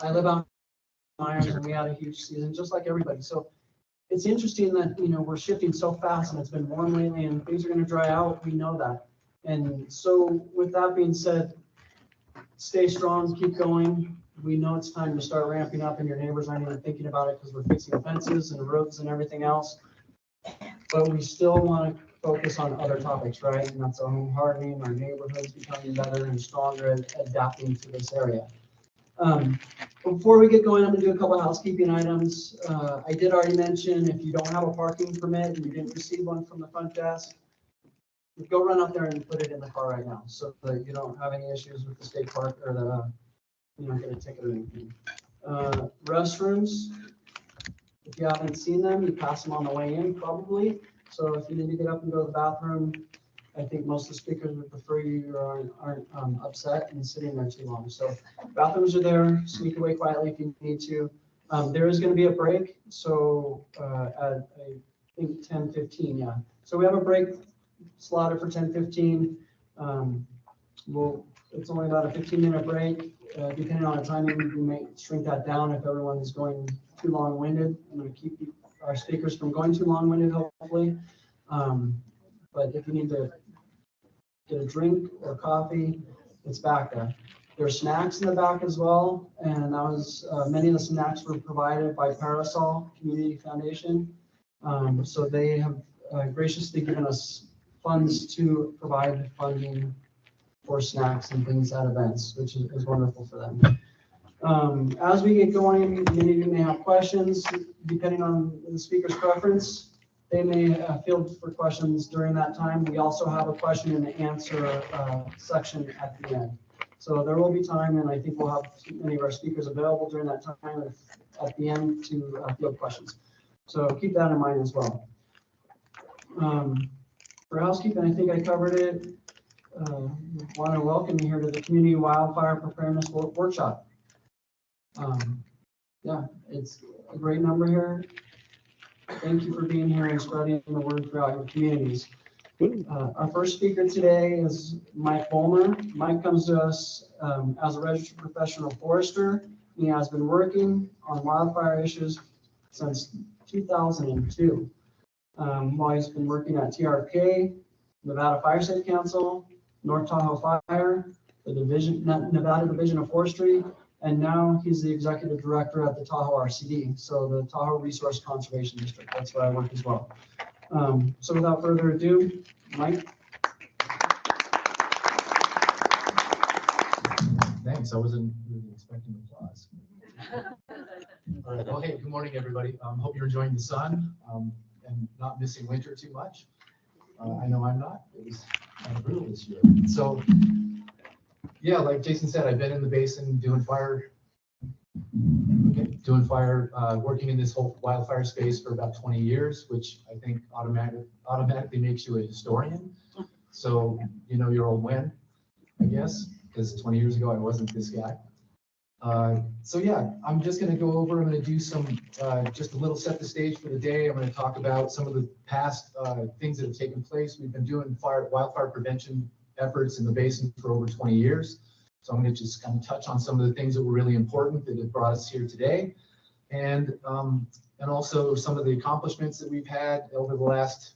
I live out in Myers, and we had a huge season, just like everybody. So it's interesting that, you know, we're shifting so fast, and it's been warm lately, and things are going to dry out. We know that. And so with that being said, stay strong, keep going. We know it's time to start ramping up, and your neighbors aren't even thinking about it because we're fixing fences and roads and everything else. But we still want to focus on other topics, right? And that's our home hardening, our neighborhoods becoming better and stronger at adapting to this area. Before we get going, I'm going to do a couple of housekeeping items. I did already mention, if you don't have a parking permit and you didn't receive one from the front desk, go run out there and put it in the car right now, so that you don't have any issues with the state park or the, you know, get a ticket or anything. Restrooms, if you haven't seen them, you pass them on the way in probably. So if you need to get up and go to the bathroom, I think most of the speakers would prefer you aren't upset and sitting there too long. So bathrooms are there. Sneak away quietly if you need to. There is going to be a break. So at I think 10:15, yeah. So we have a break slotted for 10:15. It's only about a 15-minute break. Depending on the timing, we may shrink that down if everyone is going too long-winded. I'm going to keep our speakers from going too long-winded, hopefully. But if you need to get a drink or coffee, it's back there. There's snacks in the back as well, and that was many of the snacks were provided by Parasol Community Foundation. So they have graciously given us funds to provide funding for snacks and things at events, which is wonderful for them. As we get going, many of you may have questions. Depending on the speaker's preference, they may field for questions during that time. We also have a question and answer section at the end. So there will be time, and I think we'll have many of our speakers available during that time at the end to field questions. So keep that in mind as well. For housekeeping, I think I covered it. Want to welcome you here to the Community Wildfire Preparedness Workshop. Yeah, it's a great number here. Thank you for being here and spreading the word throughout your communities. Our first speaker today is Mike Bulmer. Mike comes to us as a registered professional forester. He has been working on wildfire issues since 2002. While he's been working at TRK, Nevada Fire State Council, North Tahoe Fire, the Nevada Division of Forestry, and now he's the executive director at the Tahoe RCD, so the Tahoe Resource Conservation District. That's where I work as well. So without further ado, Mike. Thanks. I wasn't really expecting applause. All right. Well, hey, good morning, everybody. Hope you're enjoying the sun and not missing winter too much. I know I'm not. It was kind of brutal this year. So, yeah, like Jason said, I've been in the basin doing fire, working in this whole wildfire space for about 20 years, which I think automatically makes you a historian. So, you know your old when, I guess, because 20 years ago I wasn't this guy. So yeah, I'm just going to go over, I'm going to do some, just a little set the stage for the day. I'm going to talk about some of the past things that have taken place. We've been doing wildfire prevention efforts in the basin for over 20 years. So I'm going to just kind of touch on some of the things that were really important that have brought us here today. And also some of the accomplishments that we've had over the last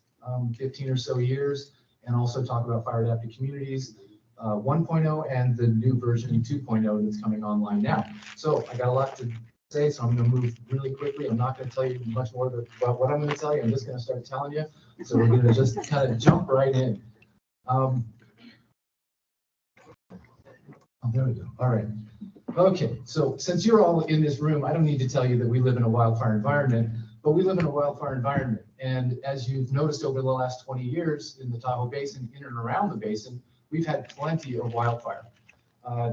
15 or so years, and also talk about Fire Adapted Communities 1.0 and the new version 2.0 that's coming online now. So I got a lot to say, so I'm going to move really quickly. I'm not going to tell you much more about what I'm going to tell you. I'm just going to start telling you. So we're going to just kind of jump right in. Oh, there we go. All right. Okay. So since you're all in this room, I don't need to tell you that we live in a wildfire environment, but we live in a wildfire environment. And as you've noticed over the last 20 years in the Tahoe Basin, in and around the basin, we've had plenty of wildfire,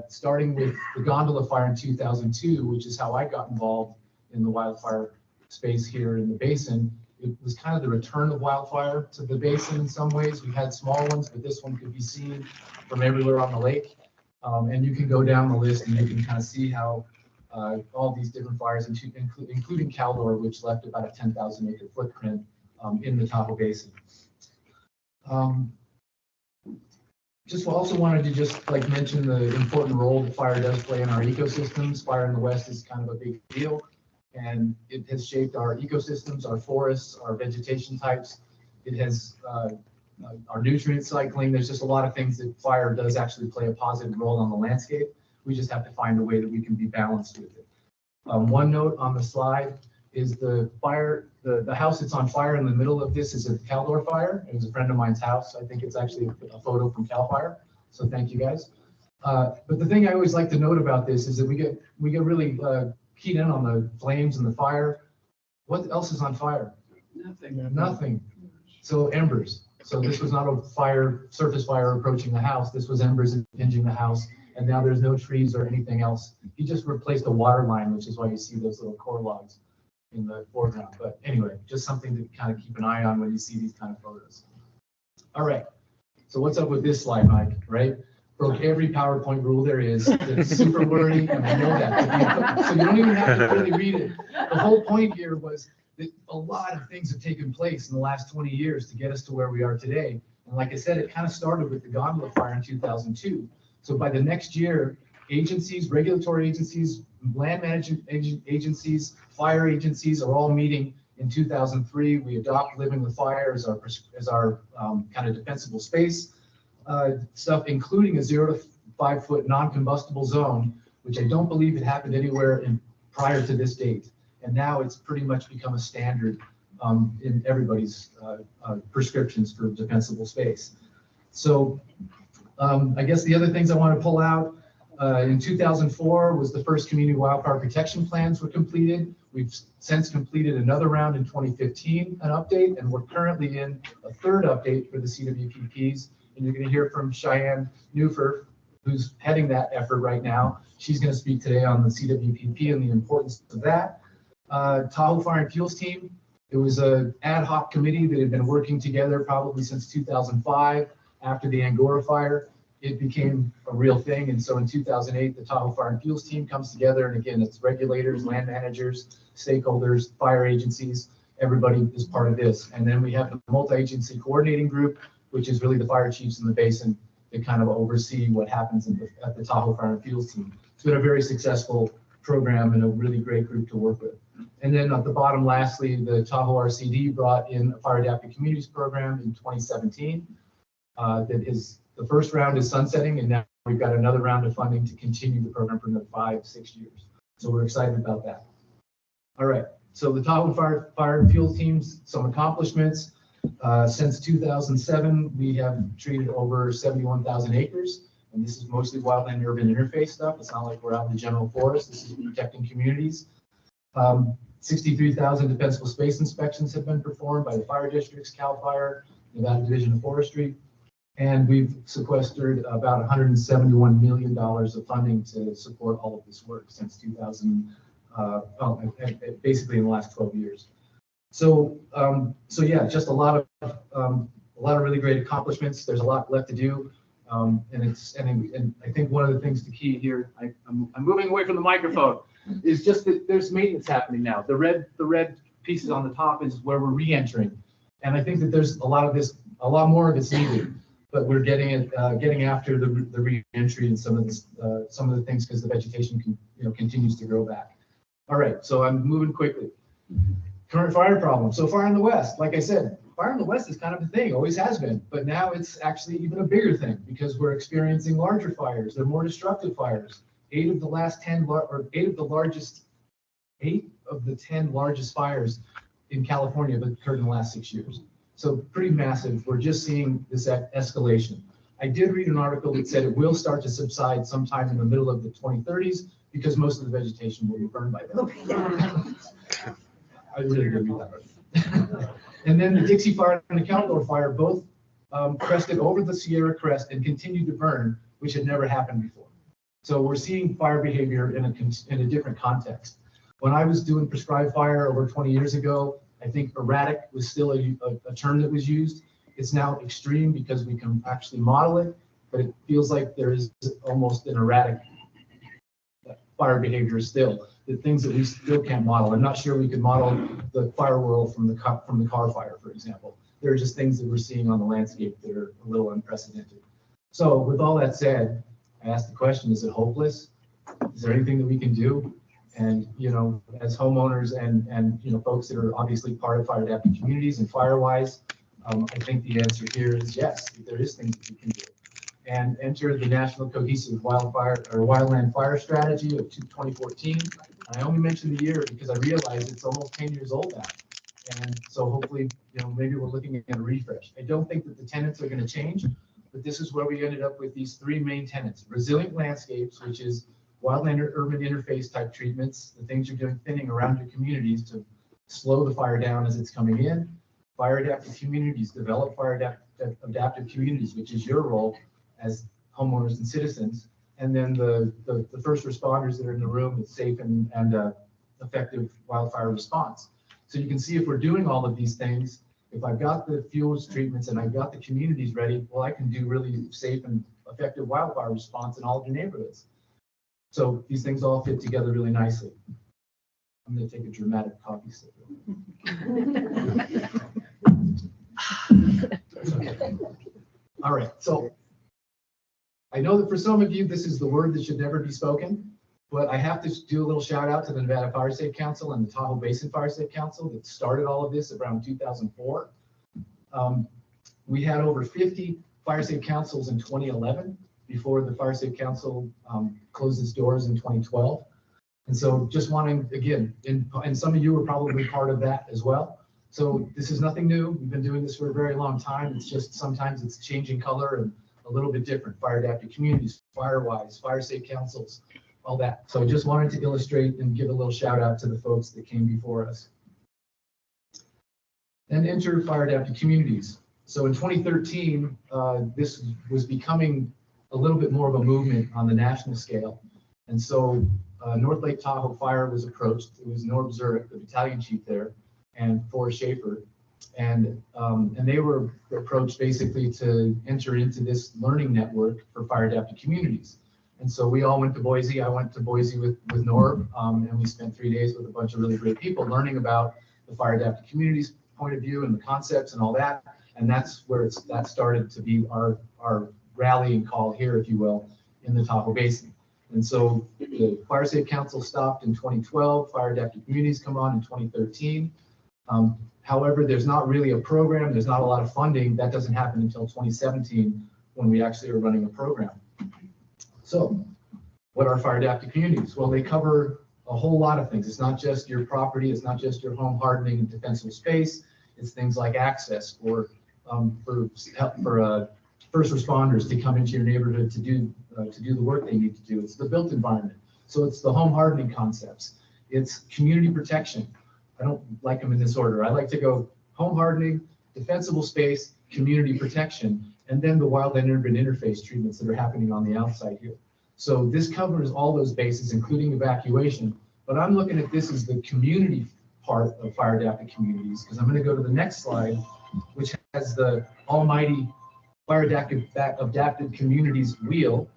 starting with the gondola fire in 2002, which is how I got involved in the wildfire space here in the basin. It was kind of the return of wildfire to the basin in some ways. We had small ones, but this one could be seen from everywhere on the lake. And you can go down the list and you can kind of see how all these different fires, including Caldor, which left about a 10,000 acre footprint in the Tahoe Basin. Just also wanted to just like mention the important role that fire does play in our ecosystems. Fire in the West is kind of a big deal, and it has shaped our ecosystems, our forests, our vegetation types. It has our nutrient cycling. There's just a lot of things that fire does actually play a positive role on the landscape. We just have to find a way that we can be balanced with it. One note on the slide is the fire, the house that's on fire in the middle of this is a Tahoe fire. It was a friend of mine's house. I think it's actually a photo from Cal Fire. So thank you guys. But the thing I always like to note about this is that we get really keyed in on the flames and the fire. What else is on fire? Nothing. So embers. So this was not a fire, surface fire approaching the house. This was embers impinging the house. And now there's no trees or anything else. He just replaced a water line, which is why you see those little core logs in the foreground. But anyway, just something to kind of keep an eye on when you see these kind of photos. All right. So what's up with this slide, Mike, right? Broke every PowerPoint rule there is. It's super wordy, and I know that. So you don't even have to really read it. The whole point here was that a lot of things have taken place in the last 20 years to get us to where we are today. And like I said, it kind of started with the gondola fire in 2002. So by the next year, agencies, regulatory agencies, land management agencies, fire agencies are all meeting. In 2003, we adopt living with fire as our kind of defensible space stuff, including a 0 to 5 foot non-combustible zone, which I don't believe it happened anywhere prior to this date. And now it's pretty much become a standard in everybody's prescriptions for defensible space. So I guess the other things I want to pull out, in 2004 was the first community wildfire protection plans were completed. We've since completed another round in 2015, an update, and we're currently in a third update for the CWPPs. And you're going to hear from Cheyenne Newfer, who's heading that effort right now. She's going to speak today on the CWPP and the importance of that. Tahoe Fire and Fuels team, it was an ad hoc committee that had been working together probably since 2005. After the Angora fire, it became a real thing. And so in 2008, the Tahoe Fire and Fuels team comes together. And again, it's regulators, land managers, stakeholders, fire agencies, everybody is part of this. And then we have the multi-agency coordinating group, which is really the fire chiefs in the basin that kind of oversee what happens at the Tahoe Fire and Fuels team. It's been a very successful program and a really great group to work with. And then at the bottom, lastly, the Tahoe RCD brought in a Fire Adapted Communities program in 2017. That is, the first round is sunsetting, and now we've got another round of funding to continue the program for another 5-6 years. So we're excited about that. All right, so the Tahoe Fire and Fuel teams, some accomplishments. Since 2007, we have treated over 71,000 acres, and this is mostly wildland urban interface stuff. It's not like we're out in the general forest. This is protecting communities. 63,000 defensible space inspections have been performed by the fire districts, Cal Fire, Nevada Division of Forestry. And we've sequestered about $171 million of funding to support all of this work since 2000, basically in the last 12 years. So, yeah, just a lot of really great accomplishments. There's a lot left to do, and I think one of the things to key here, I'm moving away from the microphone, is just that there's maintenance happening now. The red pieces on the top is where we're re-entering, and I think that there's a lot more of it's needed. But we're getting after the re-entry and some of the things because the vegetation continues to grow back. All right, so I'm moving quickly. Current fire problem. So fire in the West, like I said, fire in the West is kind of a thing, always has been, but now it's actually even a bigger thing because we're experiencing larger fires. They're more destructive fires. 8 of the 10 largest fires in California have occurred in the last 6 years. So pretty massive. We're just seeing this escalation. I did read an article that said it will start to subside sometime in the middle of the 2030s because most of the vegetation will be burned by then. I really did read that. And then the Dixie Fire and the Caldor Fire both crested over the Sierra Crest and continued to burn, which had never happened before. So we're seeing fire behavior in a different context. When I was doing prescribed fire over 20 years ago, I think erratic was still a term that was used. It's now extreme because we can actually model it, but it feels like there is almost an erratic fire behavior still. The things that we still can't model. I'm not sure we could model the fire world from the car fire, for example. There are just things that we're seeing on the landscape that are a little unprecedented. So with all that said, I asked the question, is it hopeless? Is there anything that we can do? And, as homeowners and folks that are obviously part of fire adapted communities and Firewise, I think the answer here is yes, there is things that we can do. And enter the National Cohesive Wildfire or Wildland Fire Strategy of 2014. I only mentioned the year because I realized it's almost 10 years old now. And so hopefully, maybe we're looking at a refresh. I don't think that the tenets are going to change, but this is where we ended up with these three main tenets: resilient landscapes, which is wildland urban interface type treatments, the things you're doing thinning around your communities to slow the fire down as it's coming in. Fire adapted communities, develop fire adapted communities, which is your role as homeowners and citizens. And then the first responders that are in the room with safe and effective wildfire response. So you can see if we're doing all of these things, if I've got the fuels treatments and I've got the communities ready, well, I can do really safe and effective wildfire response in all of your neighborhoods. So these things all fit together really nicely. I'm going to take a dramatic coffee sip. Okay. All right. So I know that for some of you, this is the word that should never be spoken, but I have to do a little shout out to the Nevada Fire Safe Council and the Tahoe Basin Fire Safe Council that started all of this around 2004. We had over 50 fire safe councils in 2011 before the Fire Safe Council closed its doors in 2012. And so just wanting, again, and some of you were probably part of that as well. So this is nothing new. We've been doing this for a very long time. It's just sometimes it's changing color and a little bit different. Fire adapted communities, Firewise, fire safe councils, all that. So I just wanted to illustrate and give a little shout out to the folks that came before us. Then enter fire adapted communities. So in 2013, this was becoming a little bit more of a movement on the national scale. And so North Lake Tahoe Fire was approached. It was Norb Zurich, the battalion chief there, and Forrest Schaefer. And they were approached basically to enter into this learning network for fire adapted communities. And so we all went to Boise. I went to Boise with Norb, and we spent 3 days with a bunch of really great people learning about the fire adapted communities point of view and the concepts and all that. And that's where that started to be our rallying call here, if you will, in the Tahoe Basin. And so the Fire Safe Council stopped in 2012. Fire adapted communities come on in 2013. However, there's not really a program. There's not a lot of funding. That doesn't happen until 2017 when we actually are running a program. So what are fire adapted communities? Well, they cover a whole lot of things. It's not just your property. It's not just your home hardening and defensible space. It's things like access for first responders to come into your neighborhood to do the work they need to do. It's the built environment. So it's the home hardening concepts. It's community protection. I don't like them in this order. I like to go home hardening, defensible space, community protection, and then the wildland urban interface treatments that are happening on the outside here. So this covers all those bases, including evacuation. But I'm looking at this as the community part of fire adapted communities, because I'm going to go to the next slide, which has the almighty fire adapted communities wheel.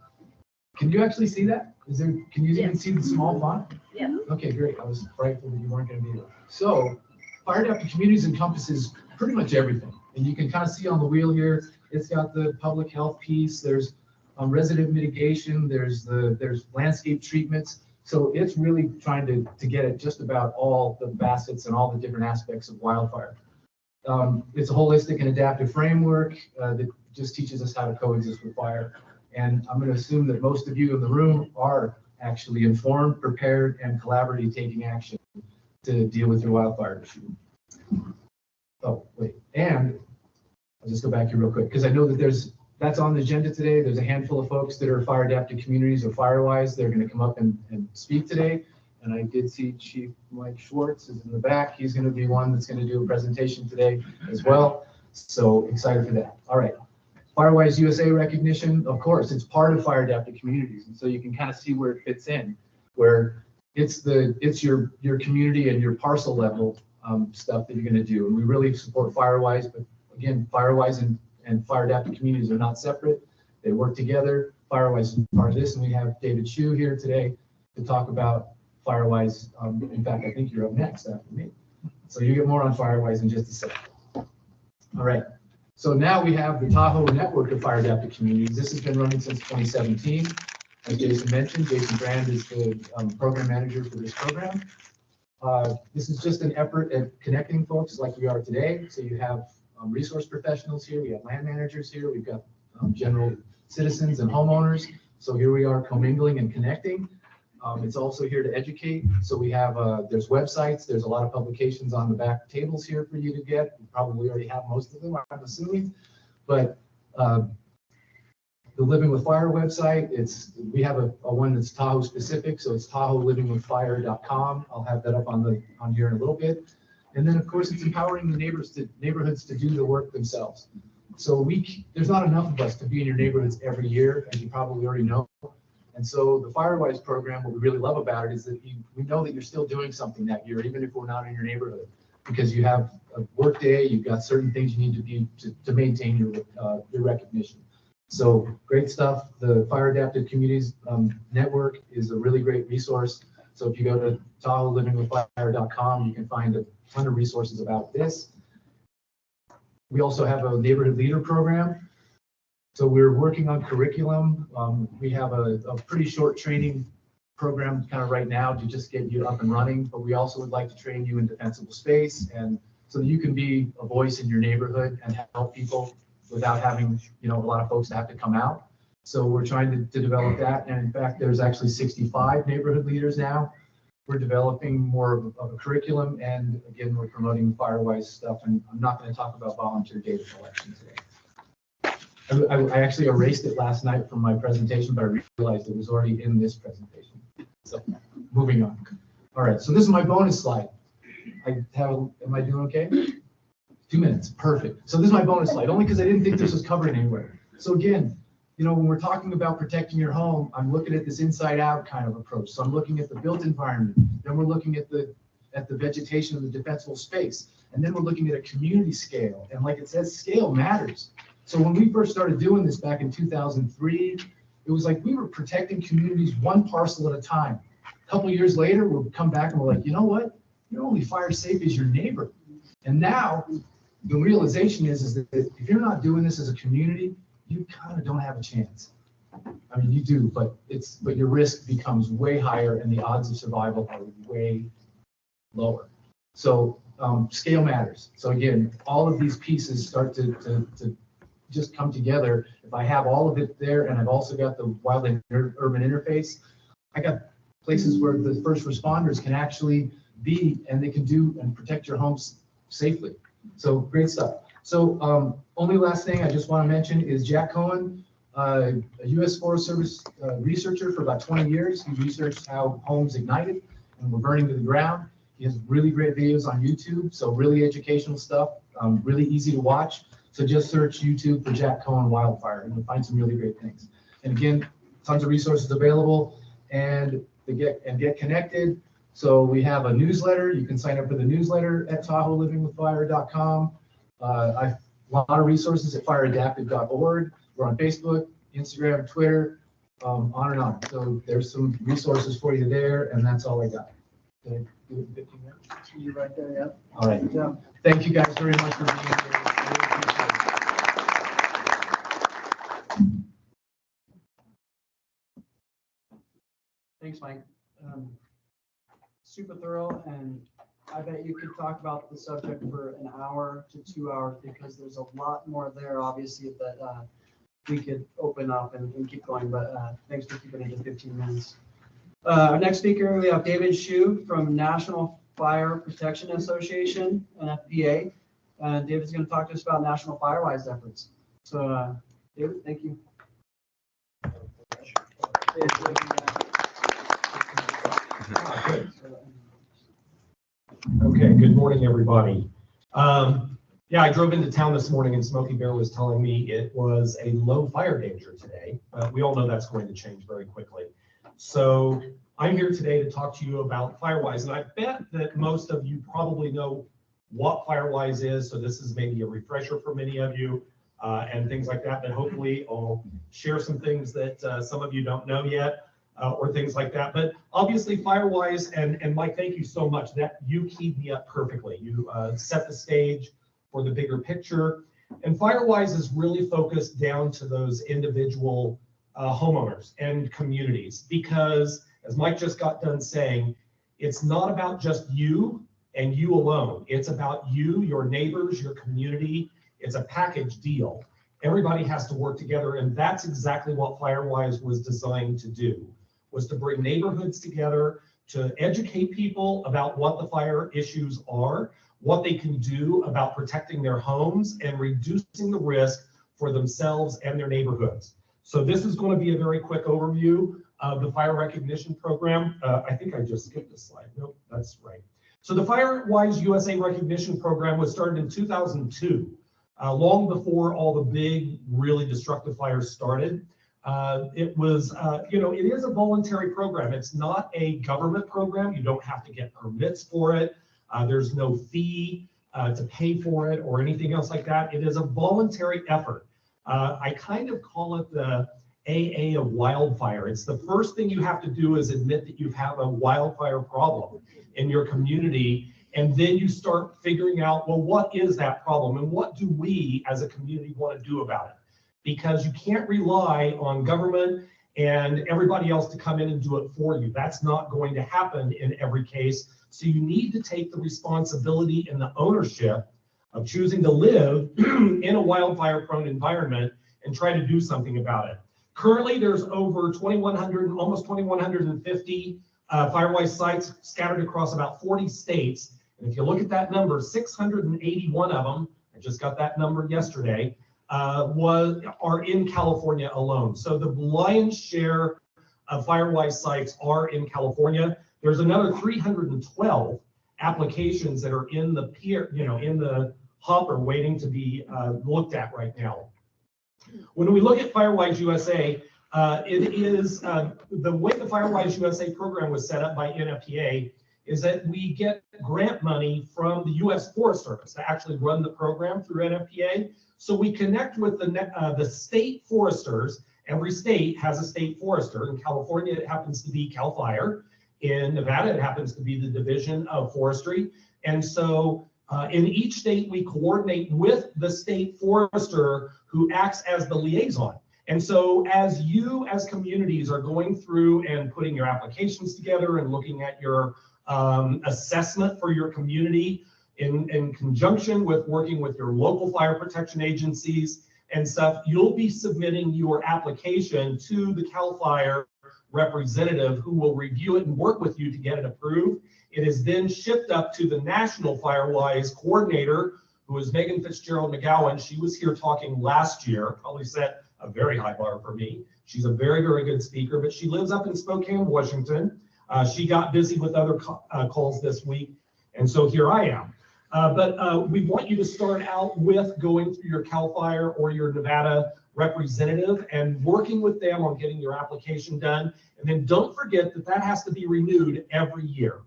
Can you actually see that? Can you even see the small font? Yeah. Okay, great. I was frightful that you weren't going to be there. So fire adapted communities encompasses pretty much everything. And you can kind of see on the wheel here, it's got the public health piece, there's resident mitigation, there's landscape treatments. So it's really trying to get at just about all the facets and all the different aspects of wildfire. It's a holistic and adaptive framework that just teaches us how to coexist with fire. And I'm going to assume that most of you in the room are actually informed, prepared, and collaboratively taking action to deal with your wildfire issue. Oh, wait, and I'll just go back here real quick, because I know that that's on the agenda today. There's a handful of folks that are fire adapted communities or Firewise. They're going to come up and speak today. And I did see Chief Mike Schwartz is in the back. He's going to be one that's going to do a presentation today as well. So excited for that. All right. Firewise USA recognition, of course, it's part of fire adapted communities. And so you can kind of see where it fits in, where it's your community and your parcel level stuff that you're going to do. And we really support Firewise, but again, Firewise and fire adapted communities are not separate. They work together. Firewise is part of this, and we have David Chu here today to talk about Firewise. In fact, I think you're up next after me. So you get more on Firewise in just a second. All right. So now we have the Tahoe network of fire adapted communities. This has been running since 2017. As Jason mentioned, Jason Brand is the program manager for this program. This is just an effort at connecting folks like we are today. So you have resource professionals here, we have land managers here, we've got general citizens and homeowners. So here we are commingling and connecting. It's also here to educate. So we have, there's websites, there's a lot of publications on the back tables here for you to get. You probably already have most of them, I'm assuming. But the Living with Fire website, we have a one that's Tahoe specific, so it's TahoeLivingWithFire.com. I'll have that up on here in a little bit. And then of course it's empowering the neighborhoods to do the work themselves. So there's not enough of us to be in your neighborhoods every year, as you probably already know. And so the Firewise program, what we really love about it is that we know that you're still doing something that year, even if we're not in your neighborhood, because you have a work day, you've got certain things you need to do to maintain your recognition. So great stuff. The Fire Adapted Communities network is a really great resource. So if you go to TahoeLivingWithFire.com, you can find a ton of resources about this. We also have a neighborhood leader program. So we're working on curriculum. We have a pretty short training program kind of right now to just get you up and running, but we also would like to train you in defensible space, and so that you can be a voice in your neighborhood and help people without having, a lot of folks to have to come out. So we're trying to develop that. And in fact, there's actually 65 neighborhood leaders now. We're developing more of a curriculum, and again, we're promoting Firewise stuff, and I'm not going to talk about volunteer data collection today. I actually erased it last night from my presentation, but I realized it was already in this presentation. So moving on. All right, so this is my bonus slide. Am I doing okay? 2 minutes, perfect. So this is my bonus slide, only because I didn't think this was covered anywhere. So again, when we're talking about protecting your home, I'm looking at this inside out kind of approach. So I'm looking at the built environment, then we're looking at the vegetation of the defensible space, and then we're looking at a community scale. And like it says, scale matters. So when we first started doing this back in 2003, it was like we were protecting communities one parcel at a time. A couple of years later, we'll come back and we're like, you know what? You're only fire safe as your neighbor. And now the realization is that if you're not doing this as a community, you kind of don't have a chance. I mean, you do, but your risk becomes way higher and the odds of survival are way lower. So scale matters. So again, all of these pieces start to just come together. If I have all of it there, and I've also got the wildland urban interface, I got places where the first responders can actually be, and they can do and protect your homes safely. So great stuff. So only last thing I just want to mention is Jack Cohen, a U.S. Forest Service researcher for about 20 years. He researched how homes ignited and were burning to the ground. He has really great videos on YouTube, so really educational stuff, really easy to watch. So just search YouTube for Jack Cohen Wildfire, and you'll find some really great things. And again, tons of resources available, and get connected. So we have a newsletter. You can sign up for the newsletter at TahoeLivingWithFire.com. A lot of resources at fireadapted.org. We're on Facebook, Instagram, Twitter, on and on. So there's some resources for you there, and that's all I got. Did I do it in 15 minutes? You right there, yeah. All right. Yeah. Thank you guys very much for being here. I really appreciate it. Thanks, Mike. Super thorough, and I bet you could talk about the subject for an hour to 2 hours, because there's a lot more there, obviously, that we could open up and keep going, but thanks for keeping it to 15 minutes. Our next speaker, we have David Hsu from National Fire Protection Association, NFPA. David's going to talk to us about National Firewise efforts. So, David, thank you. Okay, good morning, everybody. Yeah, I drove into town this morning and Smokey Bear was telling me it was a low fire danger today. We all know that's going to change very quickly. So I'm here today to talk to you about Firewise, and I bet that most of you probably know what Firewise is, so this is maybe a refresher for many of you and things like that, but hopefully I'll share some things that some of you don't know yet. Or things like that. But obviously Firewise, and Mike, thank you so much. That you keyed me up perfectly. You set the stage for the bigger picture. And Firewise is really focused down to those individual homeowners and communities, because as Mike just got done saying, it's not about just you and you alone. It's about you, your neighbors, your community. It's a package deal. Everybody has to work together, and that's exactly what Firewise was designed to do, was to bring neighborhoods together, to educate people about what the fire issues are, what they can do about protecting their homes and reducing the risk for themselves and their neighborhoods. So this is going to be a very quick overview of the fire recognition program. I think I just skipped a slide. Nope, that's right. So the Firewise USA recognition program was started in 2002, long before all the big, really destructive fires started. It was, it is a voluntary program. It's not a government program. You don't have to get permits for it. There's no fee to pay for it or anything else like that. It is a voluntary effort. I kind of call it the AA of wildfire. It's the first thing you have to do is admit that you have a wildfire problem in your community. And then you start figuring out, well, what is that problem? And what do we as a community want to do about it? Because you can't rely on government and everybody else to come in and do it for you. That's not going to happen in every case. So you need to take the responsibility and the ownership of choosing to live in a wildfire-prone environment and try to do something about it. Currently, there's over 2,100, almost 2,150 Firewise sites scattered across about 40 states. And if you look at that number, 681 of them, I just got that number yesterday, are in California alone. So the lion's share of Firewise sites are in California. There's another 312 applications that are in the in the hopper waiting to be looked at right now. When we look at Firewise USA, it is the way the Firewise USA program was set up by NFPA is that we get grant money from the U.S. Forest Service to actually run the program through NFPA. So we connect with the state foresters. Every state has a state forester. In California, it happens to be CAL FIRE. In Nevada, it happens to be the Division of Forestry. And so in each state, we coordinate with the state forester who acts as the liaison. And so as you as communities are going through and putting your applications together and looking at your assessment for your community in conjunction with working with your local fire protection agencies and stuff, you'll be submitting your application to the CAL FIRE representative who will review it and work with you to get it approved. It is then shipped up to the National Firewise coordinator, who is Megan Fitzgerald McGowan. She was here talking last year, probably set a very high bar for me. She's a very, very good speaker, but she lives up in Spokane, Washington. She got busy with other calls this week, and so here I am. But we want you to start out with going through your CAL FIRE or your Nevada representative and working with them on getting your application done. And then don't forget that that has to be renewed every year.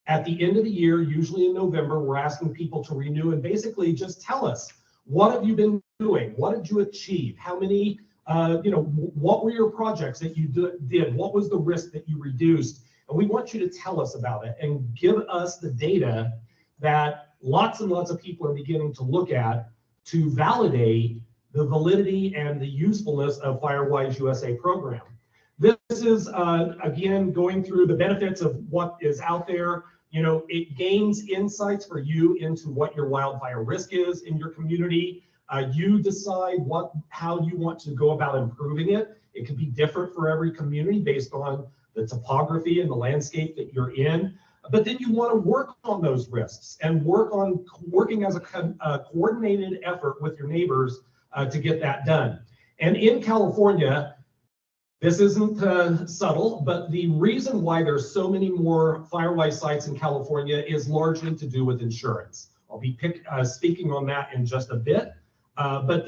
At the end of the year, usually in November, we're asking people to renew and basically just tell us, what have you been doing? What did you achieve? How many, what were your projects that you did? What was the risk that you reduced? And we want you to tell us about it and give us the data that lots and lots of people are beginning to look at to validate the validity and the usefulness of Firewise USA program. This is, again, going through the benefits of what is out there. It gains insights for you into what your wildfire risk is in your community. You decide how you want to go about improving it. It can be different for every community based on the topography and the landscape that you're in. But then you want to work on those risks and working as a coordinated effort with your neighbors to get that done. And in California, this isn't subtle, but the reason why there's so many more Firewise sites in California is largely to do with insurance. I'll be speaking on that in just a bit. But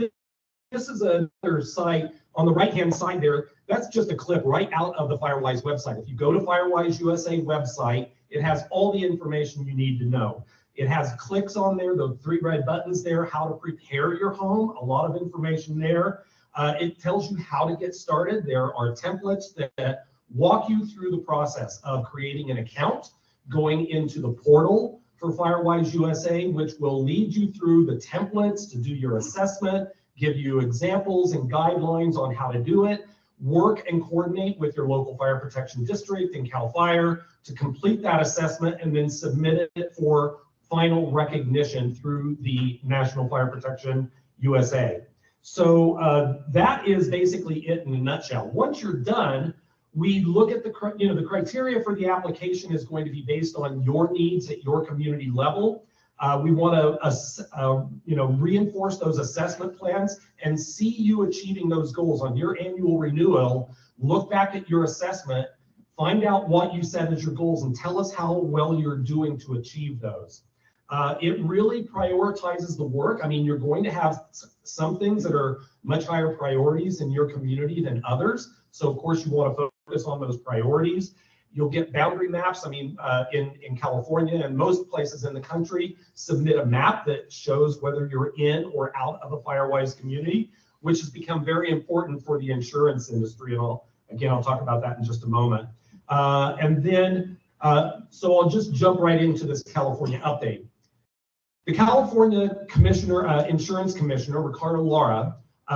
this is another site on the right-hand side there. That's just a clip right out of the Firewise website. If you go to Firewise USA website, it has all the information you need to know. It has clicks on there, the 3 red buttons there, how to prepare your home, a lot of information there. It tells you how to get started. There are templates that walk you through the process of creating an account, going into the portal, for Firewise USA, which will lead you through the templates to do your assessment, give you examples and guidelines on how to do it, work and coordinate with your local fire protection district and CAL FIRE to complete that assessment and then submit it for final recognition through the National Fire Protection USA. So that is basically it in a nutshell. Once you're done, we look at the criteria for the application is going to be based on your needs at your community level. We want to reinforce those assessment plans and see you achieving those goals on your annual renewal. Look back at your assessment, find out what you set as your goals, and tell us how well you're doing to achieve those. It really prioritizes the work. I mean, you're going to have some things that are much higher priorities in your community than others. So of course you want to focus on those priorities. You'll get boundary maps. I mean, in California and most places in the country, submit a map that shows whether you're in or out of a Firewise community, which has become very important for the insurance industry. And I'll talk about that in just a moment. So I'll just jump right into this California update. The California Insurance Commissioner, Ricardo Lara,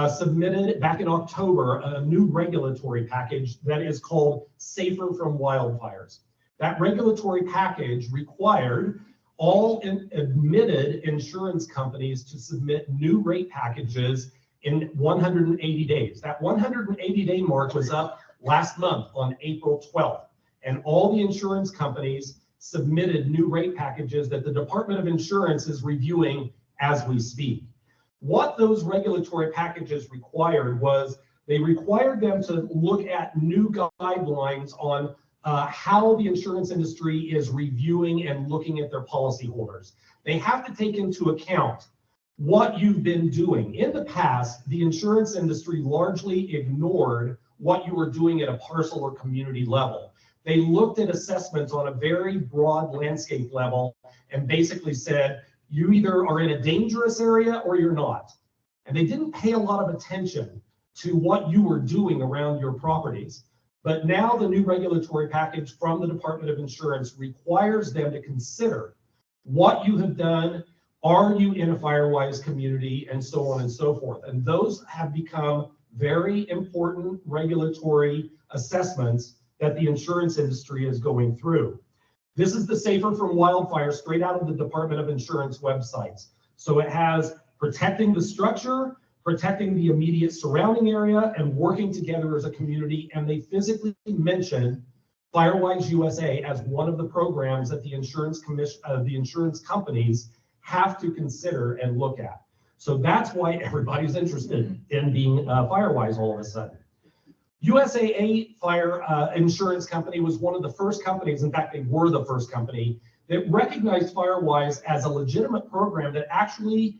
submitted back in October a new regulatory package that is called Safer from Wildfires. That regulatory package required all admitted insurance companies to submit new rate packages in 180 days. That 180-day mark was up last month on April 12th, and all the insurance companies submitted new rate packages that the Department of Insurance is reviewing as we speak. What those regulatory packages required was they required them to look at new guidelines on how the insurance industry is reviewing and looking at their policyholders. They have to take into account what you've been doing. In the past, the insurance industry largely ignored what you were doing at a parcel or community level. They looked at assessments on a very broad landscape level and basically said, you either are in a dangerous area or you're not. And they didn't pay a lot of attention to what you were doing around your properties. But now the new regulatory package from the Department of Insurance requires them to consider what you have done. Are you in a Firewise community, and so on and so forth. And those have become very important regulatory assessments that the insurance industry is going through. This is the Safer from Wildfire straight out of the Department of Insurance websites. So it has protecting the structure, protecting the immediate surrounding area, and working together as a community. And they physically mention Firewise USA as one of the programs that the insurance companies have to consider and look at. So that's why everybody's interested in being Firewise all of a sudden. USAA Fire Insurance Company was one of the first companies, in fact, they were the first company that recognized Firewise as a legitimate program that actually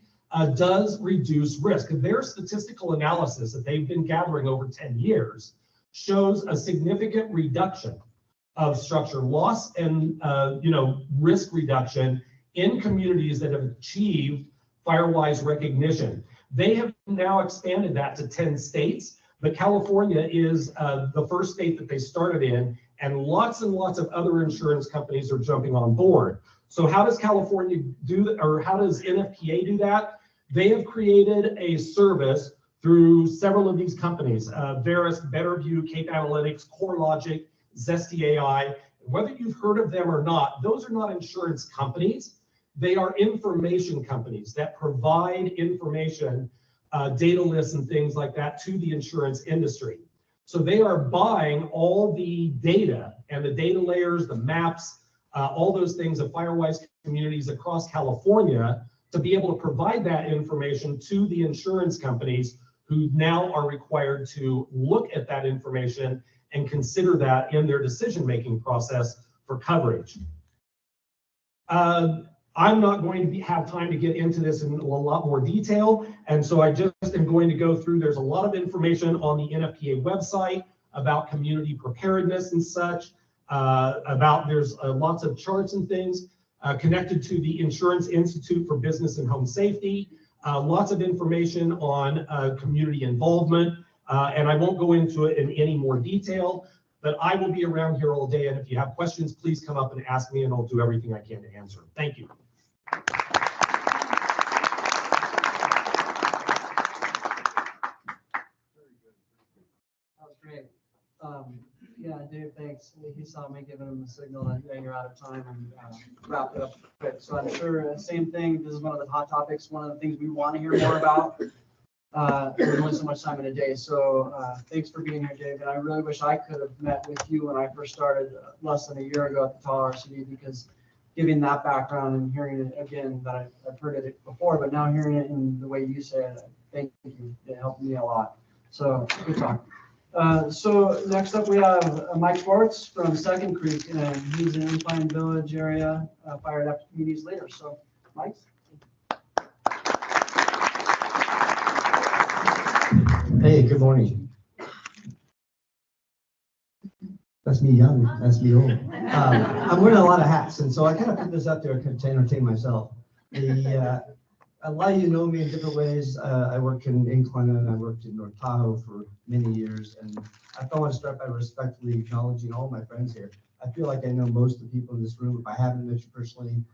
does reduce risk. Their statistical analysis that they've been gathering over 10 years shows a significant reduction of structure loss and risk reduction in communities that have achieved Firewise recognition. They have now expanded that to 10 states. But California is the first state that they started in, and lots of other insurance companies are jumping on board. So how does California do that, or how does NFPA do that? They have created a service through several of these companies, Verisk, Betterview, Cape Analytics, CoreLogic, Zesty AI. Whether you've heard of them or not, those are not insurance companies. They are information companies that provide information, data lists and things like that to the insurance industry. So they are buying all the data and the data layers, the maps, all those things of Firewise communities across California to be able to provide that information to the insurance companies, who now are required to look at that information and consider that in their decision-making process for coverage. I'm not going to have time to get into this in a lot more detail, and so I just am going to go through. There's a lot of information on the NFPA website about community preparedness and such, there's lots of charts and things connected to the Insurance Institute for Business and Home Safety, lots of information on community involvement, and I won't go into it in any more detail, But I will be around here all day, and if you have questions, please come up and ask me, and I'll do everything I can to answer. Thank you. That was great. Yeah, Dave, thanks. He saw me giving him the signal that yeah, you're out of time and wrapped it up quick. So I'm sure same thing. This is one of the hot topics, one of the things we want to hear more about. There's only so much time in a day. So thanks for being here, Dave. And I really wish I could have met with you when I first started less than a year ago at the Tahoe RCD, because giving that background and hearing it again, that I've heard it before, but now hearing it in the way you say it, thank you. It helped me a lot. So good talk. So next up we have Mike Schwartz from Second Creek, and he's an Incline Village area Fire Adapted Communities leader. So Mike. Hey, good morning. That's me young, that's me old. I'm wearing a lot of hats, and so I kind of put this up there to entertain myself. A lot of you know me in different ways. I work in Incline and I worked in North Tahoe for many years, and I want to start by respectfully acknowledging all my friends here. I feel like I know most of the people in this room. If I haven't met you personally,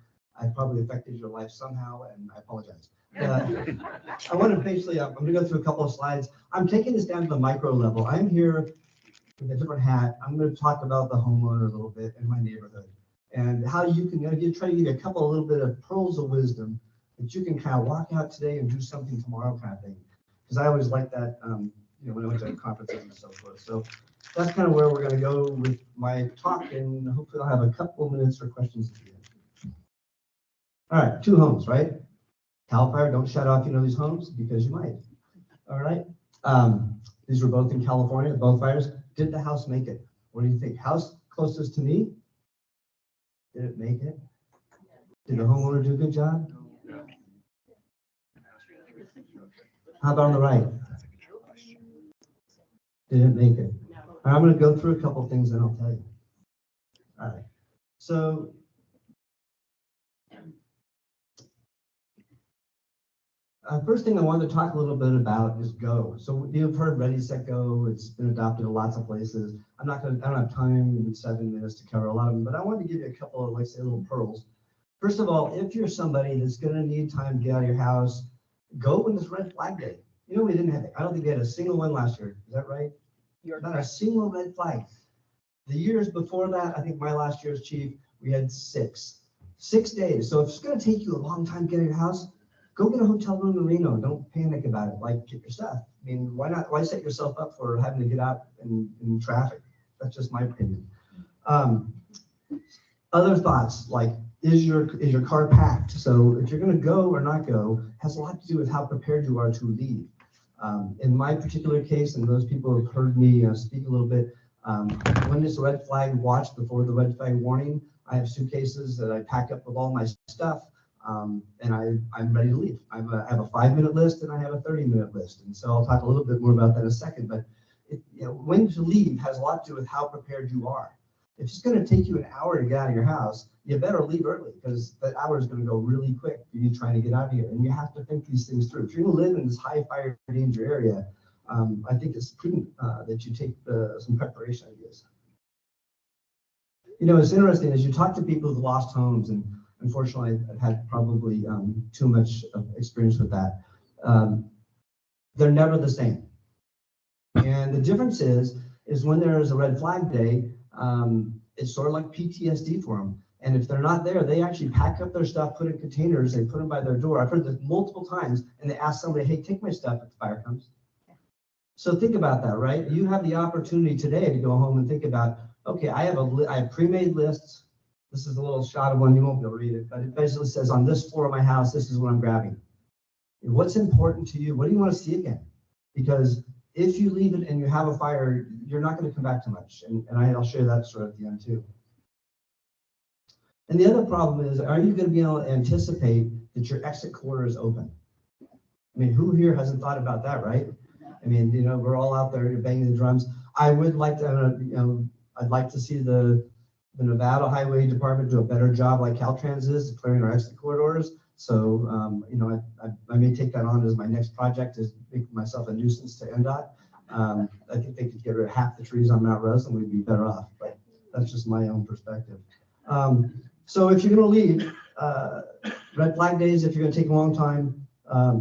I've probably affected your life somehow, and I apologize. I want to basically, I'm going to go through a couple of slides. I'm taking this down to the micro level. I'm here with a different hat. I'm going to talk about the homeowner a little bit in my neighborhood, and how you can try to give you a little bit of pearls of wisdom that you can kind of walk out today and do something tomorrow kind of thing. Because I always like that, when I went to conferences and so forth. So that's kind of where we're going to go with my talk, and hopefully I'll have a couple of minutes for questions at the end. All right, 2 homes, right? Cal Fire, don't shut off, these homes, because you might. All right. These were both in California, both fires. Did the house make it? What do you think? House closest to me? Did it make it? Did the homeowner do a good job? How about on the right? Didn't make it. Right, I'm going to go through a couple things and I'll tell you. All right. So first thing I wanted to talk a little bit about is go. So you've heard Ready, Set, Go. It's been adopted in lots of places. I don't have time in 7 minutes to cover a lot of them, but I wanted to give you a couple of, little pearls. First of all, if you're somebody that's going to need time to get out of your house, go when it's red flag day. We didn't have it. I don't think we had a single one last year. Is that right? Not a single red flag. The years before that, I think my last year as chief, we had 6 days. So if it's going to take you a long time to get out of your house, go get a hotel room in Reno. Don't panic about it. Get your stuff. Why not? Why set yourself up for having to get out in traffic? That's just my opinion. Other thoughts, is your car packed? So if you're going to go or not go, has a lot to do with how prepared you are to leave. In my particular case, and those people who have heard me speak a little bit, when it's a red flag, watch before the red flag warning. I have suitcases that I pack up with all my stuff, and I'm ready to leave. I have a 5-minute list and I have a 30-minute list, and so I'll talk a little bit more about that in a second. But when to leave has a lot to do with how prepared you are. If it's going to take you an hour to get out of your house, you better leave early, because that hour is going to go really quick for you trying to get out of here. And you have to think these things through. If you're going to live in this high fire danger area, I think it's prudent that you take some preparation ideas. It's interesting as you talk to people who've lost homes, and unfortunately I've had probably too much experience with that. They're never the same. And the difference is when there is a red flag day, it's sort of like PTSD for them. And if they're not there, they actually pack up their stuff, put it in containers, they put them by their door. I've heard this multiple times, and they ask somebody, hey, take my stuff if the fire comes. So think about that, right? You have the opportunity today to go home and think about, okay, I have pre-made lists. This is a little shot of one, you won't be able to read it, but it basically says on this floor of my house, this is what I'm grabbing. What's important to you? What do you want to see again? Because if you leave it and you have a fire, you're not going to come back to much. And I'll share that story at the end too. And the other problem is, are you going to be able to anticipate that your exit corridor is open? Who here hasn't thought about that, right? We're all out there banging the drums. I would like to, I'd like to see the Nevada Highway Department do a better job like Caltrans is, clearing our exit corridors. So, I may take that on as my next project, is make myself a nuisance to NDOT. I think they could get rid of half the trees on Mount Rose and we'd be better off, but that's just my own perspective. So if you're gonna leave, red flag days, if you're gonna take a long time,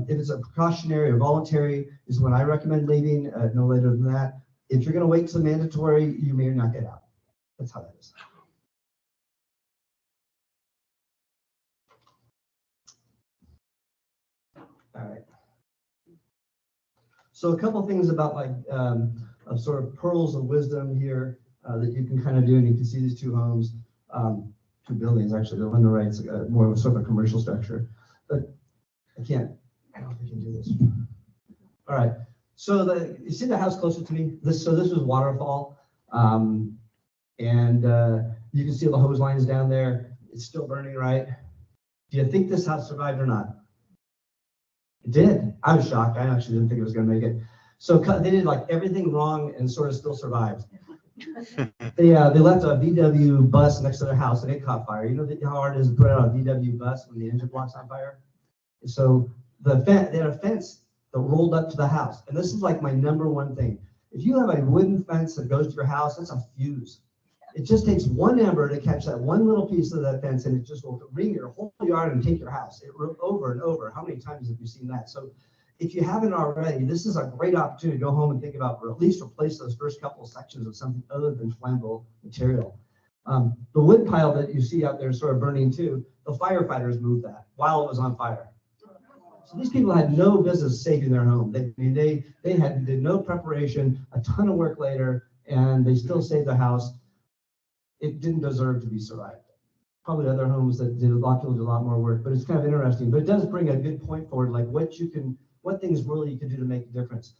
if it's a precautionary or voluntary is when I recommend leaving, no later than that. If you're gonna wait till mandatory, you may not get out. That's how that is. All right. So a couple things about like of sort of pearls of wisdom here that you can kind of do, and you can see these two homes, two buildings actually. The one on the right is more of a sort of a commercial structure, but I don't know if I can do this. All right. So you see the house closer to me? This was Waterfall, and you can see the hose lines down there. It's still burning, right? Do you think this house survived or not? It did. I was shocked. I actually didn't think it was going to make it. So they did like everything wrong and sort of still survived. They left a VW bus next to their house and it caught fire. You know how hard it is to put out a VW bus when the engine block's on fire? So they had a fence that rolled up to the house. And this is like my number one thing. If you have a wooden fence that goes to your house, that's a fuse. It just takes one ember to catch that one little piece of that fence and it just will ring your whole yard and take your house. Over and over. How many times have you seen that? So if you haven't already, this is a great opportunity to go home and think about, or at least replace those first couple of sections with something other than flammable material. The wood pile that you see out there sort of burning too, the firefighters moved that while it was on fire. So these people had no business saving their home. They did no preparation, a ton of work later, and they still saved the house. It didn't deserve to be survived. Probably other homes that did a lot more work, but it's kind of interesting. But it does bring a good point forward, like what things really you can do to make a difference.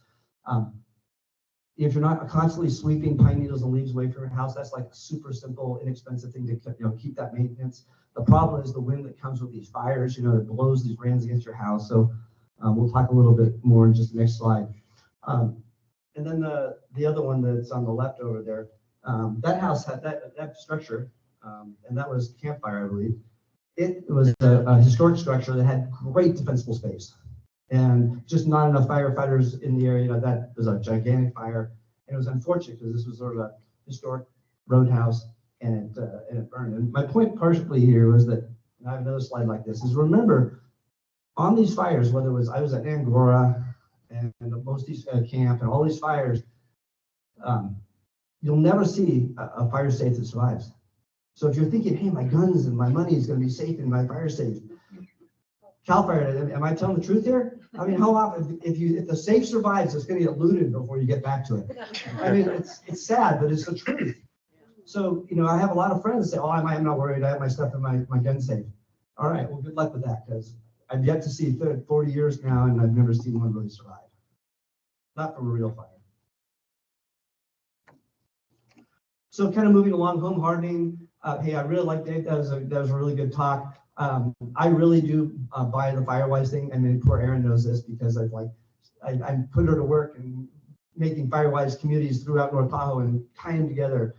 If you're not constantly sweeping pine needles and leaves away from your house, that's like a super simple, inexpensive thing to keep that maintenance. The problem is the wind that comes with these fires, that blows these brands against your house. So we'll talk a little bit more in just the next slide. And then the other one that's on the left over there, that house had that structure, and that was campfire, I believe. It was a historic structure that had great defensible space and just not enough firefighters in the area. That was a gigantic fire, and it was unfortunate because this was sort of a historic roadhouse, and it burned. And my point partially here was that, and I have another slide like this, is remember on these fires, whether it was I was at Angora and most of these camp and all these fires, you'll never see a fire safe that survives. So if you're thinking, hey, my guns and my money is going to be safe in my fire safe, CAL FIRE, am I telling the truth here? I mean, how often, if the safe survives, it's going to get looted before you get back to it. I mean, it's sad, but it's the truth. So, I have a lot of friends say, oh, I'm not worried. I have my stuff in my gun safe. All right, well, good luck with that, because I've yet to see 40 years now, and I've never seen one really survive. Not from a real fire. So kind of moving along, home hardening. Hey, I really like Dave. That was a really good talk. I really do buy the Firewise thing. I mean, poor Erin knows this because I put her to work and making Firewise communities throughout North Tahoe and tying them together.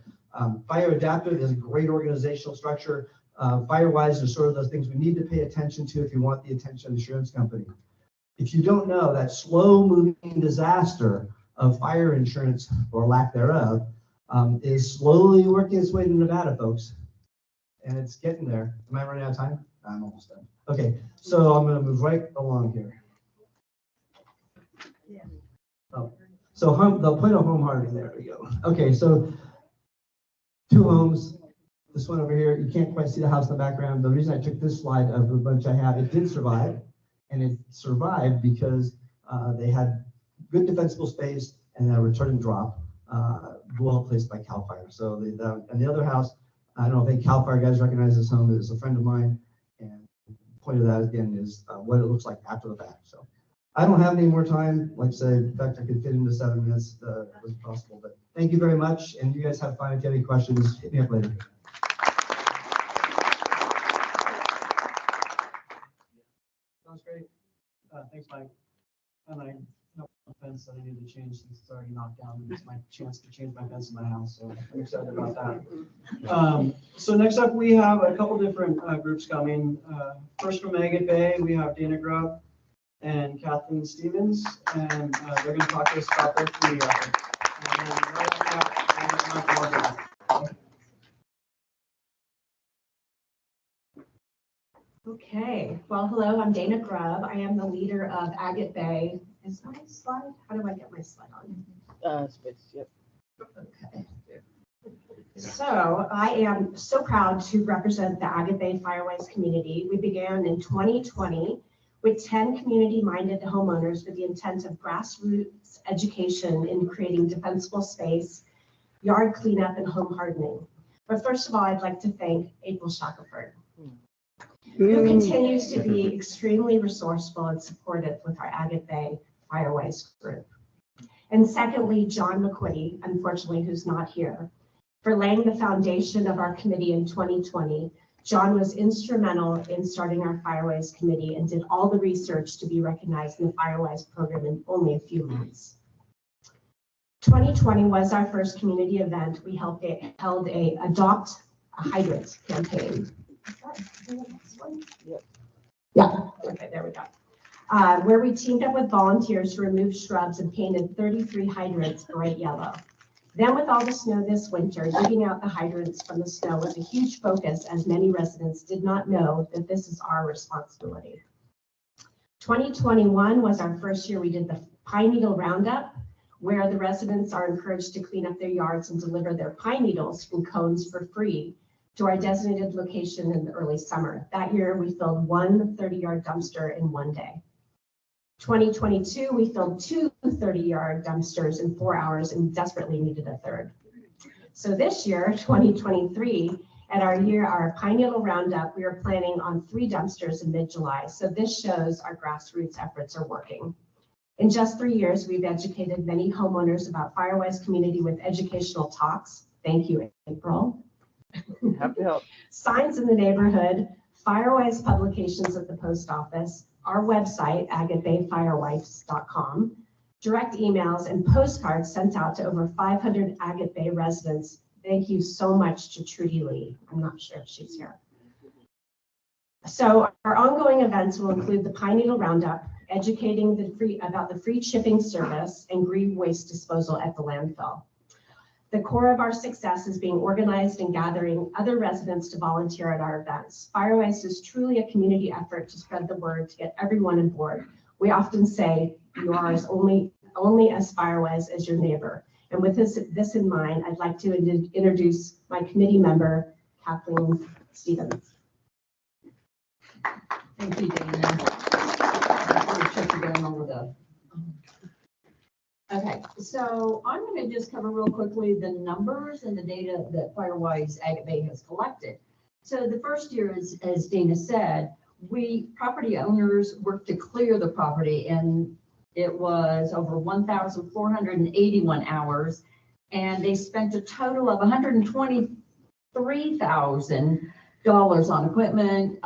Fire Adapted is a great organizational structure. Firewise are sort of those things we need to pay attention to if you want the attention of the insurance company. If you don't know, that slow-moving disaster of fire insurance, or lack thereof, is slowly working its way to Nevada, folks. And it's getting there. Am I running out of time? I'm almost done. Okay, so I'm going to move right along here. Oh, so the point of home hardening, there we go. Okay, so 2 homes. This one over here, you can't quite see the house in the background. The reason I took this slide of the bunch I have, it did survive. And it survived because they had good defensible space and a return drop, well placed by CAL FIRE. So and the other house, I don't think CAL FIRE guys recognize this home. It's a friend of mine, and the point of that again is what it looks like after the fact. So I don't have any more time. Like I said, in fact, I could fit into 7 minutes if it was possible. But thank you very much, and you guys have fun. If you have any questions, hit me up later. Sounds great. Thanks, Mike. And I have a fence that I need to change since it's already knocked down. It's my chance to change my fence in my house, so I'm excited about that. So next up, we have a couple different groups coming. First from Agate Bay, we have Dana Grubb, and Kathleen Stevens, and they're going to talk to us about their community effort. And then right after that, we'll have Michael Morgan. Okay, well, hello, I'm Dana Grubb. I am the leader of Agate Bay. Is my slide? How do I get my slide on? Space, yep. Okay. So I am so proud to represent the Agate Bay Firewise community. We began in 2020 with 10 community-minded homeowners with the intent of grassroots education in creating defensible space, yard cleanup, and home hardening. But first of all, I'd like to thank April Shackelford, who continues to be extremely resourceful and supportive with our Agate Bay Firewise group. And secondly, John McQuitty, unfortunately, who's not here, for laying the foundation of our committee in 2020. John was instrumental in starting our Firewise committee and did all the research to be recognized in the Firewise program in only a few months. 2020 was our first community event. We held a Adopt a Hydrant campaign. Yep. Yeah, okay, there we go. Where we teamed up with volunteers to remove shrubs and painted 33 hydrants bright yellow. Then with all the snow this winter, digging out the hydrants from the snow was a huge focus, as many residents did not know that this is our responsibility. 2021 was our first year we did the pine needle roundup, where the residents are encouraged to clean up their yards and deliver their pine needles in cones for free to our designated location in the early summer. That year, we filled one 30-yard dumpster in one day. 2022, we filled two 30-yard dumpsters in 4 hours and desperately needed a third. So this year, 2023, at our pine needle roundup, we are planning on 3 dumpsters in mid-July. So this shows our grassroots efforts are working. In just 3 years, we've educated many homeowners about Firewise community with educational talks. Thank you, April. Happy to help. Signs in the neighborhood, Firewise publications at the post office, our website, agatebayfirewise.com, direct emails and postcards sent out to over 500 Agate Bay residents. Thank you so much to Trudy Lee. I'm not sure if she's here. So our ongoing events will include the Pine Needle Roundup, educating about the free chipping service and green waste disposal at the landfill. The core of our success is being organized and gathering other residents to volunteer at our events. Firewise is truly a community effort to spread the word to get everyone on board. We often say you are as only as Firewise as your neighbor. And with this in mind, I'd like to introduce my committee member, Kathleen Stevens. Thank you, Dana. Okay, so I'm going to just cover real quickly the numbers and the data that Firewise Agate Bay has collected. So the first year, as Dana said, property owners worked to clear the property, and it was over 1,481 hours, and they spent a total of $123,000 on equipment,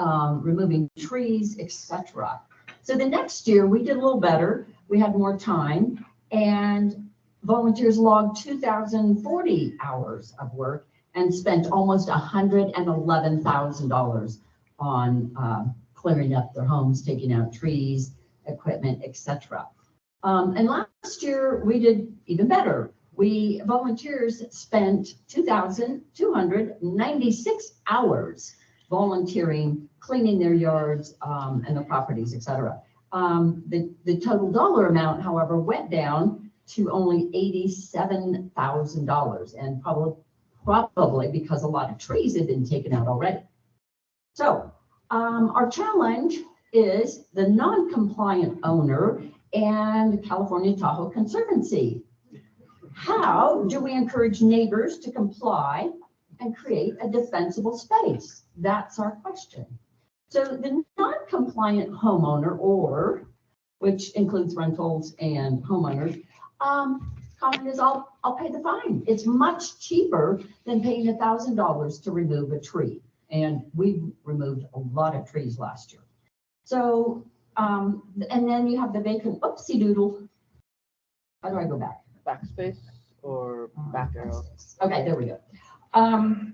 removing trees, etc. So the next year we did a little better. We had more time, and volunteers logged 2,040 hours of work and spent almost $111,000 on clearing up their homes, taking out trees, equipment, etc. And last year we did even better. Volunteers spent 2,296 hours volunteering, cleaning their yards and the properties, etc. The total dollar amount, however, went down to only $87,000, and probably because a lot of trees had been taken out already. So our challenge is the non-compliant owner and California Tahoe Conservancy. How do we encourage neighbors to comply and create a defensible space? That's our question. So the non-compliant homeowner, which includes rentals and homeowners, comment is I'll pay the fine. It's much cheaper than paying $1,000 to remove a tree. And we removed a lot of trees last year. So, and then you have the vacant, oopsie doodle. How do I go back? Backspace or back arrow? Okay, there we go.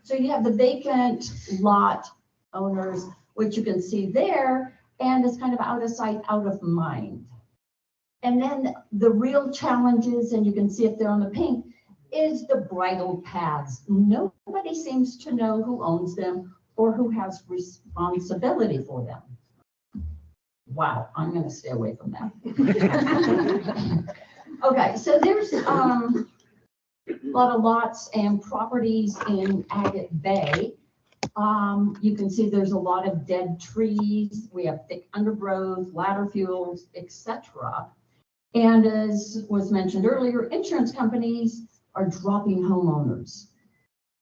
So you have the vacant lot owners, which you can see there, and it's kind of out of sight, out of mind. And then the real challenges, and you can see it there on the pink, is the bridle paths. Nobody seems to know who owns them or who has responsibility for them. Wow, I'm gonna stay away from that. Okay, so there's a lot of lots and properties in Agate Bay. You can see there's a lot of dead trees. We have thick undergrowth, ladder fuels, etc. And as was mentioned earlier, insurance companies are dropping homeowners.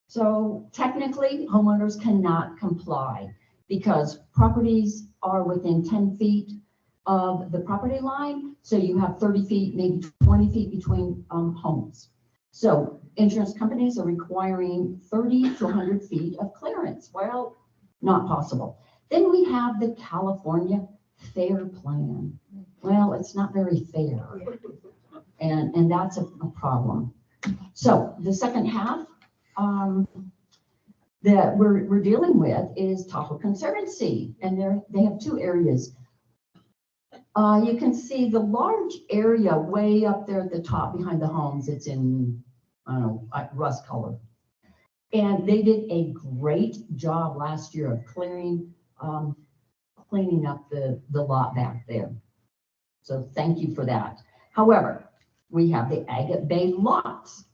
So technically, homeowners cannot comply because properties are within 10 feet of the property line. So you have 30 feet, maybe 20 feet between homes. So insurance companies are requiring 30 to 100 feet of clearance. Well, not possible. Then we have the California Fair Plan. Well, it's not very fair. And that's a problem. So the second half that we're dealing with is Tahoe Conservancy. And they have two areas. You can see the large area way up there at the top behind the homes. It's in, I don't know, rust color. And they did a great job last year of cleaning up the lot back there. So thank you for that. However, we have the Agate Bay lots.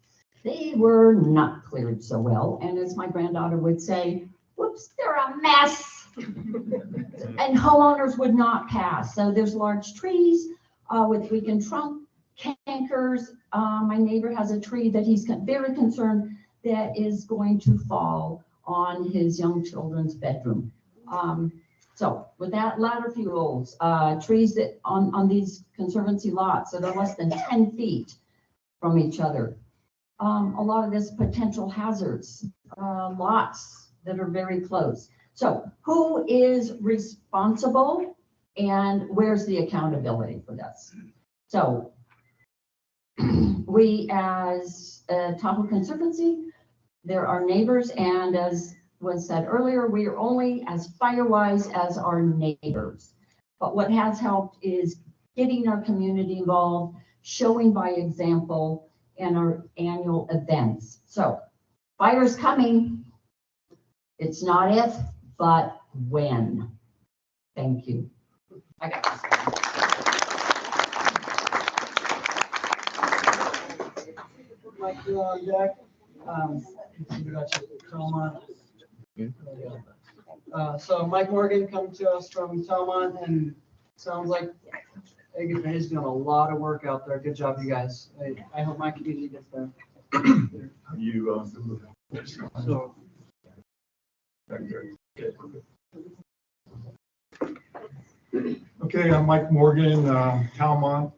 They were not cleared so well. And as my granddaughter would say, whoops, they're a mess. And homeowners would not pass. So there's large trees with weakened trunk, cankers. My neighbor has a tree that he's very concerned that is going to fall on his young children's bedroom. So with that, ladder fuels, trees that on these conservancy lots that are less than 10 feet from each other. A lot of this potential hazards, lots that are very close. So who is responsible and where's the accountability for this? So we as Tahoe Conservancy, they're our neighbors, and as was said earlier, we are only as Firewise as our neighbors. But what has helped is getting our community involved, showing by example, and our annual events. So fire's coming. It's not if, but when. Thank you. I got this. Mike, you're on deck. You got your Telmont. So Mike Morgan come to us from Telmont, and sounds like he's doing a lot of work out there. Good job, you guys. I hope my community gets there. So. Okay, I'm Mike Morgan, Talmont,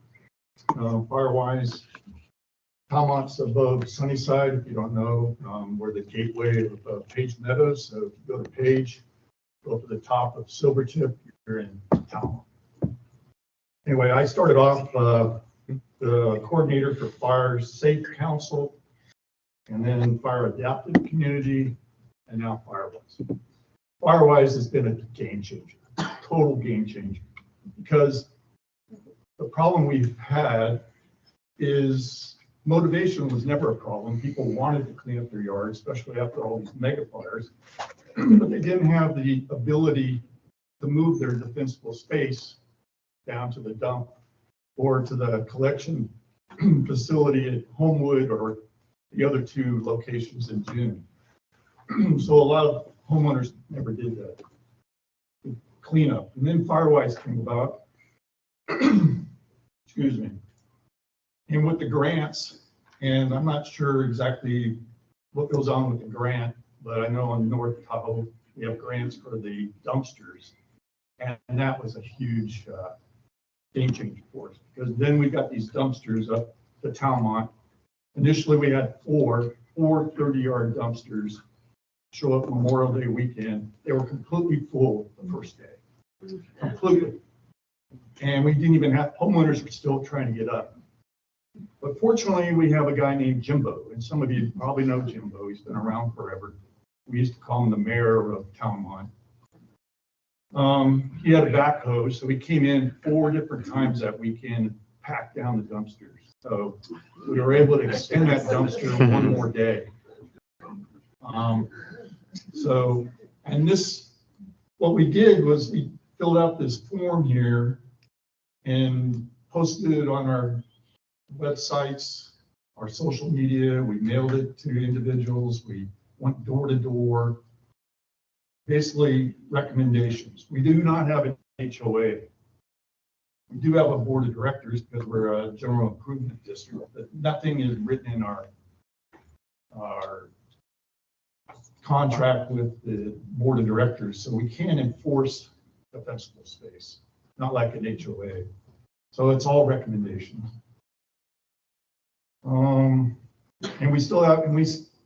Firewise. Talmont's above Sunnyside, if you don't know. We're the gateway of Page Meadows. So if you go to Page, go up to the top of Silvertip, you're in Talmont. Anyway, I started off the coordinator for Fire Safe Council, and then Fire Adapted Community, and now Firewise. Firewise has been a game changer, total game changer, because the problem we've had is motivation was never a problem. People wanted to clean up their yards, especially after all these mega fires, but they didn't have the ability to move their defensible space down to the dump or to the collection facility at Homewood or the other two locations in June. So a lot of homeowners never did that cleanup. And then Firewise came about, excuse me. And with the grants, and I'm not sure exactly what goes on with the grant, but I know on North Tahoe, we have grants for the dumpsters. And that was a huge game changer for us, because then we got these dumpsters up to Talmont. Initially, we had four 30-yard dumpsters show up Memorial Day weekend. They were completely full the first day, completely. And we didn't even have, homeowners were still trying to get up. But fortunately, we have a guy named Jimbo, and some of you probably know Jimbo. He's been around forever. We used to call him the mayor of Talmont. He had a backhoe, so he came in 4 different times that weekend, packed down the dumpsters. So we were able to extend that dumpster 1 more day. And what we did was we filled out this form here and posted it on our websites, our social media. We mailed it to individuals. We went door to door. Basically, recommendations. We do not have an HOA. We do have a board of directors because we're a general improvement district, but nothing is written in our contract with the board of directors, so we can't enforce the festival space, not like an HOA. So it's all recommendations. And we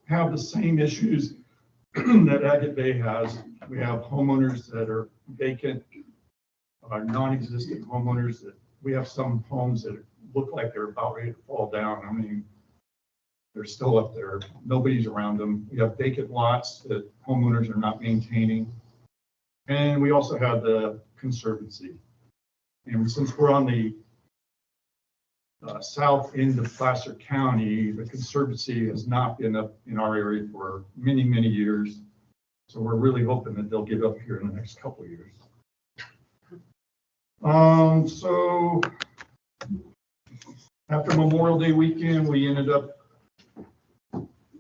have the same issues that Agate Bay has. We have homeowners that are vacant, non-existent homeowners that we have some homes that look like they're about ready to fall down. I mean, they're still up there. Nobody's around them. We have vacant lots that homeowners are not maintaining. And we also have the conservancy. And since we're on the south end of Placer County, the conservancy has not been up in our area for many, many years. So we're really hoping that they'll get up here in the next couple of years. So after Memorial Day weekend, we ended up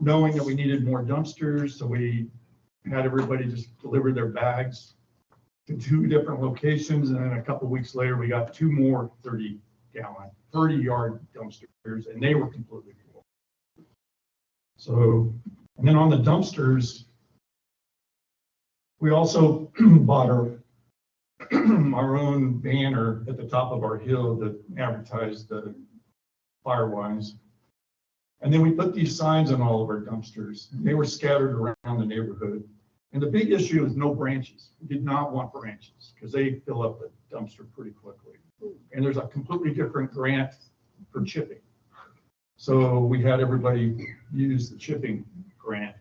knowing that we needed more dumpsters. So we had everybody just deliver their bags to 2 different locations. And then a couple of weeks later, we got 2 more 30-yard dumpsters, and they were completely full. So, and then on the dumpsters, we also bought our own banner at the top of our hill that advertised the Firewise. And then we put these signs on all of our dumpsters. They were scattered around the neighborhood. And the big issue is no branches. We did not want branches because they fill up the dumpster pretty quickly. And there's a completely different grant for chipping. So we had everybody use the chipping grant.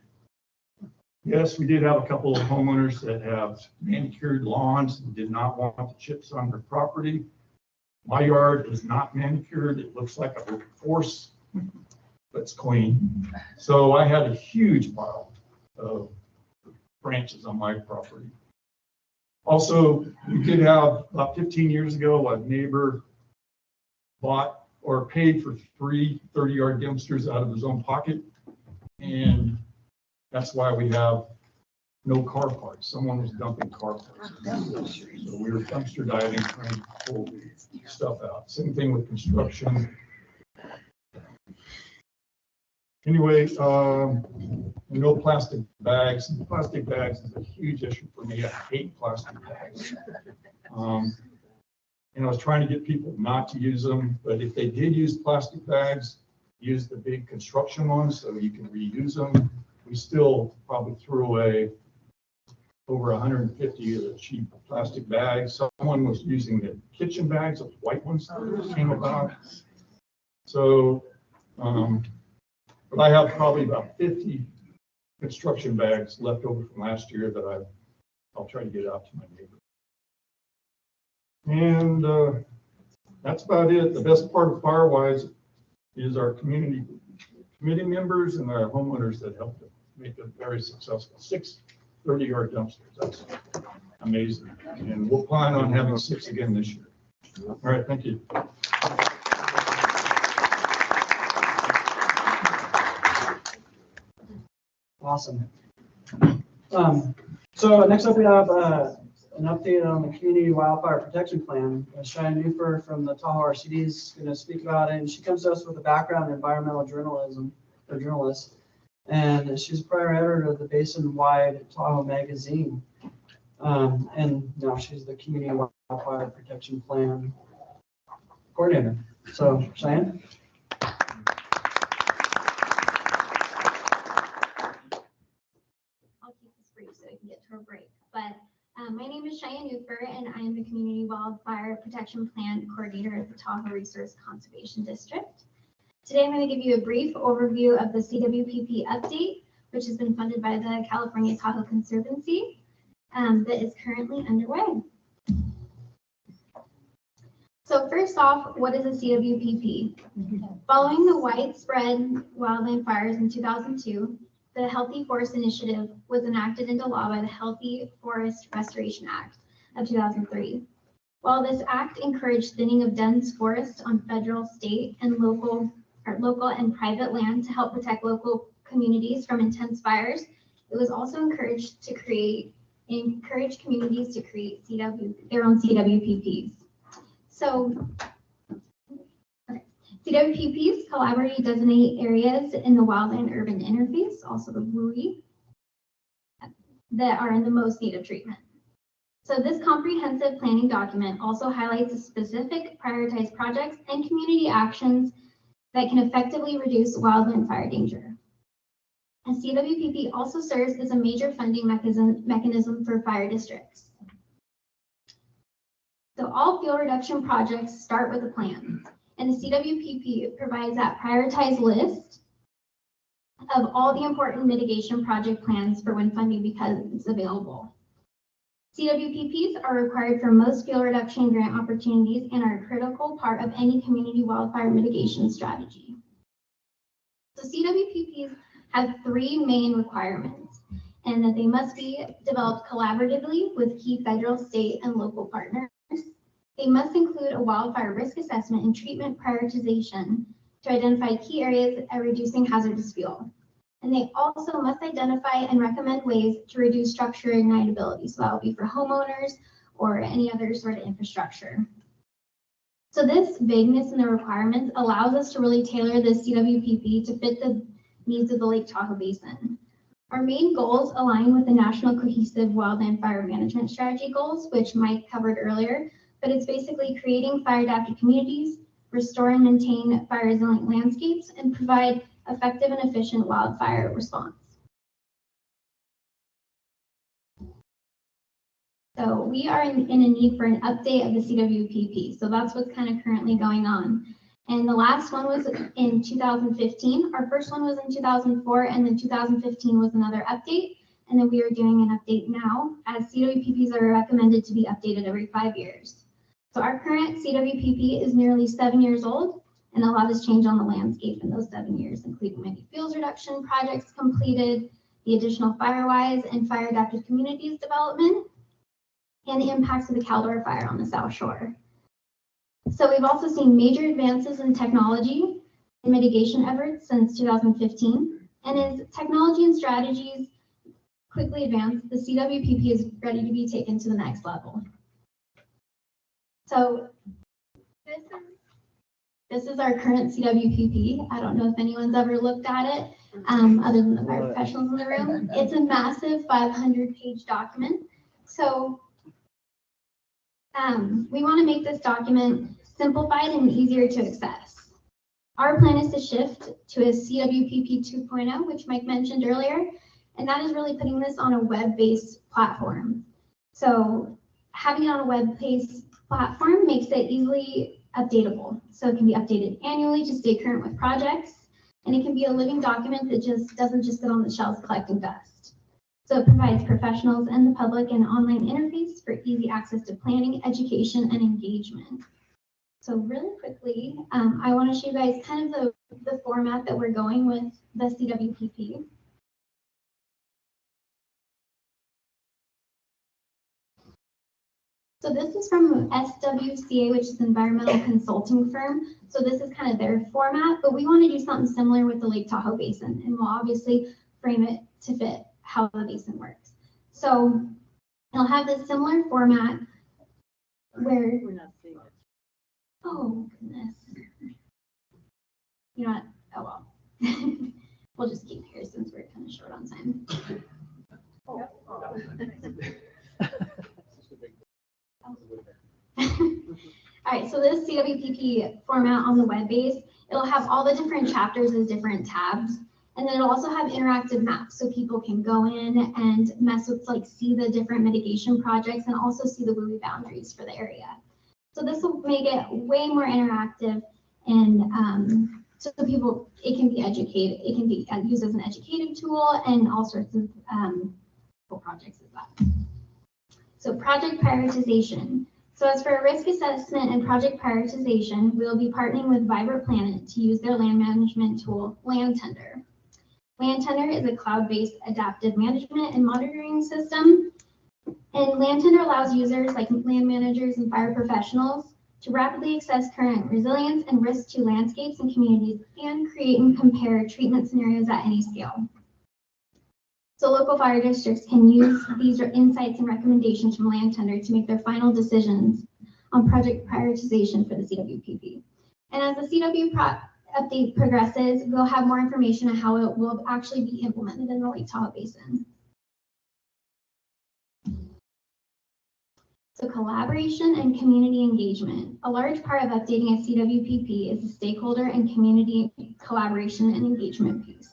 Yes, we did have a couple of homeowners that have manicured lawns and did not want the chips on their property. My yard is not manicured. It looks like a force, but it's clean. So I had a huge pile of branches on my property. Also, we did have, about 15 years ago, a neighbor bought or paid for 3 30-yard dumpsters out of his own pocket. And that's why we have no car parts. Someone was dumping car parts. So we were dumpster diving, trying to pull stuff out. Same thing with construction. Anyway, no plastic bags. Plastic bags is a huge issue for me. I hate plastic bags. And I was trying to get people not to use them, but if they did use plastic bags, use the big construction ones so you can reuse them. We still probably threw away over 150 of the cheap plastic bags. Someone was using the kitchen bags, those white ones that came about. So, but I have probably about 50 construction bags left over from last year that I'll try to get out to my neighbor. And that's about it. The best part of Firewise is our community members and our homeowners that helped make it very successful. 6 30-yard dumpsters. That's amazing. And we'll plan on having 6 again this year. All right, thank you. Awesome. So next up we have an update on the Community Wildfire Protection Plan. Cheyenne Newfer from the Tahoe RCD is going to speak about it. And she comes to us with a background in environmental journalism, a journalist. And she's a prior editor of the Basin-wide Tahoe magazine. And now she's the Community Wildfire Protection Plan coordinator. So, Cheyenne? I'll keep this brief so I can get to a break. But my name is Cheyenne Newfer, and I am the Community Wildfire Protection Plan coordinator at the Tahoe Resource Conservation District. Today, I'm going to give you a brief overview of the CWPP update, which has been funded by the California Tahoe Conservancy. that is currently underway. So first off, what is a CWPP? Following the widespread wildland fires in 2002, the Healthy Forest Initiative was enacted into law by the Healthy Forest Restoration Act of 2003. While this act encouraged thinning of dense forests on federal, state, and local and private land to help protect local communities from intense fires, it was also encourage communities to create their own CWPPs. So, CWPPs collaboratively designate areas in the wildland-urban interface, also the WUI, that are in the most need of treatment. So this comprehensive planning document also highlights the specific prioritized projects and community actions that can effectively reduce wildland fire danger. A CWPP also serves as a major funding mechanism for fire districts. So all fuel reduction projects start with a plan, and the CWPP provides that prioritized list of all the important mitigation project plans for when funding becomes available. CWPPs are required for most fuel reduction grant opportunities and are a critical part of any community wildfire mitigation strategy. So CWPPs have three main requirements, and that they must be developed collaboratively with key federal, state, and local partners. They must include a wildfire risk assessment and treatment prioritization to identify key areas at reducing hazardous fuel. And they also must identify and recommend ways to reduce structure ignitability. So that will be for homeowners or any other sort of infrastructure. So this vagueness in the requirements allows us to really tailor this CWPP to fit the needs of the Lake Tahoe Basin. Our main goals align with the National Cohesive Wildland Fire Management Strategy goals, which Mike covered earlier, but it's basically creating fire adapted communities, restore and maintain fire resilient landscapes, and provide effective and efficient wildfire response. So we are in a need for an update of the CWPP. So that's what's kind of currently going on. And the last one was in 2015. Our first one was in 2004, and then 2015 was another update. And then we are doing an update now, as CWPPs are recommended to be updated every 5 years. So our current CWPP is nearly 7 years old, and a lot has changed on the landscape in those 7 years, including many fuels reduction projects completed, the additional Firewise and Fire Adapted Communities development, and the impacts of the Caldor fire on the South Shore. So we've also seen major advances in technology and mitigation efforts since 2015. And as technology and strategies quickly advance, the CWPP is ready to be taken to the next level. So this is our current CWPP. I don't know if anyone's ever looked at it, other than the fire professionals in the room. It's a massive 500-page document. So we want to make this document simplified and easier to access. Our plan is to shift to a CWPP 2.0, which Mike mentioned earlier, and that is really putting this on a web-based platform. So having it on a web-based platform makes it easily updatable. So it can be updated annually to stay current with projects, and it can be a living document that doesn't just sit on the shelves collecting dust. So it provides professionals and the public an online interface for easy access to planning, education, and engagement. So really quickly, I want to show you guys kind of the format that we're going with the CWPP. So this is from SWCA, which is an environmental consulting firm. So this is kind of their format, but we want to do something similar with the Lake Tahoe Basin, and we'll obviously frame it to fit how the basin works. So it'll have this similar format where, We're not seeing it. oh goodness. You know what? Oh well. We'll just keep here since we're kind of short on time. All right, so this CWPP format on the web base, it'll have all the different chapters as different tabs. And then it'll also have interactive maps so people can go in and mess with, like, see the different mitigation projects and also see the WUI boundaries for the area. So this will make it way more interactive, and so people, it can be educated, it can be used as an educative tool and all sorts of cool projects as well. So project prioritization. So as for risk assessment and project prioritization, we'll be partnering with Vibrant Planet to use their land management tool, Land Tender. Land Tender is a cloud-based adaptive management and monitoring system. And Land Tender allows users like land managers and fire professionals to rapidly assess current resilience and risk to landscapes and communities and create and compare treatment scenarios at any scale. So local fire districts can use these insights and recommendations from Land Tender to make their final decisions on project prioritization for the CWPP. And as the CW update progresses, we'll have more information on how it will actually be implemented in the Lake Tahoe Basin. So collaboration and community engagement. A large part of updating a CWPP is the stakeholder and community collaboration and engagement piece.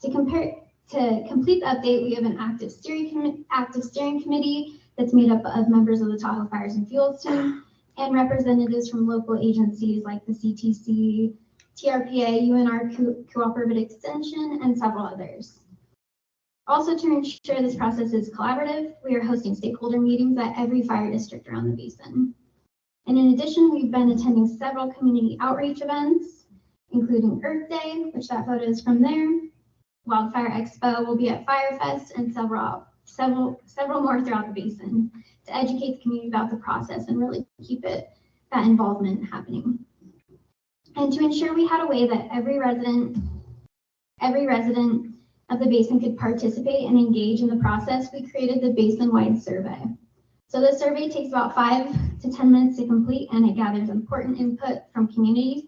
To complete the update, we have an active steering committee that's made up of members of the Tahoe Fires and Fuels team and representatives from local agencies like the CTC, TRPA, UNR Cooperative Extension, and several others. Also, to ensure this process is collaborative, we are hosting stakeholder meetings at every fire district around the basin. And in addition, we've been attending several community outreach events, including Earth Day, which that photo is from there. Wildfire Expo will be at Firefest and several more throughout the basin to educate the community about the process and really keep that involvement happening. And to ensure we had a way that every resident of the basin could participate and engage in the process, we created the basin-wide survey. So this survey takes about 5 to 10 minutes to complete, and it gathers important input from communities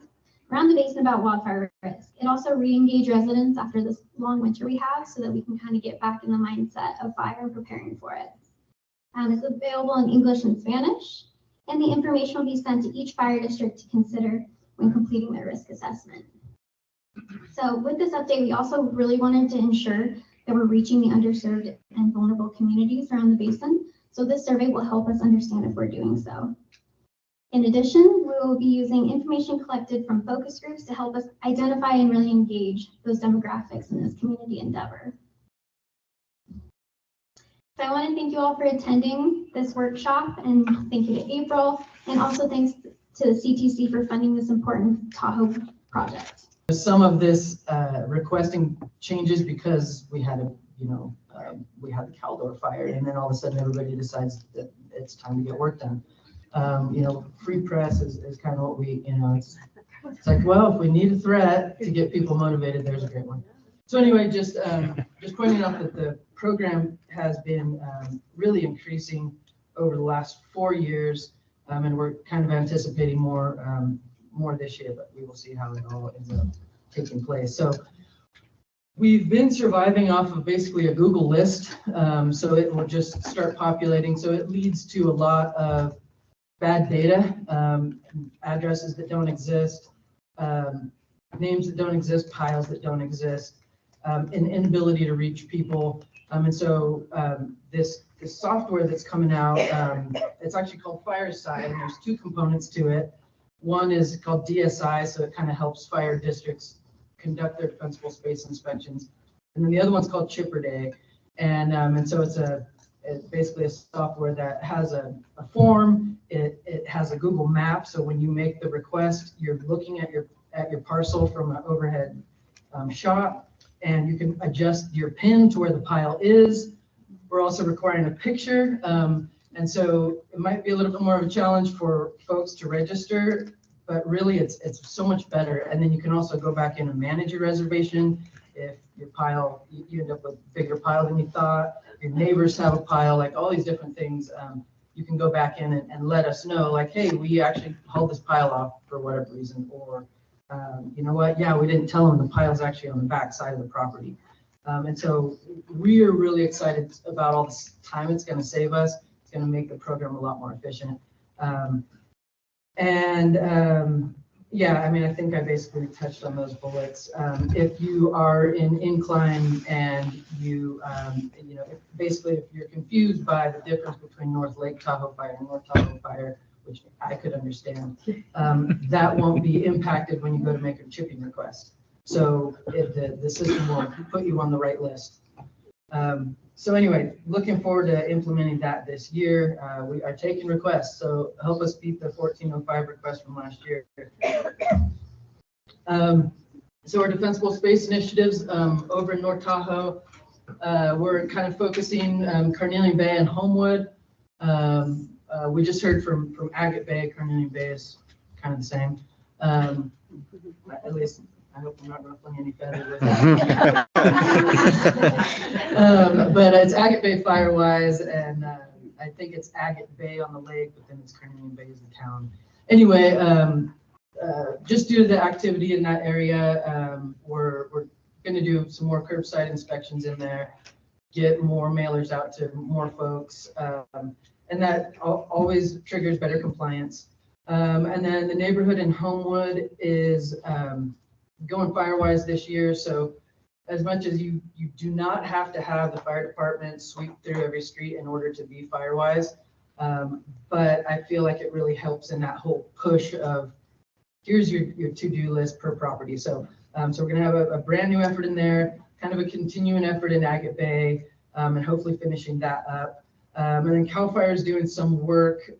around the basin about wildfire risk. It also re-engage residents after this long winter we have so that we can kind of get back in the mindset of fire and preparing for it. It's available in English and Spanish, and the information will be sent to each fire district to consider when completing their risk assessment. So with this update, we also really wanted to ensure that we're reaching the underserved and vulnerable communities around the basin. So this survey will help us understand if we're doing so. In addition, we will be using information collected from focus groups to help us identify and really engage those demographics in this community endeavor. So I want to thank you all for attending this workshop, and thank you to April, and also thanks to the CTC for funding this important Tahoe project. Some of this requesting changes because we had we had the Caldor fire, and then all of a sudden everybody decides that it's time to get work done. Free press is kind of what we, it's like, well, if we need a threat to get people motivated, there's a great one. So anyway, just pointing out that the program has been really increasing over the last 4 years, and we're kind of anticipating more this year, but we will see how it all ends up taking place. So we've been surviving off of basically a Google list, so it will just start populating. So it leads to a lot of bad data, addresses that don't exist, names that don't exist, piles that don't exist, an inability to reach people. And so this software that's coming out, it's actually called Fireside, and there's 2 components to it. One is called DSI, so it kind of helps fire districts conduct their defensible space inspections. And then the other one's called Chipper Day. And so it's basically a software that has a form. It has a Google map. So when you make the request, you're looking at your parcel from an overhead shot, and you can adjust your pin to where the pile is. We're also requiring a picture. And so it might be a little bit more of a challenge for folks to register, but really it's so much better. And then you can also go back in and manage your reservation. If your pile, you end up with a bigger pile than you thought, your neighbors have a pile, like all these different things, you can go back in and let us know, like, hey, we actually hauled this pile off for whatever reason, or you know what, yeah, we didn't tell them the pile's actually on the back side of the property. And so we are really excited about all this time it's going to save us. It's going to make the program a lot more efficient. Yeah, I mean, I think I basically touched on those bullets. If you are in incline and you, basically if you're confused by the difference between North Lake Tahoe Fire and North Tahoe Fire, which I could understand, that won't be impacted when you go to make a chipping request. So the system will put you on the right list. So anyway, looking forward to implementing that this year. We are taking requests, so help us beat the 1405 request from last year. So our defensible space initiatives over in North Tahoe, we're kind of focusing Carnelian Bay and Homewood. We just heard from Agate Bay. Carnelian Bay is kind of the same. At least I hope I'm not ruffling any feathers with that. But it's Agate Bay Firewise, and I think it's Agate Bay on the lake, but then it's Carnelian Bay is the town. Anyway, just due to the activity in that area, we're going to do some more curbside inspections in there, get more mailers out to more folks, and that always triggers better compliance. And then the neighborhood in Homewood is going Firewise this year. So as much as you do not have to have the fire department sweep through every street in order to be Firewise, but I feel like it really helps in that whole push of here's your to-do list per property. So so we're going to have a brand new effort in there, kind of a continuing effort in Agate Bay, and hopefully finishing that up. And then CAL FIRE is doing some work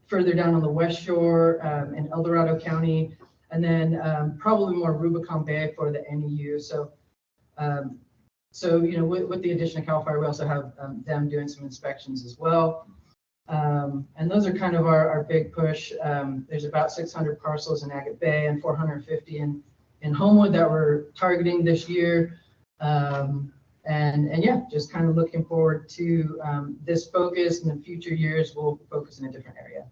further down on the West Shore in El Dorado County, and then probably more Rubicon Bay for the NEU. So, you know, with the addition of CAL FIRE, we also have them doing some inspections as well. And those are kind of our big push. There's about 600 parcels in Agate Bay and 450 in Homewood that we're targeting this year. And yeah, just kind of looking forward to this focus. In the future years, we'll focus in a different area.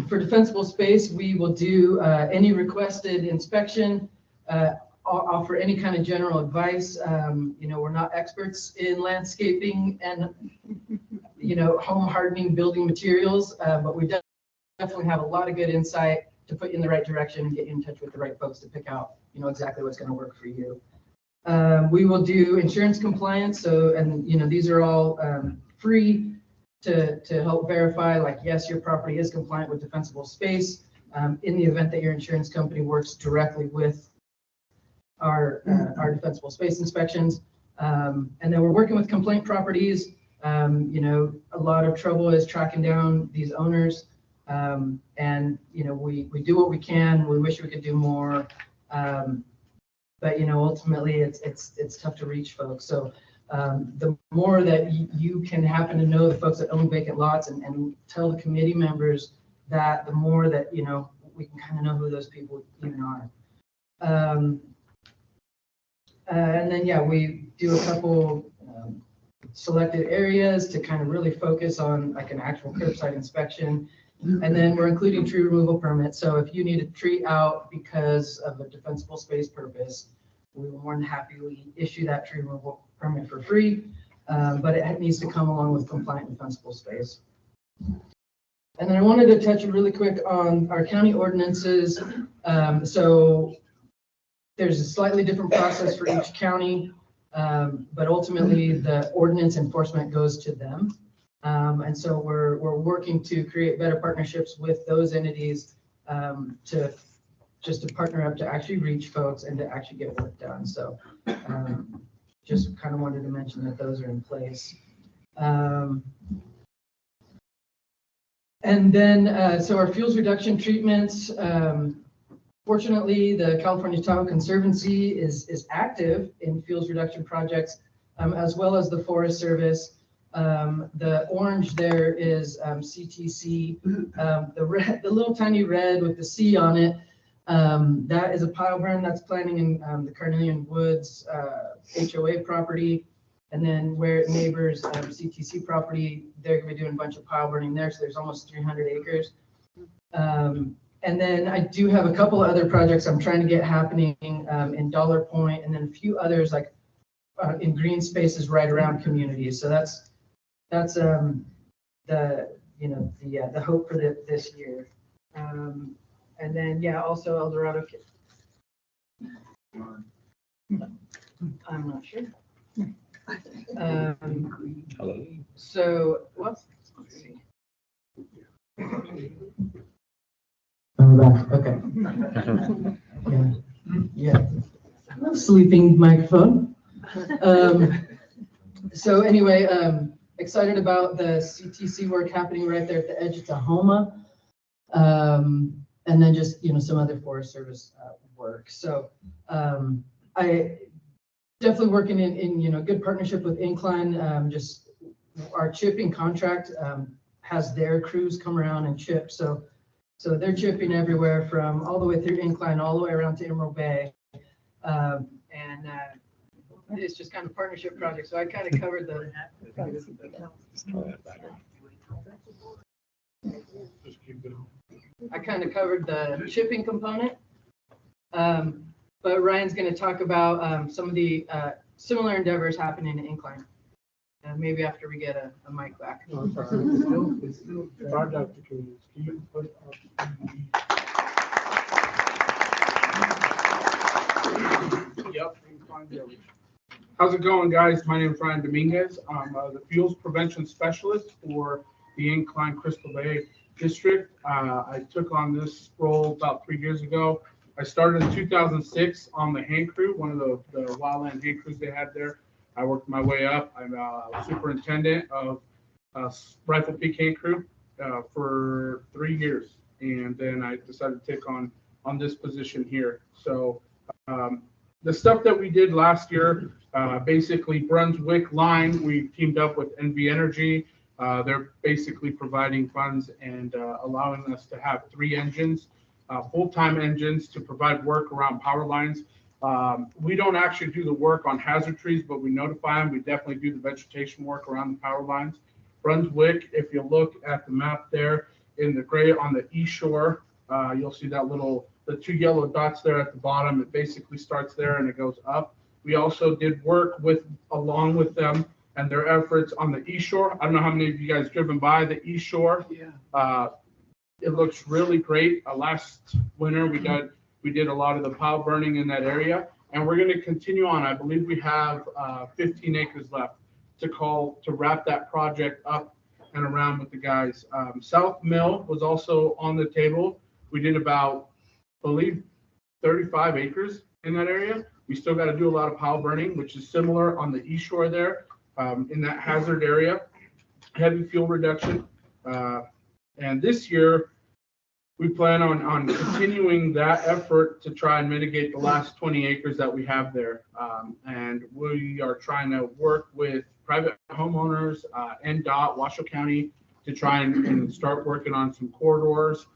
For defensible space, we will do any requested inspection, offer any kind of general advice. You know, we're not experts in landscaping and, you know, home hardening building materials, but we definitely have a lot of good insight to put you in the right direction and get you in touch with the right folks to pick out, you know, exactly what's going to work for you. We will do insurance compliance. So, and, you know, these are all free to help verify, like, yes, your property is compliant with defensible space in the event that your insurance company works directly with our defensible space inspections. And then we're working with complaint properties. You know, a lot of trouble is tracking down these owners. And, you know, we do what we can. We wish we could do more. But, you know, ultimately it's tough to reach folks. So the more that you can happen to know the folks that own vacant lots and tell the committee members that, the more that, you know, we can kind of know who those people even are. And then, yeah, we do a couple selected areas to kind of really focus on like an actual curbside inspection. And then we're including tree removal permits. So if you need a tree out because of a defensible space purpose, we will more than happily issue that tree removal permit for free, but it needs to come along with compliant defensible space. And then I wanted to touch really quick on our county ordinances. So there's a slightly different process for each county, but ultimately the ordinance enforcement goes to them. And so we're working to create better partnerships with those entities to partner up to actually reach folks and to actually get work done. So just kind of wanted to mention that those are in place. And then, so our fuels reduction treatments, fortunately, the California Tahoe Conservancy is active in fuels reduction projects, as well as the Forest Service. The orange there is CTC. The little tiny red with the C on it, that is a pile burn that's planning in the Carnelian Woods HOA property. And then where it neighbors CTC property, they're going to be doing a bunch of pile burning there. So there's almost 300 acres. And then I do have a couple of other projects I'm trying to get happening in Dollar Point, and then a few others like in green spaces right around communities. So that's the hope for this year. And then, yeah, also El Dorado. I'm not sure. Hello. So, well, let's see. I'm back. Okay. Yeah. No sleeping microphone. So anyway, excited about the CTC work happening right there at the edge of Tahoma. And then just, some other Forest Service work. So I definitely working in good partnership with Incline. Just our chipping contract has their crews come around and chip. So they're chipping everywhere from all the way through Incline, all the way around to Emerald Bay. And it's just kind of partnership project. So I kind of covered the. I kind of covered the chipping component. But Ryan's going to talk about some of the similar endeavors happening in Incline. Maybe after we get a mic back. Yep. How's it going, guys? My name is Ryan Dominguez. I'm the fuels prevention specialist for the Incline Crystal Bay District. I took on this role about 3 years ago. I started in 2006 on the hand crew, one of the wildland hand crews they had there. I worked my way up. I'm a superintendent of Rifle Peak hand crew for 3 years, and then I decided to take on this position here. So the stuff that we did last year, basically Brunswick line, we teamed up with NV Energy. They're basically providing funds and allowing us to have 3 engines, full-time engines to provide work around power lines. We don't actually do the work on hazard trees, but we notify them. We definitely do the vegetation work around the power lines. Brunswick, if you look at the map there in the gray on the east shore, you'll see that the 2 yellow dots there at the bottom. It basically starts there and it goes up. We also did work along with them and their efforts on the east shore. I don't know how many of you guys driven by the east shore. Yeah. It looks really great. Last winter we did a lot of the pile burning in that area, and we're going to continue on. I believe we have 15 acres left to wrap that project up and around with the guys. South Mill was also on the table. We did about, I believe, 35 acres in that area. We still got to do a lot of pile burning, which is similar on the east shore there, in that hazard area, heavy fuel reduction. And this year, we plan on continuing that effort to try and mitigate the last 20 acres that we have there. And we are trying to work with private homeowners, NDOT, Washoe County, to try and start working on some corridors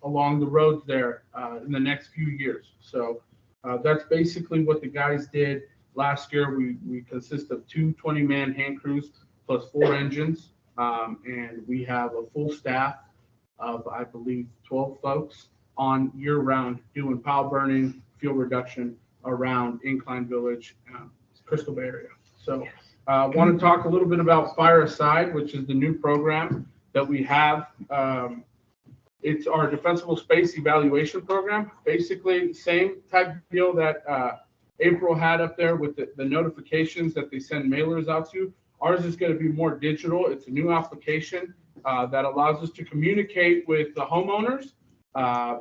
along the roads there in the next few years. So that's basically what the guys did last year. We consist of 2 20-man hand crews plus 4 engines. And we have a full staff of, I believe, 12 folks on year-round doing pile burning, fuel reduction around Incline Village, Crystal Bay area. So I want to talk a little bit about Fire Aside, which is the new program that we have. It's our defensible space evaluation program. Basically, same type deal that April had up there with the notifications that they send mailers out to. Ours is going to be more digital. It's a new application that allows us to communicate with the homeowners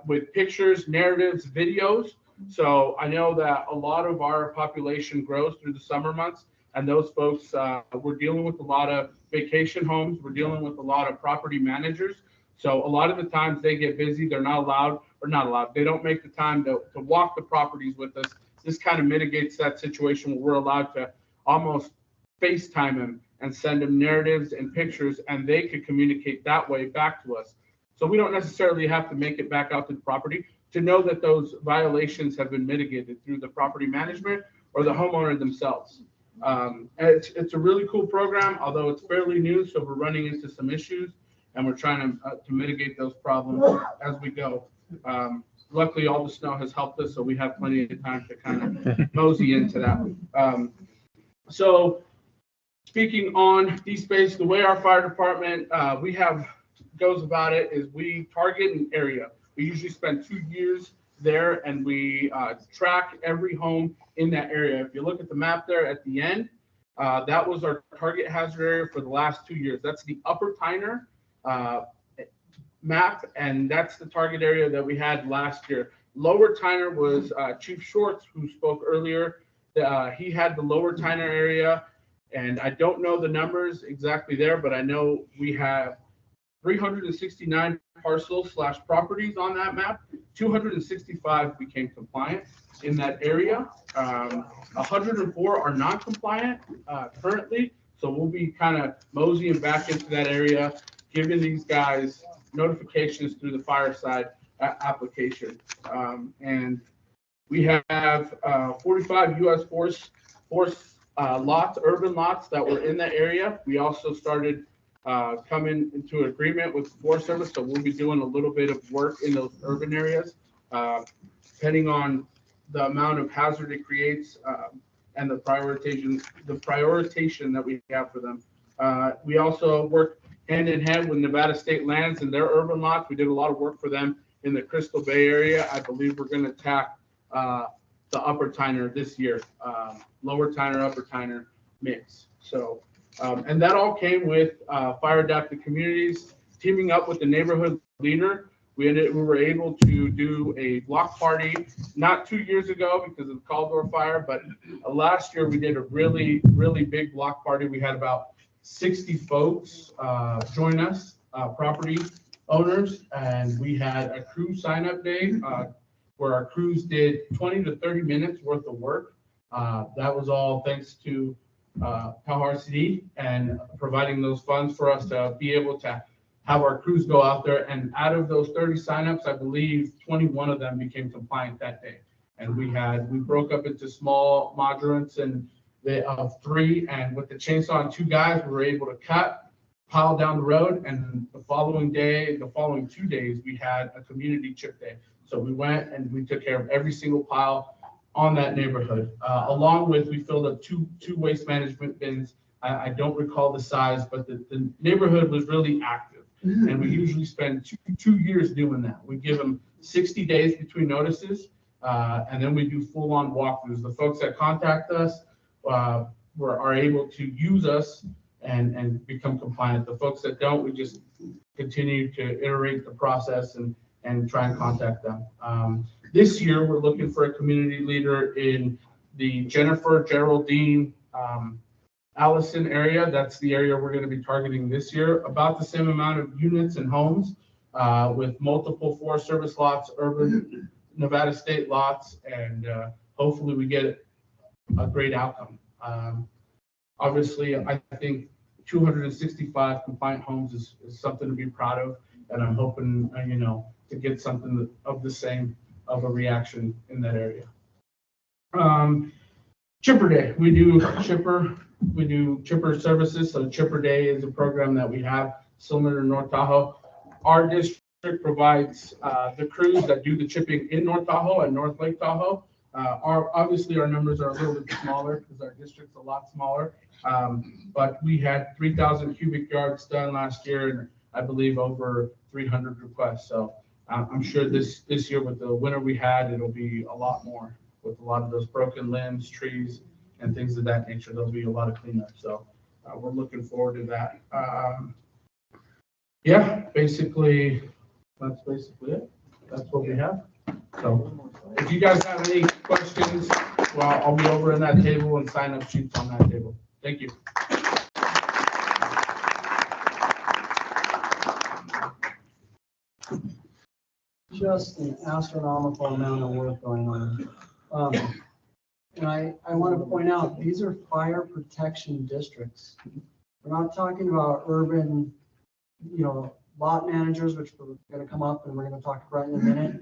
with pictures, narratives, videos. So I know that a lot of our population grows through the summer months, and those folks, we're dealing with a lot of vacation homes. We're dealing with a lot of property managers. So a lot of the times they get busy. They're not allowed. They don't make the time to walk the properties with us. This kind of mitigates that situation where we're allowed to almost FaceTime them and send them narratives and pictures, and they could communicate that way back to us. So we don't necessarily have to make it back out to the property to know that those violations have been mitigated through the property management or the homeowner themselves. It's a really cool program, although it's fairly new, so we're running into some issues, and we're trying to mitigate those problems as we go. Luckily, all the snow has helped us, so we have plenty of time to kind of mosey into that. So speaking on D-Space, the way our fire department goes about it is we target an area. We usually spend 2 years there, and we track every home in that area. If you look at the map there at the end, that was our target hazard area for the last 2 years. That's the Upper Tyner map, and that's the target area that we had last year. Lower Tyner was Chief Shorts, who spoke earlier. he had the Lower Tyner area, and I don't know the numbers exactly there, but I know we have 369 parcels/properties on that map. 265 became compliant in that area. 104 are non-compliant currently. So we'll be kind of moseying back into that area, giving these guys notifications through the Fireside application. And we have 45 U.S. Force lots, urban lots that were in that area. We also started coming into an agreement with the Forest Service, so we'll be doing a little bit of work in those urban areas, depending on the amount of hazard it creates and the prioritization that we have for them. We also work hand in hand with Nevada State Lands and their urban lots. We did a lot of work for them in the Crystal Bay area. I believe we're going to attack the Upper Tyner this year, Lower Tyner, Upper Tyner mix. So, and that all came with Fire Adapted Communities teaming up with the neighborhood leader. We were able to do a block party not 2 years ago because of the Caldor fire, but last year we did a really, really big block party. We had about 60 folks join us, property owners, and we had a crew sign-up day where our crews did 20 to 30 minutes worth of work. That was all thanks to Tahoe RCD and providing those funds for us to be able to have our crews go out there. And out of those 30 signups, I believe 21 of them became compliant that day. And we broke up into small modulants and of 3, and with the chainsaw and 2 guys, we were able to cut, pile down the road, and the following 2 days, we had a community chip day. So we went and we took care of every single pile on that neighborhood. Along with, we filled up two waste management bins. I don't recall the size, but the neighborhood was really active. And we usually spend two years doing that. We give them 60 days between notices, and then we do full-on walkthroughs. The folks that contact us are able to use us and become compliant. The folks that don't, we just continue to iterate the process and try and contact them. This year, we're looking for a community leader in the Jennifer, Geraldine, Allison area. That's the area we're going to be targeting this year. About the same amount of units and homes with multiple Forest Service lots, urban Nevada State lots, and hopefully we get a great outcome. Obviously, I think 265 compliant homes is something to be proud of, and I'm hoping, to get something of the same of a reaction in that area. Chipper Day, we do chipper services. So Chipper Day is a program that we have similar to North Tahoe. Our district provides the crews that do the chipping in North Tahoe and North Lake Tahoe. Obviously our numbers are a little bit smaller because our district's a lot smaller. But we had 3,000 cubic yards done last year, and I believe over 300 requests. So I'm sure this year with the winter we had, it'll be a lot more with a lot of those broken limbs, trees, and things of that nature. There'll be a lot of cleanup. So we're looking forward to that. Yeah, basically, that's basically it. That's what we have. So if you guys have any questions, well, I'll be over in that table and sign up sheets on that table. Thank you. Just an astronomical amount of work going on. And I want to point out, these are fire protection districts. We're not talking about urban, lot managers, which we're going to come up and we're going to talk about in a minute.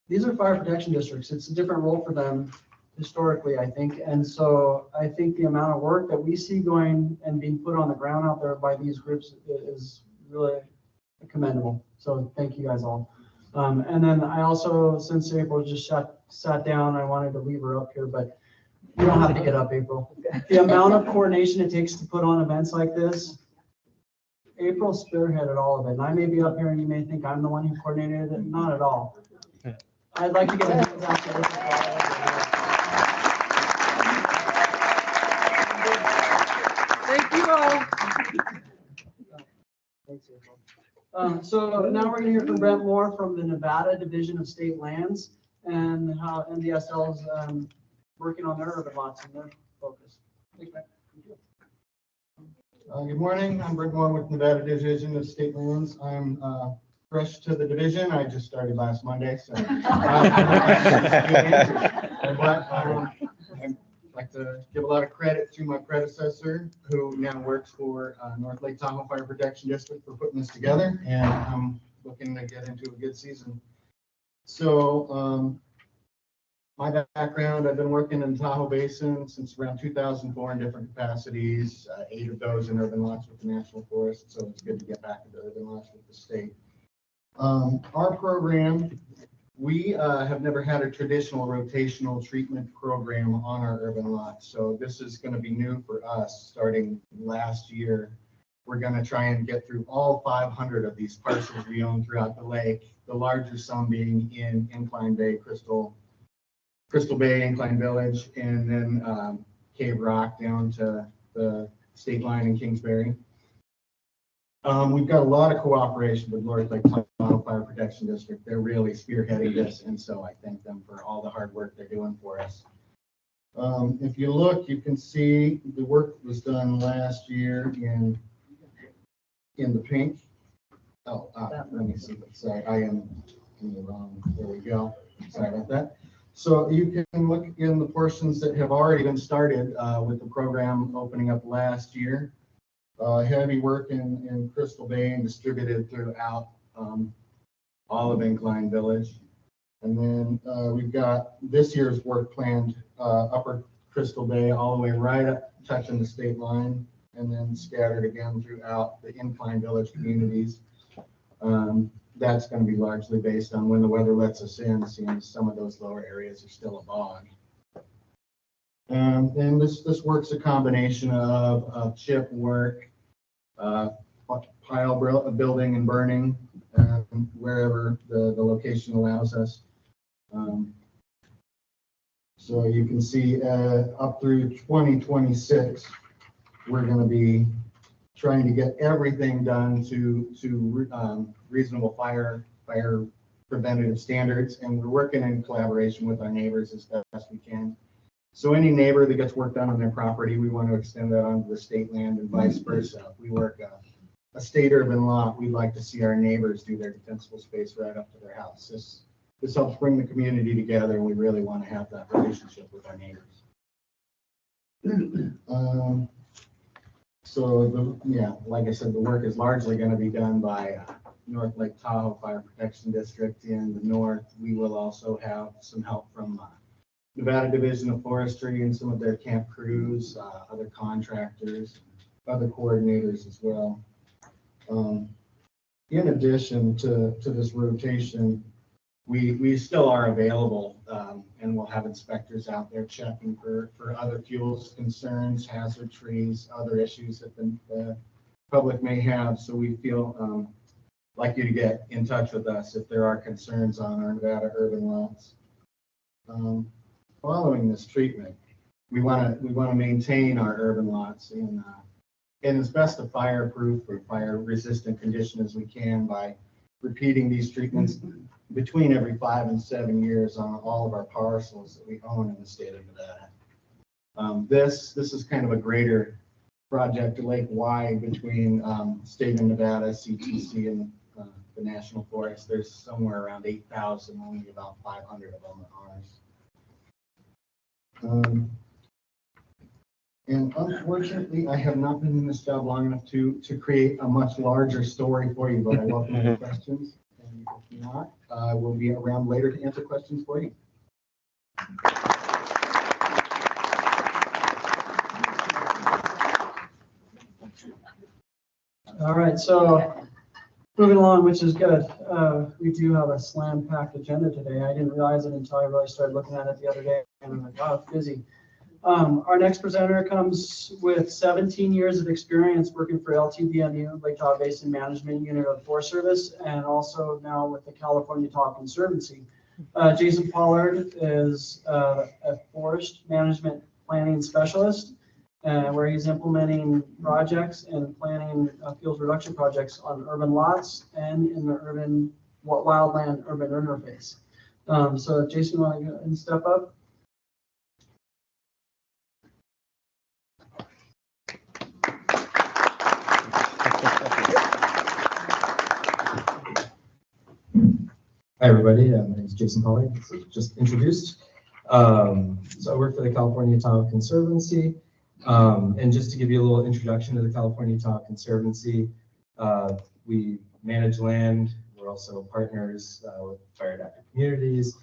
These are fire protection districts. It's a different role for them historically, I think. And so I think the amount of work that we see going and being put on the ground out there by these groups is really commendable. So thank you guys all. And then I also, since April just sat down, I wanted to leave her up here, but you don't have to get up, April. The amount of coordination it takes to put on events like this, April spearheaded all of it. And I may be up here and you may think I'm the one who coordinated it. Not at all. I'd like to get a hands out to April. Thank you all. Thanks, April. So now we're going to hear from Brent Moore from the Nevada Division of State Lands and how NDSL's working on their urban lots and their focus. Thanks, Matt. Good morning, I'm Brent Moore with Nevada Division of State Lands. I'm fresh to the division, I just started last Monday, so. But I'd like to give a lot of credit to my predecessor, who now works for North Lake Tahoe Fire Protection District, for putting this together, and I'm looking to get into a good season. So my background, I've been working in Tahoe Basin since around 2004 in different capacities, 8 of those in urban lots with the National Forest, so it's good to get back into urban lots with the state. Our program, we have never had a traditional rotational treatment program on our urban lots, so this is going to be new for us starting last year. We're going to try and get through all 500 of these parcels we own throughout the lake, the larger some being in Incline Bay, Crystal Bay, Incline Village, and then Cave Rock down to the state line in Kingsbury. We've got a lot of cooperation with North Lake Tahoe Fire Protection District. They're really spearheading this, and so I thank them for all the hard work they're doing for us. If you look, you can see the work that was done last year in the pink. Oh, let me see. Sorry, I am in the wrong. There we go. Sorry about that. So you can look in the portions that have already been started with the program opening up last year. Heavy work in Crystal Bay and distributed throughout all of Incline Village. And then we've got this year's work planned upper Crystal Bay all the way right up touching the state line, and then scattered again throughout the Incline Village communities. That's going to be largely based on when the weather lets us in, seeing some of those lower areas are still a bog. And this work's a combination of chip work, pile building and burning, wherever the location allows us. So you can see up through 2026, we're going to be trying to get everything done to reasonable fire preventative standards, and we're working in collaboration with our neighbors as best we can. So any neighbor that gets work done on their property, we want to extend that onto the state land and vice versa. If we work a state urban lot, we'd like to see our neighbors do their defensible space right up to their house. This helps bring the community together, and we really want to have that relationship with our neighbors. So like I said, the work is largely going to be done by North Lake Tahoe Fire Protection District in the north. We will also have some help from Nevada Division of Forestry and some of their camp crews, other contractors, other coordinators as well. In addition to this rotation, we still are available, and we'll have inspectors out there checking for other fuels concerns, hazard trees, other issues that the public may have. So we feel like you to get in touch with us if there are concerns on our Nevada urban lots. Following this treatment, we want to maintain our urban lots in as best a fireproof or fire resistant condition as we can by repeating these treatments between every 5 and 7 years on all of our parcels that we own in the state of Nevada. This is kind of a greater project lake-wide between state of Nevada, CTC, and the National Forest. There's somewhere around 8,000, only about 500 of them are ours. And unfortunately, I have not been in this job long enough to create a much larger story for you, but I welcome any questions. And if not, we'll be around later to answer questions for you. All right, so moving along, which is good. We do have a slam-packed agenda today. I didn't realize it until I really started looking at it the other day, and I'm like, wow, it's busy. Our next presenter comes with 17 years of experience working for LTBMU, Lake Tahoe Basin Management Unit of the Forest Service, and also now with the California Tahoe Conservancy. Jason Pollard is a forest management planning specialist, where he's implementing projects and planning field reduction projects on urban lots and in the urban wildland urban interface. So Jason, want to go and step up? Hi, everybody. My name is Jason Pollard, so just introduced. So I work for the California Tahoe Conservancy. And just to give you a little introduction to the California Tahoe Conservancy, we manage land. We're also partners with Fire Adapted Communities,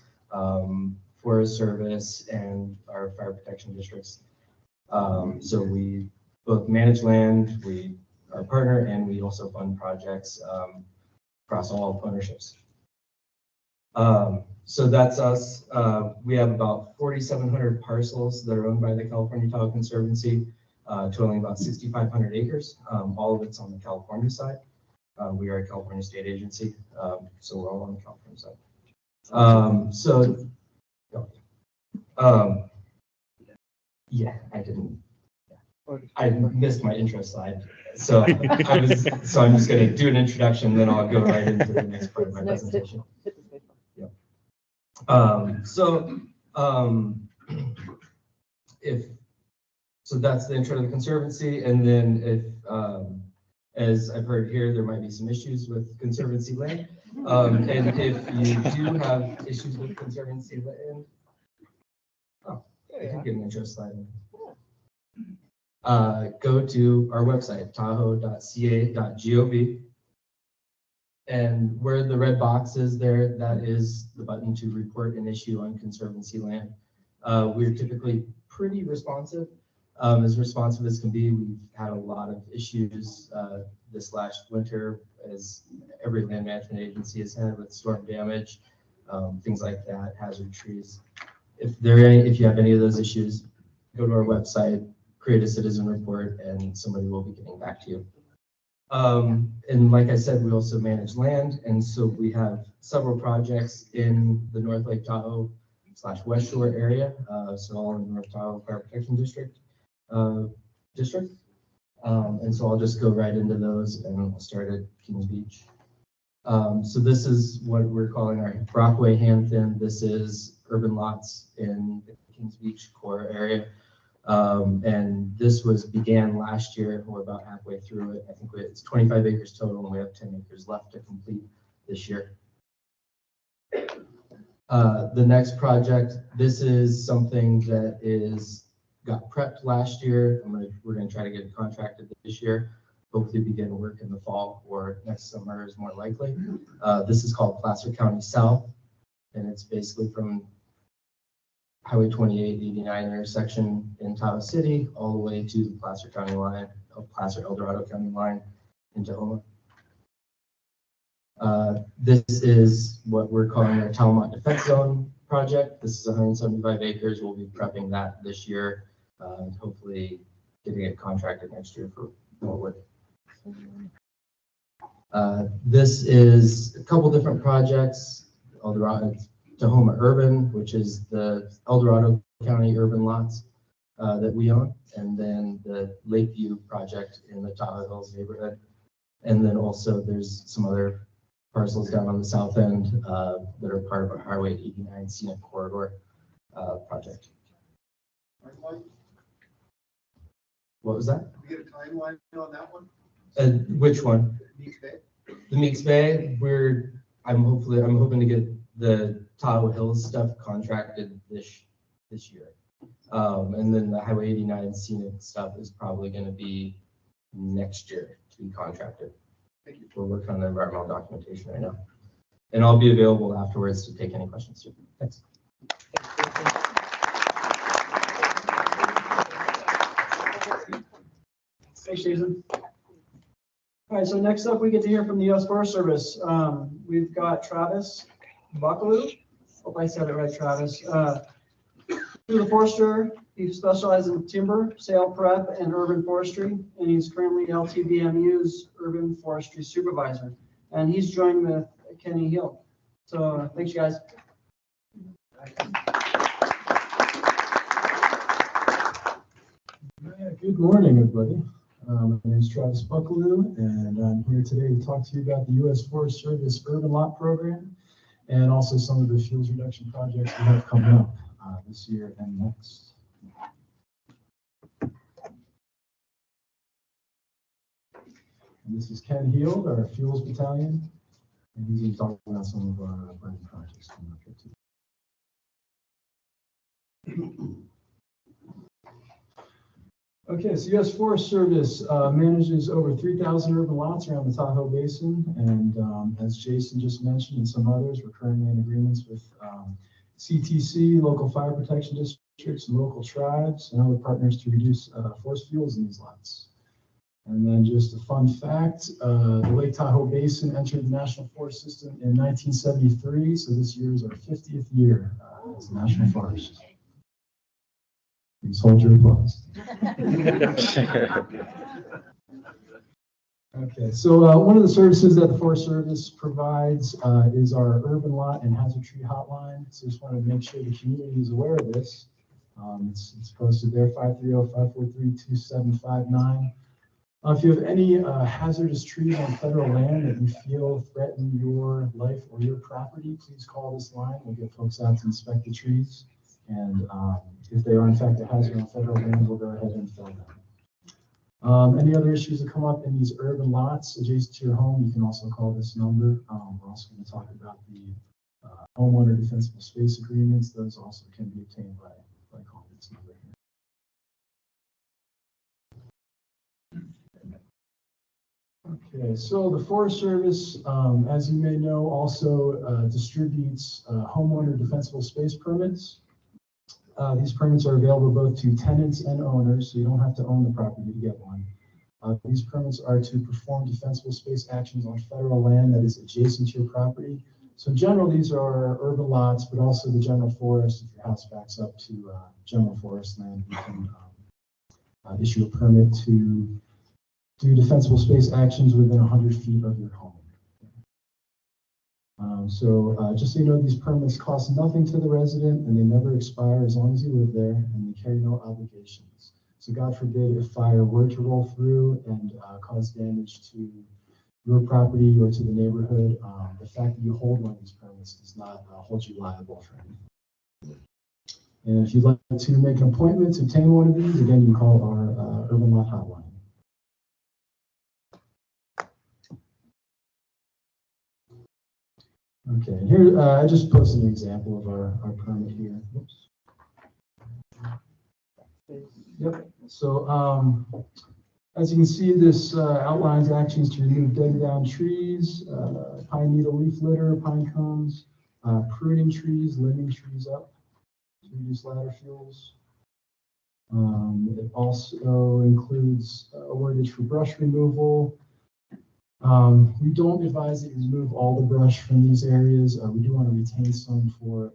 Forest Service, and our fire protection districts. So we both manage land, we are a partner, and we also fund projects across all ownerships. So that's us. We have about 4,700 parcels that are owned by the California Tahoe Conservancy, totaling about 6,500 acres. All of it's on the California side. We are a California state agency, so we're all on the California side. Yeah, I missed my intro slide. So I'm just going to do an introduction, then I'll go right into the next part of my presentation. So that's the intro to the Conservancy, and then if as I've heard here, there might be some issues with Conservancy land, and if you do have issues with Conservancy land, I can get an intro slide. Go to our website, tahoe.ca.gov. And where the red box is there, that is the button to report an issue on Conservancy land. We're typically pretty responsive as can be. We've had a lot of issues this last winter, as every land management agency has had, with storm damage, things like that, hazard trees. If you have any of those issues, go to our website, create a citizen report, and somebody will be getting back to you. And like I said, we also manage land, and so we have several projects in the North Lake Tahoe / West Shore area, so all in the North Tahoe Fire Protection District. And so I'll just go right into those, and we'll start at Kings Beach. So this is what we're calling our Brockway Hand-Thin. This is urban lots in the Kings Beach core area. And this began last year. We're about halfway through it. I think it's 25 acres total, and we have 10 acres left to complete this year. The next project, this is something that got prepped last year. We're going to try to get it contracted this year. Hopefully begin work in the fall or next summer is more likely. This is called Placer County South, and it's basically from Highway 28-89 intersection in Tahoe City all the way to the Placer County line, Placer El Dorado County line in Tahoe. This is what we're calling our Tahoe Defense Zone project. This is 175 acres. We'll be prepping that this year, hopefully getting it contracted next year for more work. This is a couple different projects. El Dorado, Tahoma Urban, which is the El Dorado County urban lots that we own, and then the Lakeview project in the Tahoe Hills neighborhood. And then also there's some other parcels down on the south end that are part of our Highway 89 Scenic Corridor project. What was that? Can we get a timeline on that one? Which one? Meeks Bay? The Meeks Bay. I'm hoping to get the Tahoe Hills stuff contracted this year. And then the Highway 89 scenic stuff is probably going to be next year to be contracted. Thank you. We're working on the environmental documentation right now. And I'll be available afterwards to take any questions too. Thanks. Thanks, Jason. All right, so next up, we get to hear from the U.S. Forest Service. We've got Travis Buckaloo. Hope I said it right, Travis. He's a forester. He specializes in timber, sale prep, and urban forestry, and he's currently LTBMU's urban forestry supervisor. And he's joined with Kenny Hill. So thanks, you guys. Good morning, everybody. My name is Travis Buckaloo, and I'm here today to talk to you about the U.S. Forest Service Urban Lot Program and also some of the fuels reduction projects we have coming up this year and next. And this is Ken Heald, our Fuels Battalion. And he's going to talk about some of our burning projects coming up here too. Okay, so U.S. Forest Service manages over 3,000 urban lots around the Tahoe Basin. And as Jason just mentioned and some others, we're currently in agreements with CTC, local fire protection districts, and local tribes, and other partners to reduce forest fuels in these lots. And then just a fun fact, the Lake Tahoe Basin entered the National Forest System in 1973, so this year is our 50th year as a national forest. Please hold your applause. Okay, so one of the services that the Forest Service provides is our urban lot and hazard tree hotline. So just want to make sure the community is aware of this. It's posted there, 530-543-2759. If you have any hazardous trees on federal land that you feel threaten your life or your property, please call this line. We'll get folks out to inspect the trees. And if they are in fact a hazard on federal land, we'll go ahead and fell them. Any other issues that come up in these urban lots adjacent to your home, you can also call this number. We're also going to talk about the homeowner defensible space agreements. Those also can be obtained by calling this number here. Okay, so the Forest Service, as you may know, also distributes homeowner defensible space permits. These permits are available both to tenants and owners, so you don't have to own the property to get one. These permits are to perform defensible space actions on federal land that is adjacent to your property. So in general, these are urban lots, but also the general forest. If your house backs up to general forest land, you can issue a permit to do defensible space actions within 100 feet of your home. Just so you know, these permits cost nothing to the resident and they never expire as long as you live there, and they carry no obligations. So God forbid if fire were to roll through and cause damage to your property or to the neighborhood, the fact that you hold one of these permits does not hold you liable for anything. And if you'd like to make an appointment to obtain one of these, again, you can call our Urban Lot Hotline. Okay, and here I just posted an example of our permit here. Oops. Yep, so as you can see, this outlines actions to remove dead down trees, pine needle leaf litter, pine cones, pruning trees, limbing trees up to reduce ladder fuels. It also includes wordage for brush removal. We don't advise that you remove all the brush from these areas. We do want to retain some for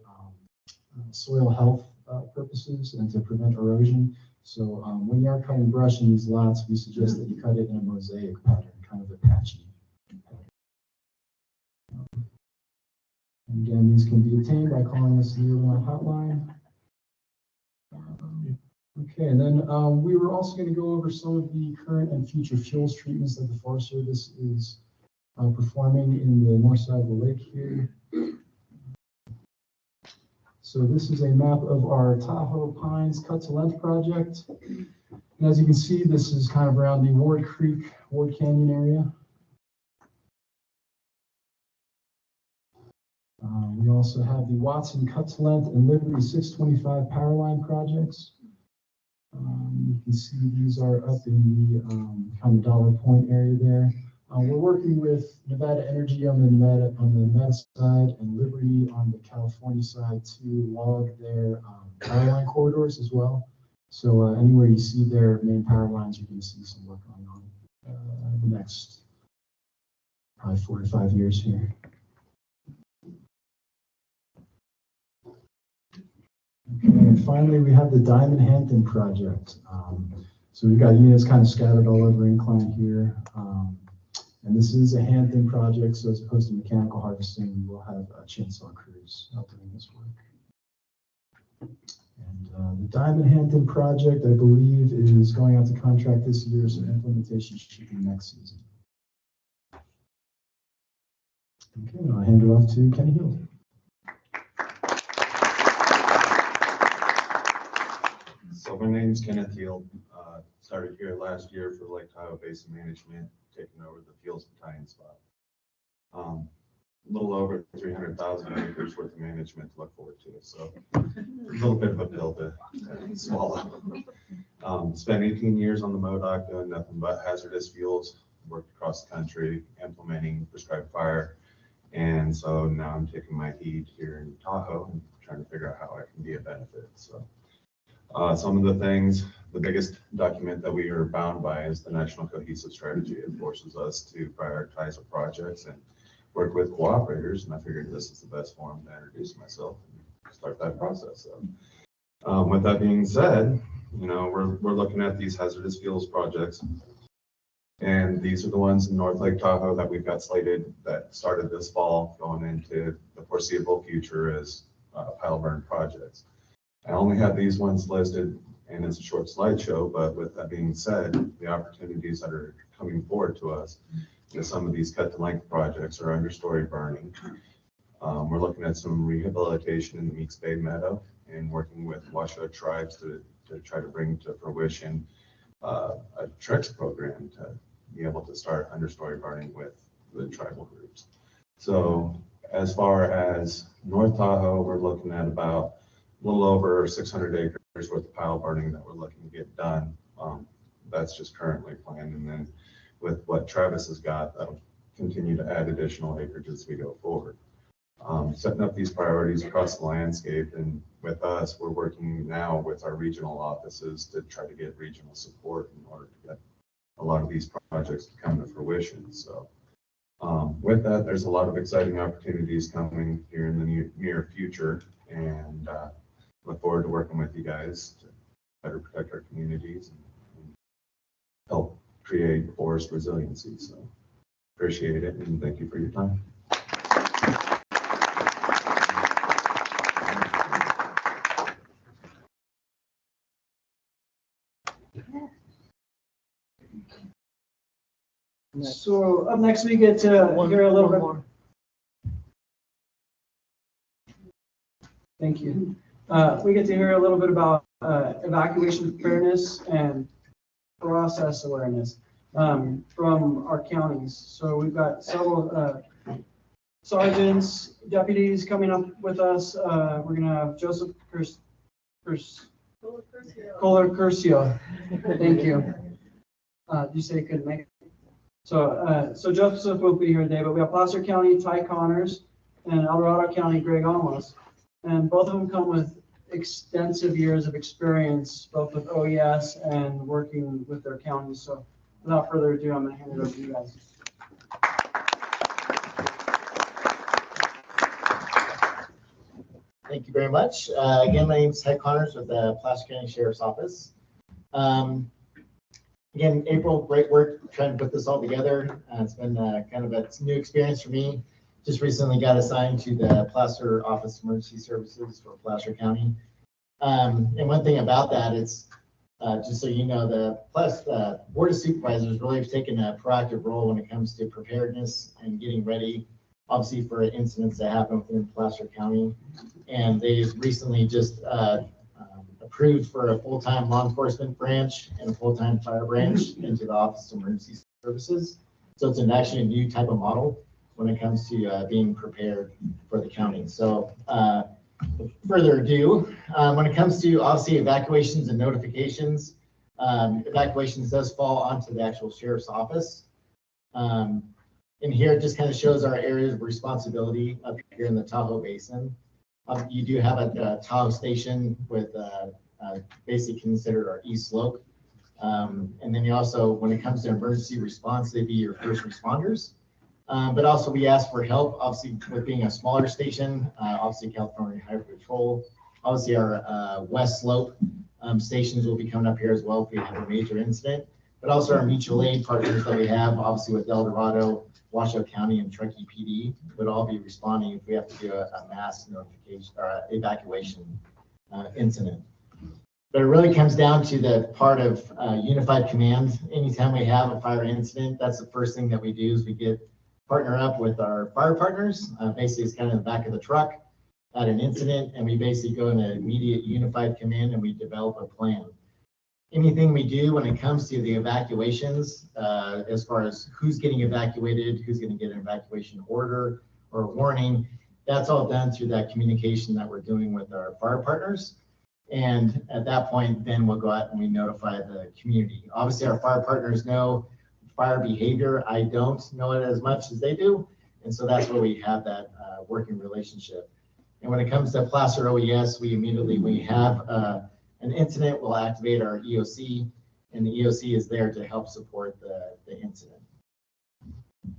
soil health purposes and to prevent erosion. So when you are cutting brush in these lots, we suggest that you cut it in a mosaic pattern, kind of a patchy pattern. And again, these can be obtained by calling us the Urban Lot Hotline. Okay, and then we were also going to go over some of the current and future fuels treatments that the Forest Service is performing in the north side of the lake here. So this is a map of our Tahoe Pines Cut to Length project. And as you can see, this is kind of around the Ward Creek, Ward Canyon area. We also have the Watson Cut to Length and Liberty 625 power line projects. You can see these are up in the kind of Dollar Point area there. We're working with Nevada Energy on the Nevada side and Liberty on the California side to log their power line corridors as well. So anywhere you see their main power lines, you're going to see some work going on the next probably 4 to 5 years here. Okay, and finally, we have the Diamond Hampton project. So we've got units kind of scattered all over incline here. And this is a Hampton project, so as opposed to mechanical harvesting, we will have chainsaw crews out doing this work. And the Diamond Hampton project, I believe, is going out to contract this year, so implementation should be next season. Okay, I'll hand it off to Kenny Hill. So my name's Kenneth Hill. Started here last year for Lake Tahoe Basin Management, taking over the Fuels Battalion spot. little over 300,000 acres worth of management to look forward to. So a little bit of a pill to swallow. Spent 18 years on the MODOC doing nothing but hazardous fuels, worked across the country implementing prescribed fire. And so now I'm taking my heat here in Tahoe and trying to figure out how I can be a benefit. So some of the things, the biggest document that we are bound by is the National Cohesive Strategy. It forces us to prioritize our projects and work with cooperators. And I figured this is the best forum to introduce myself and start that process. So with that being said, you know, we're looking at these hazardous fuels projects. And these are the ones in North Lake Tahoe that we've got slated that started this fall going into the foreseeable future as pile burn projects. I only have these ones listed and it's a short slideshow, but with that being said, the opportunities that are coming forward to us, some of these cut to length projects are understory burning. We're looking at some rehabilitation in the Meeks Bay Meadow and working with Washoe tribes to try to bring to fruition a TREX program to be able to start understory burning with the tribal groups. So as far as North Tahoe, we're looking at about a little over 600 acres worth of pile burning that we're looking to get done. That's just currently planned. And then with what Travis has got, that'll continue to add additional acreage as we go forward. Setting up these priorities across the landscape, and with us, we're working now with our regional offices to try to get regional support in order to get a lot of these projects to come to fruition. So with that, there's a lot of exciting opportunities coming here in the near future, and look forward to working with you guys to better protect our communities and help create forest resiliency. So appreciate it, and thank you for your time. So up next, we get to hear a little bit. Thank you. We get to hear a little bit about evacuation preparedness and process awareness from our counties. So we've got several sergeants, deputies coming up with us. We're gonna have Joseph Kohler Curcio. Thank you. You say you couldn't make it. So Joseph will be here today, but we have Placer County, Ty Connors, and El Dorado County, Greg Almos. And both of them come with extensive years of experience, both with OES and working with their counties. So without further ado, I'm gonna hand it over to you guys. Thank you very much. Again, my name is Ty Connors with the Placer County Sheriff's Office. Again, April, great work trying to put this all together. It's been kind of a new experience for me. Just recently got assigned to the Placer Office of Emergency Services for Placer County. And one thing about that is, just so you know, the Board of Supervisors really have taken a proactive role when it comes to preparedness and getting ready, obviously, for incidents that happen within Placer County. And they've recently just approved for a full-time law enforcement branch and a full-time fire branch into the Office of Emergency Services. So it's actually a new type of model when it comes to being prepared for the county. So further ado, when it comes to obviously evacuations and notifications, evacuations does fall onto the actual sheriff's office. And here it just kind of shows our areas of responsibility up here in the Tahoe Basin. You do have a Tahoe station with basically considered our east slope. And then you also, when it comes to emergency response, they'd be your first responders. But also we ask for help, obviously with being a smaller station, obviously California Highway Patrol. Obviously our west slope stations will be coming up here as well if we have a major incident. But also our mutual aid partners that we have, obviously with El Dorado, Washoe County, and Truckee PD would all be responding if we have to do a mass notification or evacuation incident. But it really comes down to the part of unified command. Anytime we have a fire incident, that's the first thing that we do is we partner up with our fire partners. Basically, it's kind of in the back of the truck at an incident, and we basically go into immediate unified command and we develop a plan. Anything we do when it comes to the evacuations, as far as who's getting evacuated, who's going to get an evacuation order, or warning, that's all done through that communication that we're doing with our fire partners. And at that point, then we'll go out and we notify the community. Obviously, our fire partners know fire behavior. I don't know it as much as they do. And so that's where we have that working relationship. And when it comes to Placer OES, we immediately, when we have an incident, we'll activate our EOC, and the EOC is there to help support the incident.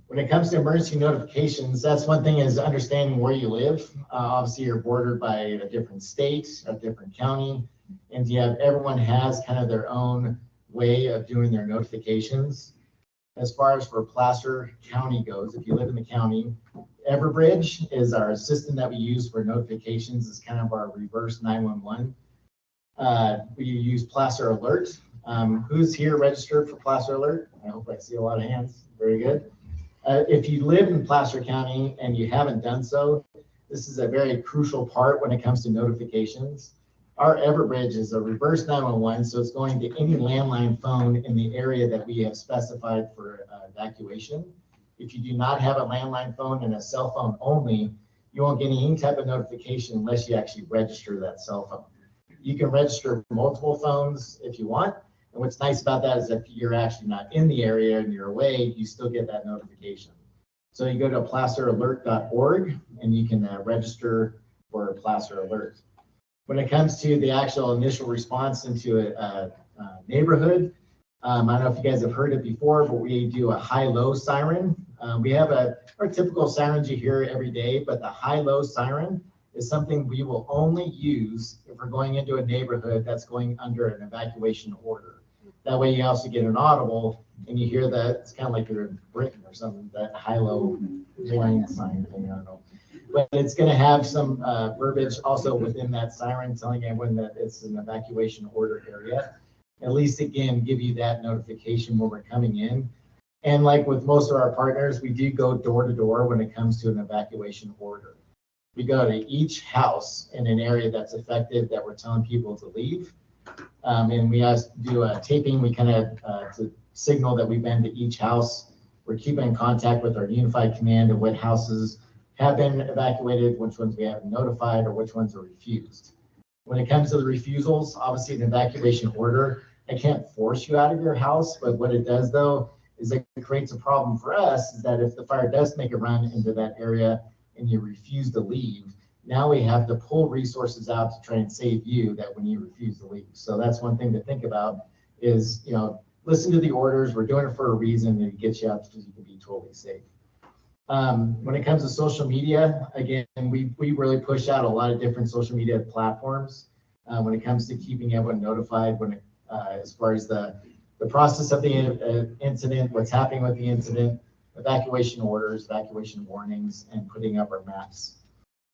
When it comes to emergency notifications, that's one thing, is understanding where you live. Obviously, you're bordered by a different state, a different county, and everyone has kind of their own way of doing their notifications. As far as for Placer County goes, if you live in the county, Everbridge is our system that we use for notifications. It's kind of our reverse 911. We use Placer Alert. Who's here registered for Placer Alert? I hope I see a lot of hands. Very good. If you live in Placer County and you haven't done so, this is a very crucial part when it comes to notifications. Our Everbridge is a reverse 911, so it's going to any landline phone in the area that we have specified for evacuation. If you do not have a landline phone and a cell phone only, you won't get any type of notification unless you actually register that cell phone. You can register multiple phones if you want. And what's nice about that is if you're actually not in the area and you're away, you still get that notification. So you go to placeralert.org and you can register for Placer Alert. When it comes to the actual initial response into a neighborhood, I don't know if you guys have heard it before, but we do a high-low siren. We have our typical sirens you hear every day, but the high-low siren is something we will only use if we're going into a neighborhood that's going under an evacuation order. That way you also get an audible and you hear that it's kind of like you're in Britain or something, that high-low warning sign thing, I don't know. But it's going to have some verbiage also within that siren telling everyone that it's an evacuation order area. At least, again, give you that notification when we're coming in. And like with most of our partners, we do go door to door when it comes to an evacuation order. We go to each house in an area that's affected that we're telling people to leave. And we do a taping. We kind of to signal that we've been to each house. We're keeping in contact with our unified command of what houses have been evacuated, which ones we haven't notified, or which ones are refused. When it comes to the refusals, obviously an evacuation order, I can't force you out of your house, but what it does though is it creates a problem for us, is that if the fire does make a run into that area and you refuse to leave, now we have to pull resources out to try and save you that when you refuse to leave. So that's one thing to think about is, listen to the orders. We're doing it for a reason, and it gets you out so you can be totally safe. When it comes to social media, again, we really push out a lot of different social media platforms when it comes to keeping everyone notified as far as the process of the incident, what's happening with the incident, evacuation orders, evacuation warnings, and putting up our maps.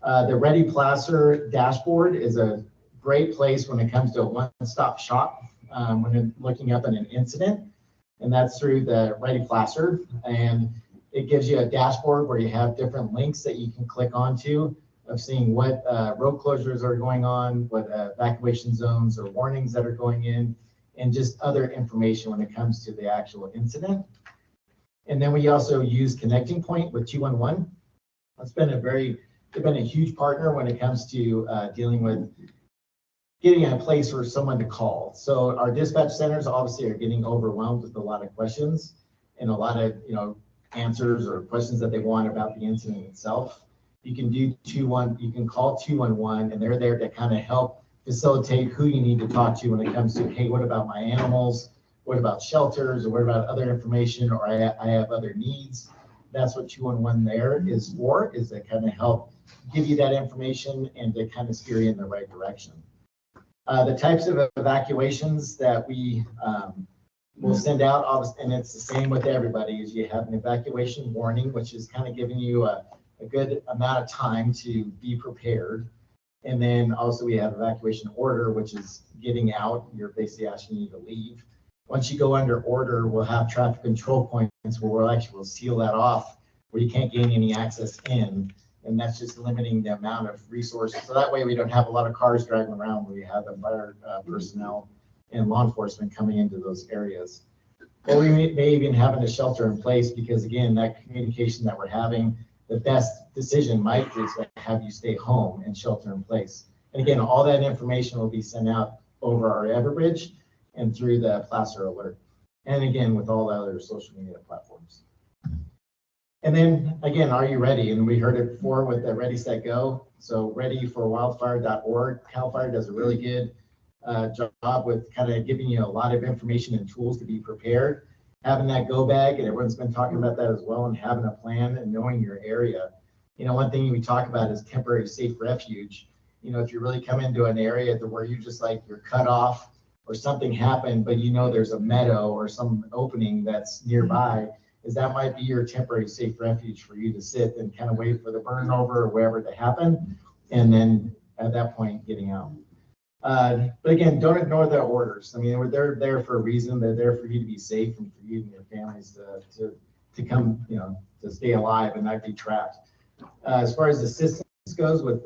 The Ready Placer dashboard is a great place when it comes to a one-stop shop when you're looking up at an incident, and that's through the Ready Placer. And it gives you a dashboard where you have different links that you can click onto of seeing what road closures are going on, what evacuation zones or warnings that are going in, and just other information when it comes to the actual incident. And then we also use Connecting Point with 211. They've been a huge partner when it comes to dealing with getting a place for someone to call. So our dispatch centers obviously are getting overwhelmed with a lot of questions and a lot of, answers or questions that they want about the incident itself. You can do you can call 211 and they're there to kind of help facilitate who you need to talk to when it comes to, hey, what about my animals? What about shelters? Or what about other information? Or I have other needs. That's what 211 there is for, is to kind of help give you that information and to kind of steer you in the right direction. The types of evacuations that we will send out, and it's the same with everybody, is you have an evacuation warning, which is kind of giving you a good amount of time to be prepared. And then also we have evacuation order, which is getting out. You're basically asking you to leave. Once you go under order, we'll have traffic control points where we'll seal that off, where you can't gain any access in. And that's just limiting the amount of resources. So that way we don't have a lot of cars driving around where you have the fire personnel and law enforcement coming into those areas. Or we may even have a shelter in place because, again, that communication that we're having, the best decision might be to have you stay home and shelter in place. And again, all that information will be sent out over our Everbridge and through the Placer alert. And again, with all the other social media platforms. And then again, are you ready? And we heard it before with the Ready, Set, Go. So readyforwildfire.org. CAL FIRE does a really good job with kind of giving you a lot of information and tools to be prepared. Having that go bag, and everyone's been talking about that as well, and having a plan and knowing your area. You know, one thing we talk about is temporary safe refuge. You know, if you really come into an area where you just like you're cut off or something happened, but you know there's a meadow or some opening that's nearby, is that might be your temporary safe refuge for you to sit and kind of wait for the burn over or whatever to happen, and then at that point getting out. But again, don't ignore the orders. I mean, they're there for a reason. They're there for you to be safe and for you and your families to come, you know, to stay alive and not be trapped. As far as assistance goes with,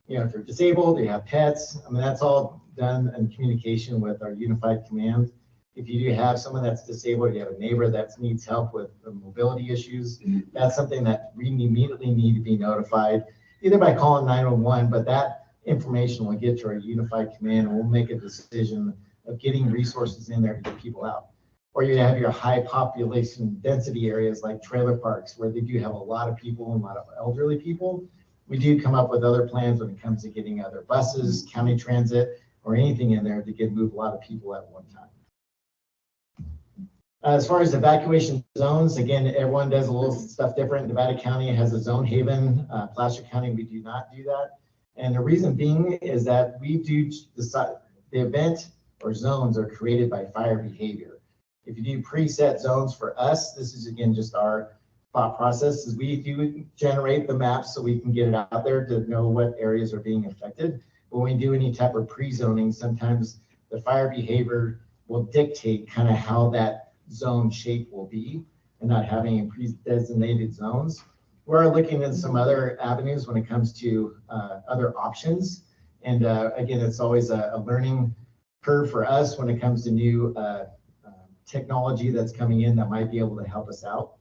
you know, if you're disabled, you have pets, I mean, that's all done in communication with our unified command. If you do have someone that's disabled, you have a neighbor that needs help with the mobility issues, that's something that we immediately need to be notified, either by calling 911, but that information will get to our unified command and we'll make a decision of getting resources in there to get people out. Or you have your high population density areas like trailer parks where they do have a lot of people and a lot of elderly people. We do come up with other plans when it comes to getting other buses, county transit, or anything in there to move a lot of people at one time. As far as evacuation zones, again, everyone does a little stuff different. Nevada County has a zone haven. Placer County, we do not do that. And the reason being is that we do decide the event or zones are created by fire behavior. If you do preset zones for us, this is again just our thought process, is we do generate the maps so we can get it out there to know what areas are being affected. But when we do any type of pre-zoning, sometimes the fire behavior will dictate kind of how that zone shape will be, and not having pre-designated zones. We're looking at some other avenues when it comes to other options. And again, it's always a learning curve for us when it comes to new technology that's coming in that might be able to help us out.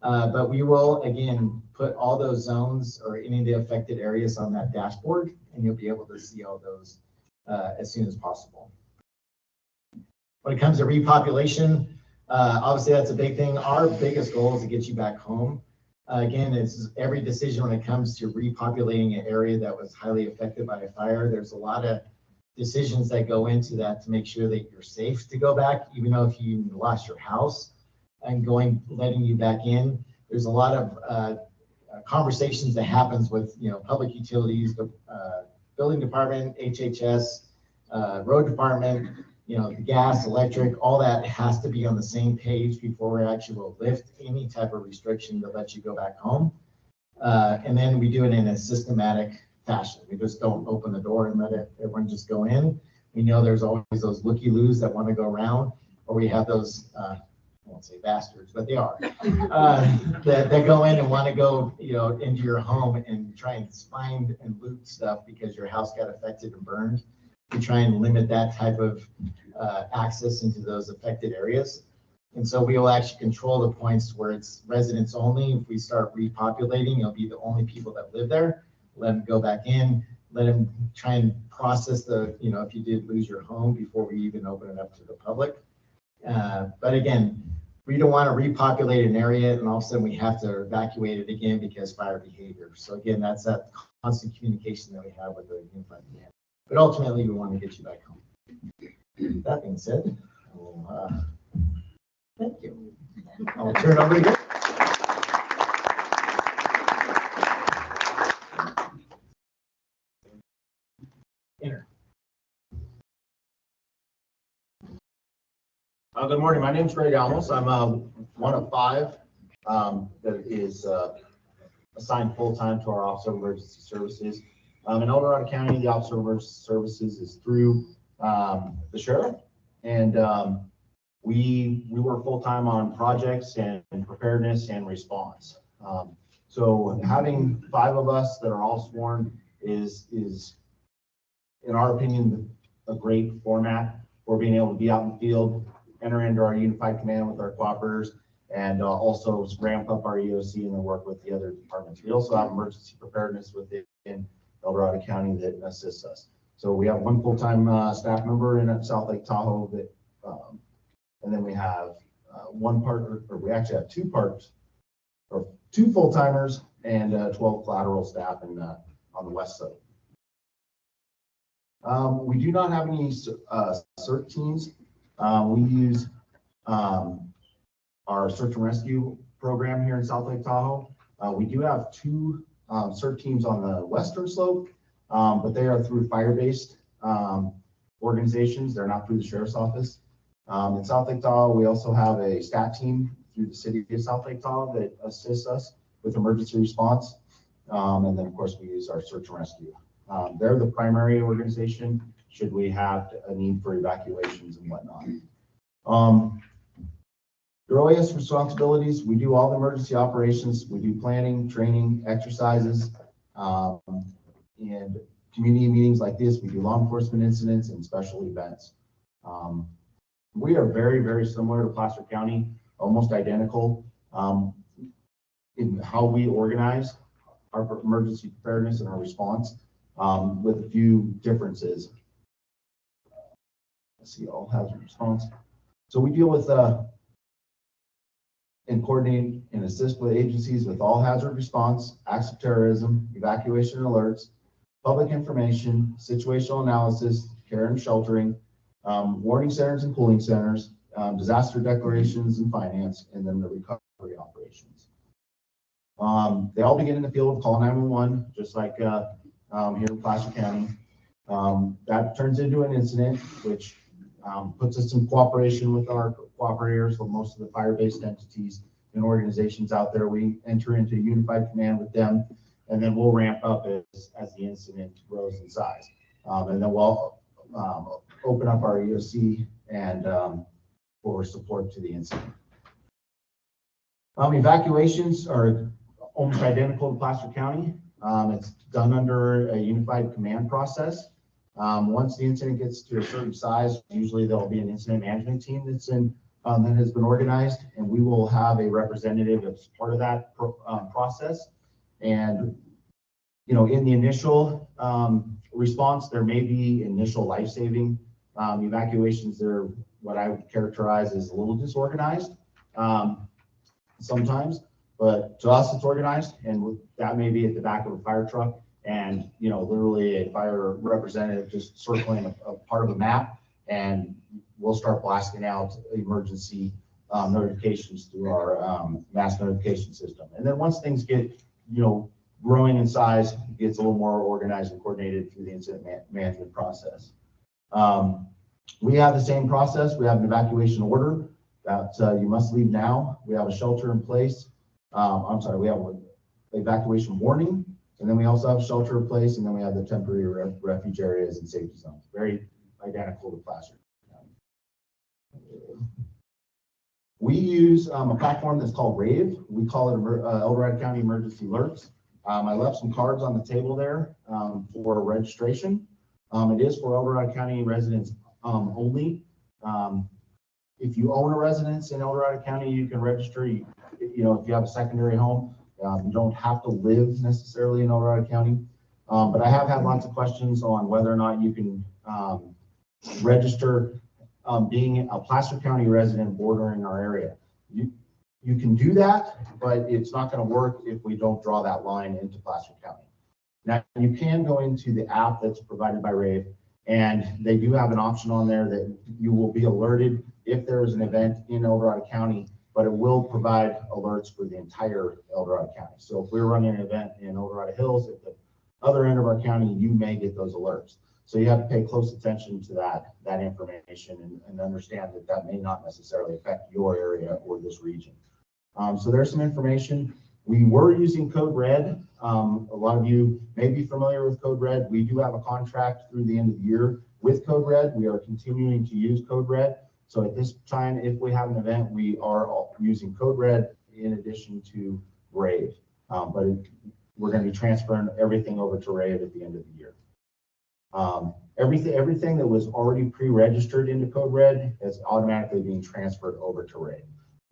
But we will, again, put all those zones or any of the affected areas on that dashboard, and you'll be able to see all those as soon as possible. When it comes to repopulation, obviously that's a big thing. Our biggest goal is to get you back home. Again, it's every decision when it comes to repopulating an area that was highly affected by a fire. There's a lot of decisions that go into that to make sure that you're safe to go back, even though if you lost your house and letting you back in. There's a lot of conversations that happens with, you know, public utilities, the building department, HHS, road department, you know, the gas, electric, all that has to be on the same page before we actually will lift any type of restriction to let you go back home. And then we do it in a systematic fashion. We just don't open the door and let everyone just go in. We know there's always those looky-loos that want to go around, or we have those, I won't say bastards, but they are, that go in and want to go, you know, into your home and try and find and loot stuff because your house got affected and burned. We try and limit that type of access into those affected areas. And so we will actually control the points where it's residents only. If we start repopulating, it'll be the only people that live there. Let them go back in, let them try and process the, you know, if you did lose your home before we even open it up to the public. But again, we don't want to repopulate an area and all of a sudden we have to evacuate it again because fire behavior. So again, that's that constant communication that we have with the unified command. But ultimately, we want to get you back home. That being said, thank you. I'll turn it over again. Good morning. My name is Greg Almos. I'm one of 5 that is assigned full-time to our Office of Emergency Services. In El Dorado County, the Office of Emergency Services is through the sheriff, and we work full-time on projects and preparedness and response. So having 5 of us that are all sworn is in our opinion a great format for being able to be out in the field, enter into our unified command with our cooperators, and also ramp up our EOC and then work with the other departments. We also have emergency preparedness within El Dorado County that assists us. So we have one full-time staff member in South Lake Tahoe that, and then we have one partner, or we actually have two full-timers and 12 collateral staff on the west side. We do not have any CERT teams. We use our search and rescue program here in South Lake Tahoe. We do have two CERT teams on the western slope, but they are through fire-based organizations. They're not through the sheriff's office. In South Lake Tahoe, we also have a STAT team through the city of South Lake Tahoe that assists us with emergency response. And then, of course, we use our search and rescue. They're the primary organization should we have a need for evacuations and whatnot. Your OAS responsibilities, we do all the emergency operations. We do planning, training, exercises, and community meetings like this. We do law enforcement incidents and special events. We are very, very similar to Placer County, almost identical in how we organize our emergency preparedness and our response, with a few differences. Let's see, all hazard response. So we deal with and coordinate and assist with agencies with all hazard response, acts of terrorism, evacuation alerts, public information, situational analysis, care and sheltering, warning centers and cooling centers, disaster declarations and finance, and then the recovery operations. They all begin in the field of call 911, just like here in Placer County. That turns into an incident, which puts us in cooperation with our cooperators, with most of the fire-based entities and organizations out there. We enter into unified command with them, and then we'll ramp up as the incident grows in size. And then we'll open up our EOC and for support to the incident. Evacuations are almost identical to Placer County. It's done under a unified command process. Once the incident gets to a certain size, usually there'll be an incident management team that's that has been organized, and we will have a representative as part of that process. And in the initial response, there may be initial life-saving evacuations. They're what I would characterize as a little disorganized sometimes, but to us it's organized, and that may be at the back of a fire truck, and literally a fire representative just circling a part of a map, and we'll start blasting out emergency notifications through our mass notification system. And then once things get growing in size, it gets a little more organized and coordinated through the incident management process. We have the same process. We have an evacuation order that you must leave now. We have a shelter in place. We have an evacuation warning, and then we also have shelter in place, and then we have the temporary refuge areas and safety zones. Very identical to Placer. We use a platform that's called RAVE. We call it El Dorado County Emergency Alerts. I left some cards on the table there for registration. It is for El Dorado County residents only. If you own a residence in El Dorado County, you can register. If you have a secondary home, you don't have to live necessarily in El Dorado County. But I have had lots of questions on whether or not you can register being a Placer County resident bordering our area. You can do that, but it's not going to work if we don't draw that line into Placer County. Now, you can go into the app that's provided by RAVE, and they do have an option on there that you will be alerted if there is an event in El Dorado County, but it will provide alerts for the entire El Dorado County. So if we're running an event in El Dorado Hills at the other end of our county, you may get those alerts. So you have to pay close attention to that information and understand that may not necessarily affect your area or this region. So there's some information. We were using Code Red. A lot of you may be familiar with Code Red. We do have a contract through the end of the year with Code Red. We are continuing to use Code Red. So at this time, if we have an event, we are using Code Red in addition to RAVE. But we're going to be transferring everything over to RAVE at the end of the year. Everything that was already pre-registered into Code Red is automatically being transferred over to RAVE.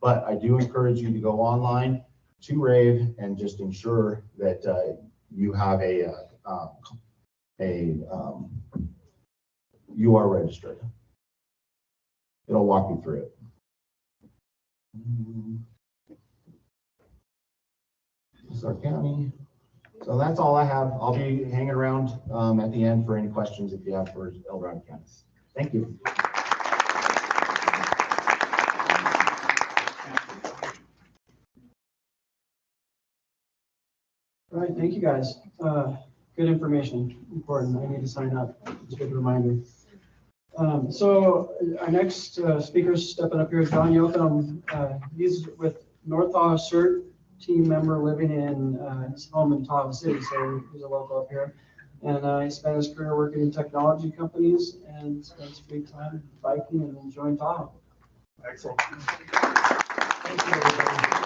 But I do encourage you to go online to Rave and just ensure that you have you are registered. It'll walk you through it. This is our county. So that's all I have. I'll be hanging around at the end for any questions if you have for El Dorado County. Thank you. All right, thank you guys. Good information, important. I need to sign up. It's a good reminder. So our next speaker stepping up here is John Yoakum. He's with North Tahoe CERT team member living in his home in Tahoe City, so he's a local up here. And he spent his career working in technology companies and spends free time biking and enjoying Tahoe. Excellent. Thank you, everybody.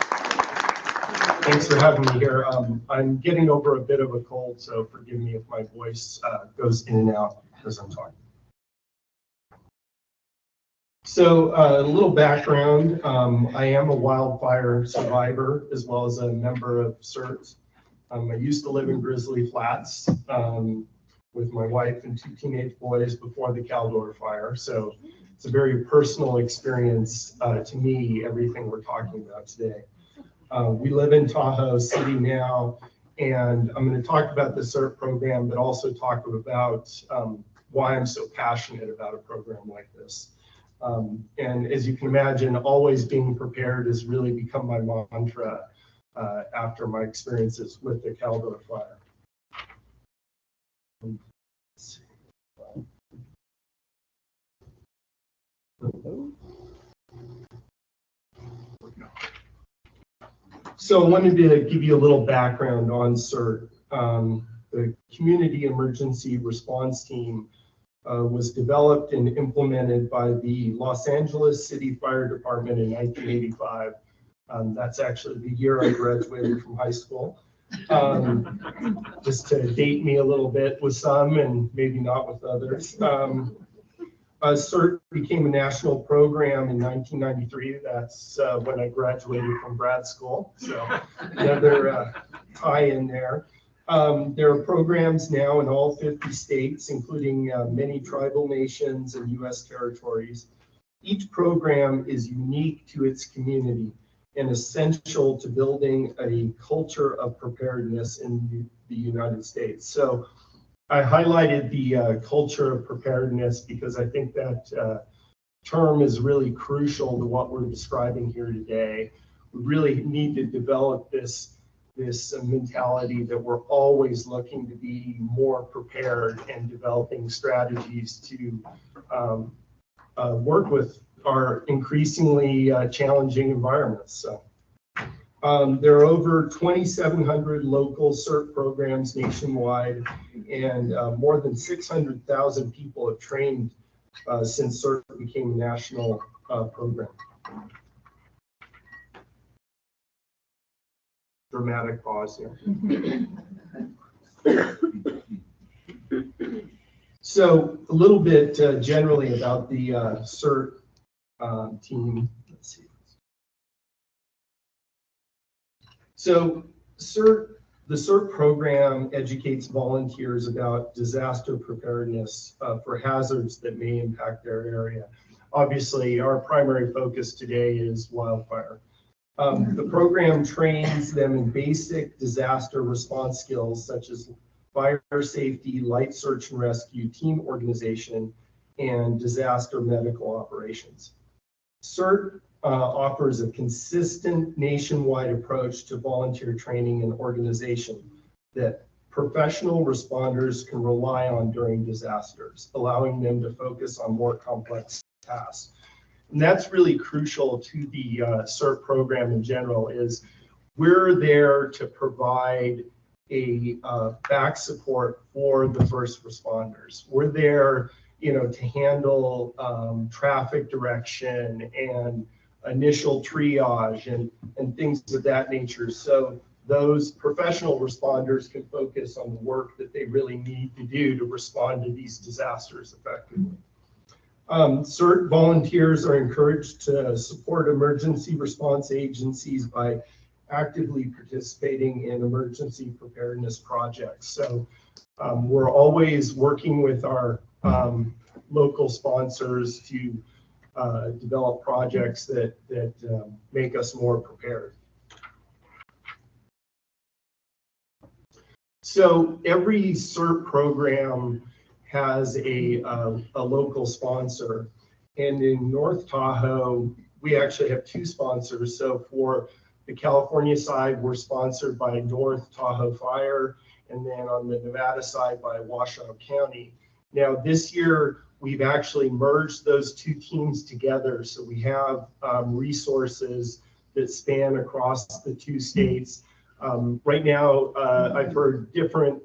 Thanks for having me here. I'm getting over a bit of a cold, so forgive me if my voice goes in and out as I'm talking. So a little background, I am a wildfire survivor as well as a member of CERT. I used to live in Grizzly Flats with my wife and 2 teenage boys before the Caldor fire. So it's a very personal experience to me, everything we're talking about today. We live in Tahoe City now, and I'm going to talk about the CERT program, but also talk about why I'm so passionate about a program like this. And as you can imagine, always being prepared has really become my mantra after my experiences with the Caldor fire. So I wanted to give you a little background on CERT. The Community Emergency Response Team was developed and implemented by the Los Angeles City Fire Department in 1985. That's actually the year I graduated from high school. Just to date me a little bit with some and maybe not with others. CERT became a national program in 1993. That's when I graduated from grad school. So another tie in there. There are programs now in all 50 states, including many tribal nations and U.S. territories. Each program is unique to its community and essential to building a culture of preparedness in the United States. So I highlighted the culture of preparedness because I think that term is really crucial to what we're describing here today. We really need to develop this mentality that we're always looking to be more prepared and developing strategies to work with our increasingly challenging environments. So, there are over 2,700 local CERT programs nationwide, and more than 600,000 people have trained since CERT became a national program. Dramatic pause here. So a little bit generally about the CERT team. Let's see. So the CERT program educates volunteers about disaster preparedness for hazards that may impact their area. Obviously, our primary focus today is wildfire. The program trains them in basic disaster response skills such as fire safety, light search and rescue, team organization, and disaster medical operations. CERT offers a consistent nationwide approach to volunteer training and organization that professional responders can rely on during disasters, allowing them to focus on more complex tasks. And that's really crucial to the CERT program in general, is we're there to provide a back support for the first responders. We're there, to handle traffic direction and initial triage and things of that nature. So those professional responders can focus on the work that they really need to do to respond to these disasters effectively. CERT volunteers are encouraged to support emergency response agencies by actively participating in emergency preparedness projects. So we're always working with our local sponsors to develop projects that make us more prepared. So every CERT program has a local sponsor. And in North Tahoe, we actually have two sponsors. So for the California side, we're sponsored by North Tahoe Fire, and then on the Nevada side by Washoe County. Now this year, we've actually merged those two teams together. So we have resources that span across the two states. Right now, I've heard different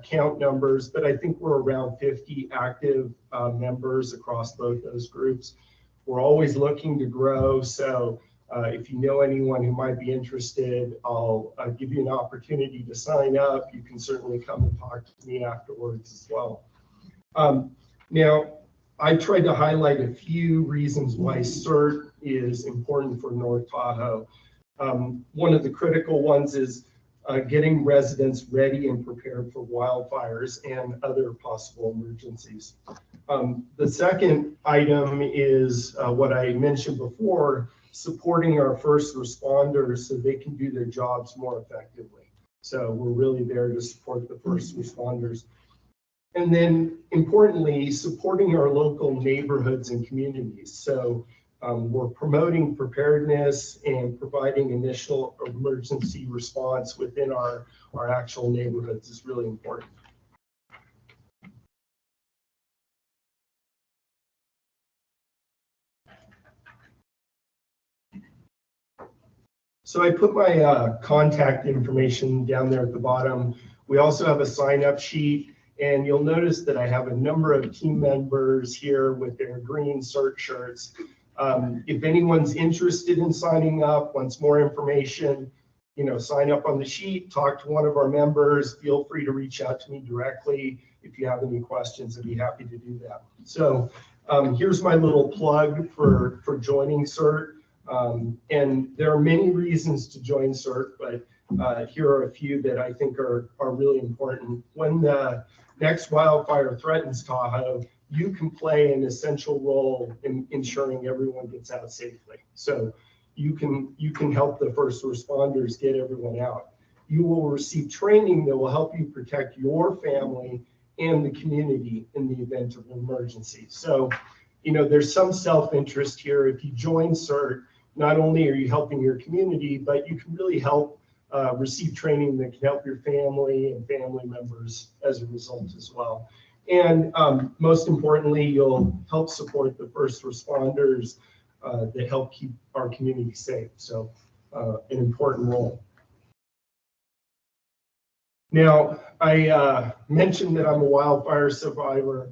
count numbers, but I think we're around 50 active members across both those groups. We're always looking to grow. So if you know anyone who might be interested, I'll give you an opportunity to sign up. You can certainly come and talk to me afterwards as well. Now, I tried to highlight a few reasons why CERT is important for North Tahoe. One of the critical ones is getting residents ready and prepared for wildfires and other possible emergencies. The second item is what I mentioned before, supporting our first responders so they can do their jobs more effectively. So we're really there to support the first responders. And then importantly, supporting our local neighborhoods and communities. So we're promoting preparedness and providing initial emergency response within our actual neighborhoods is really important. So I put my contact information down there at the bottom. We also have a sign-up sheet, and you'll notice that I have a number of team members here with their green CERT shirts. If anyone's interested in signing up, wants more information, sign up on the sheet, talk to one of our members. Feel free to reach out to me directly if you have any questions. I'd be happy to do that. So here's my little plug for joining CERT. And there are many reasons to join CERT, but here are a few that I think are really important. When the next wildfire threatens Tahoe, you can play an essential role in ensuring everyone gets out safely. So you can help the first responders get everyone out. You will receive training that will help you protect your family and the community in the event of an emergency. So, there's some self-interest here. If you join CERT, not only are you helping your community, but you can really help receive training that can help your family and family members as a result as well. And most importantly, you'll help support the first responders that help keep our community safe. So an important role. Now, I mentioned that I'm a wildfire survivor.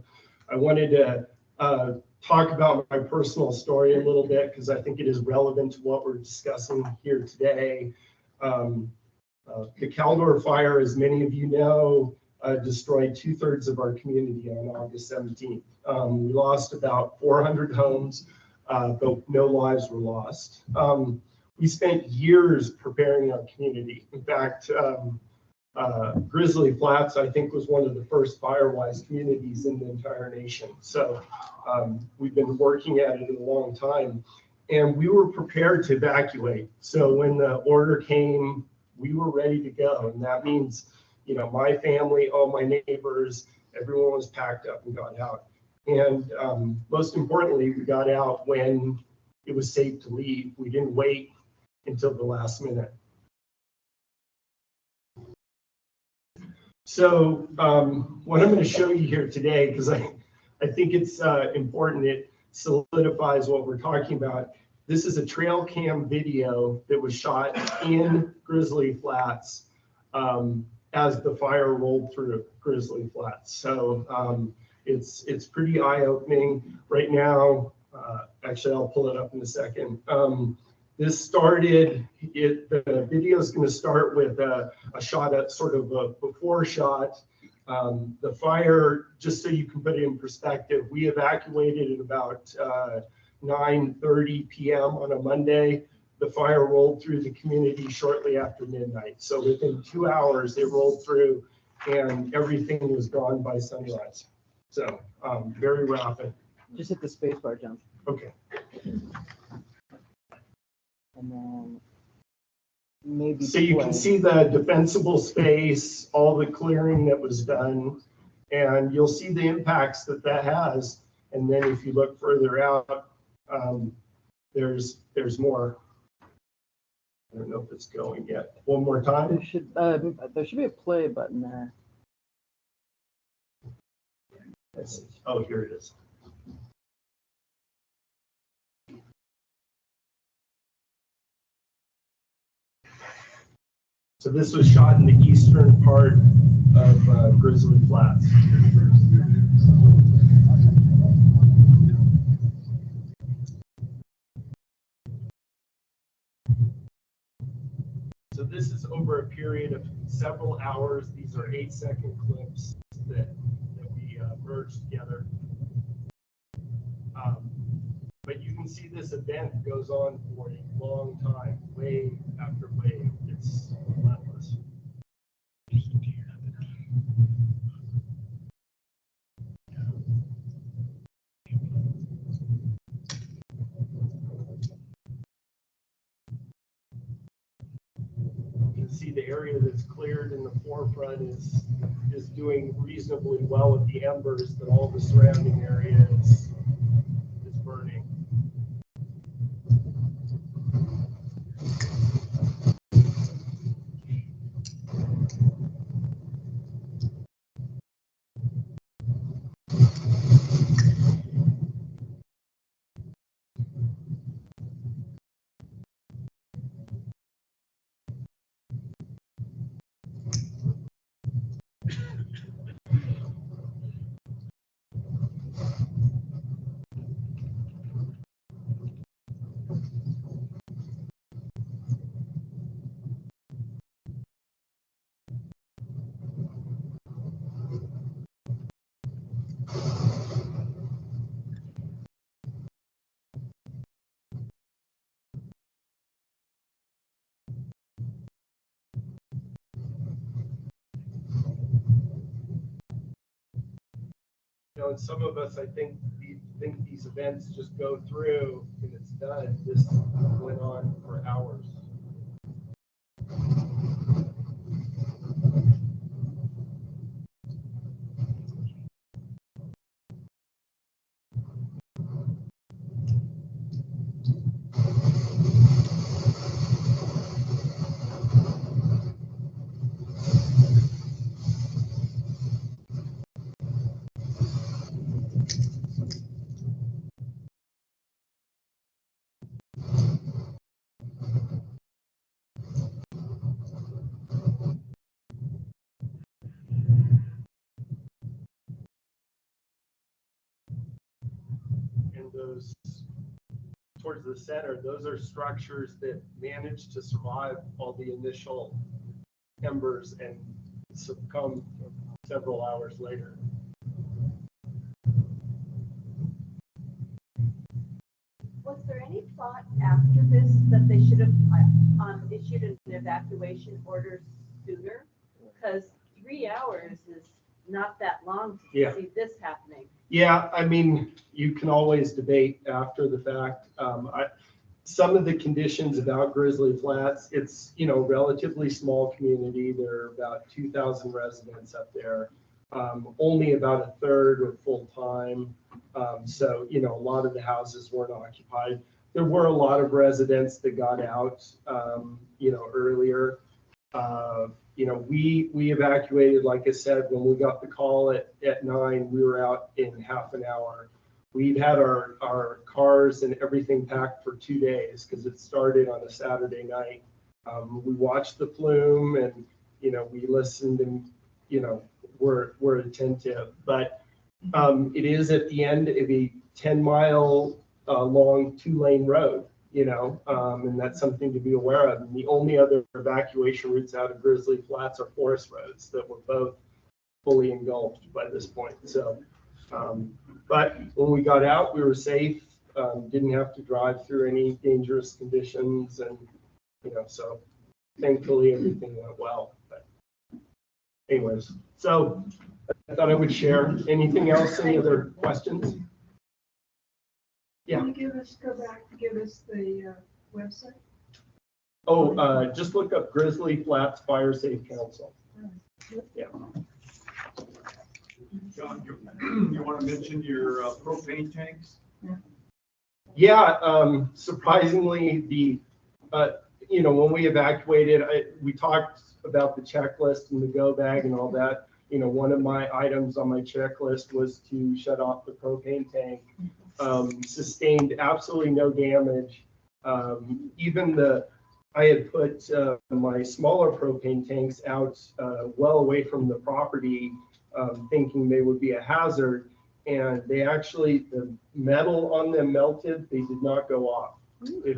I wanted to talk about my personal story a little bit because I think it is relevant to what we're discussing here today. The Caldor fire, as many of you know, destroyed 2/3 of our community on August 17th. We lost about 400 homes, but no lives were lost. We spent years preparing our community. In fact, Grizzly Flats, I think, was one of the first Firewise communities in the entire nation. So we've been working at it a long time, and we were prepared to evacuate. So when the order came, we were ready to go. And that means, my family, all my neighbors, everyone was packed up and got out. And most importantly, we got out when it was safe to leave. We didn't wait until the last minute. So what I'm going to show you here today, because I think it's important, it solidifies what we're talking about. This is a trail cam video that was shot in Grizzly Flats as the fire rolled through Grizzly Flats. So it's pretty eye-opening. Right now, actually, I'll pull it up in a second. This started, the video is going to start with a shot at sort of a before shot The fire, just so you can put it in perspective, we evacuated at about 9:30 p.m. on a Monday. The fire rolled through the community shortly after midnight. So within 2 hours, it rolled through and everything was gone by sunrise. So very rapid. Just hit the space bar, John. Okay. And then maybe. So you can see the defensible space, all the clearing that was done, and you'll see the impacts that that has. And then if you look further out, there's more. I don't know if it's going yet. One more time. There should be a play button there. Oh, here it is. So this was shot in the eastern part of Grizzly Flats. So this is over a period of several hours. These are 8-second clips that we merged together. But you can see this event goes on for a long time, wave after wave. It's relentless. You can see the area that's cleared in the forefront is doing reasonably well with the embers, but all the surrounding area is burning. You know, and some of us, I think these events just go through and it's done. This went on for hours. And those towards the center, those are structures that managed to survive all the initial embers and succumb several hours later. Was there any thought after this that they should have issued an evacuation order sooner? Because 3 hours is not that long to see this happening. Yeah, I mean, you can always debate after the fact. Some of the conditions about Grizzly Flats, it's, you know, relatively small community. There are about 2,000 residents up there. Only about a third are full time. So, you know, a lot of the houses weren't occupied. There were a lot of residents that got out, you know, earlier. You know, we evacuated, like I said, when we got the call at 9, we were out in half an hour. We'd had our cars and everything packed for 2 days because it started on a Saturday night. We watched the plume and, you know, we listened and, you know, we're attentive. But it is at the end of a 10-mile long 2-lane road, you know, and that's something to be aware of. And the only other evacuation routes out of Grizzly Flats are forest roads that were both fully engulfed by this point. So, but when we got out, we were safe, didn't have to drive through any dangerous conditions, and, you know, so thankfully everything went well. But anyways, so I thought I would share. Anything else? Any other questions? Yeah. Can you go back, give us the website? Oh, just look up Grizzly Flats Fire Safe Council. Yeah. John, you want to mention your propane tanks? Yeah, surprisingly, you know, when we evacuated, we talked about the checklist and the go bag and all that. You know, one of my items on my checklist was to shut off the propane tank. Sustained absolutely no damage. Even I had put my smaller propane tanks out well away from the property, thinking they would be a hazard. And they actually, the metal on them melted. They did not go off, if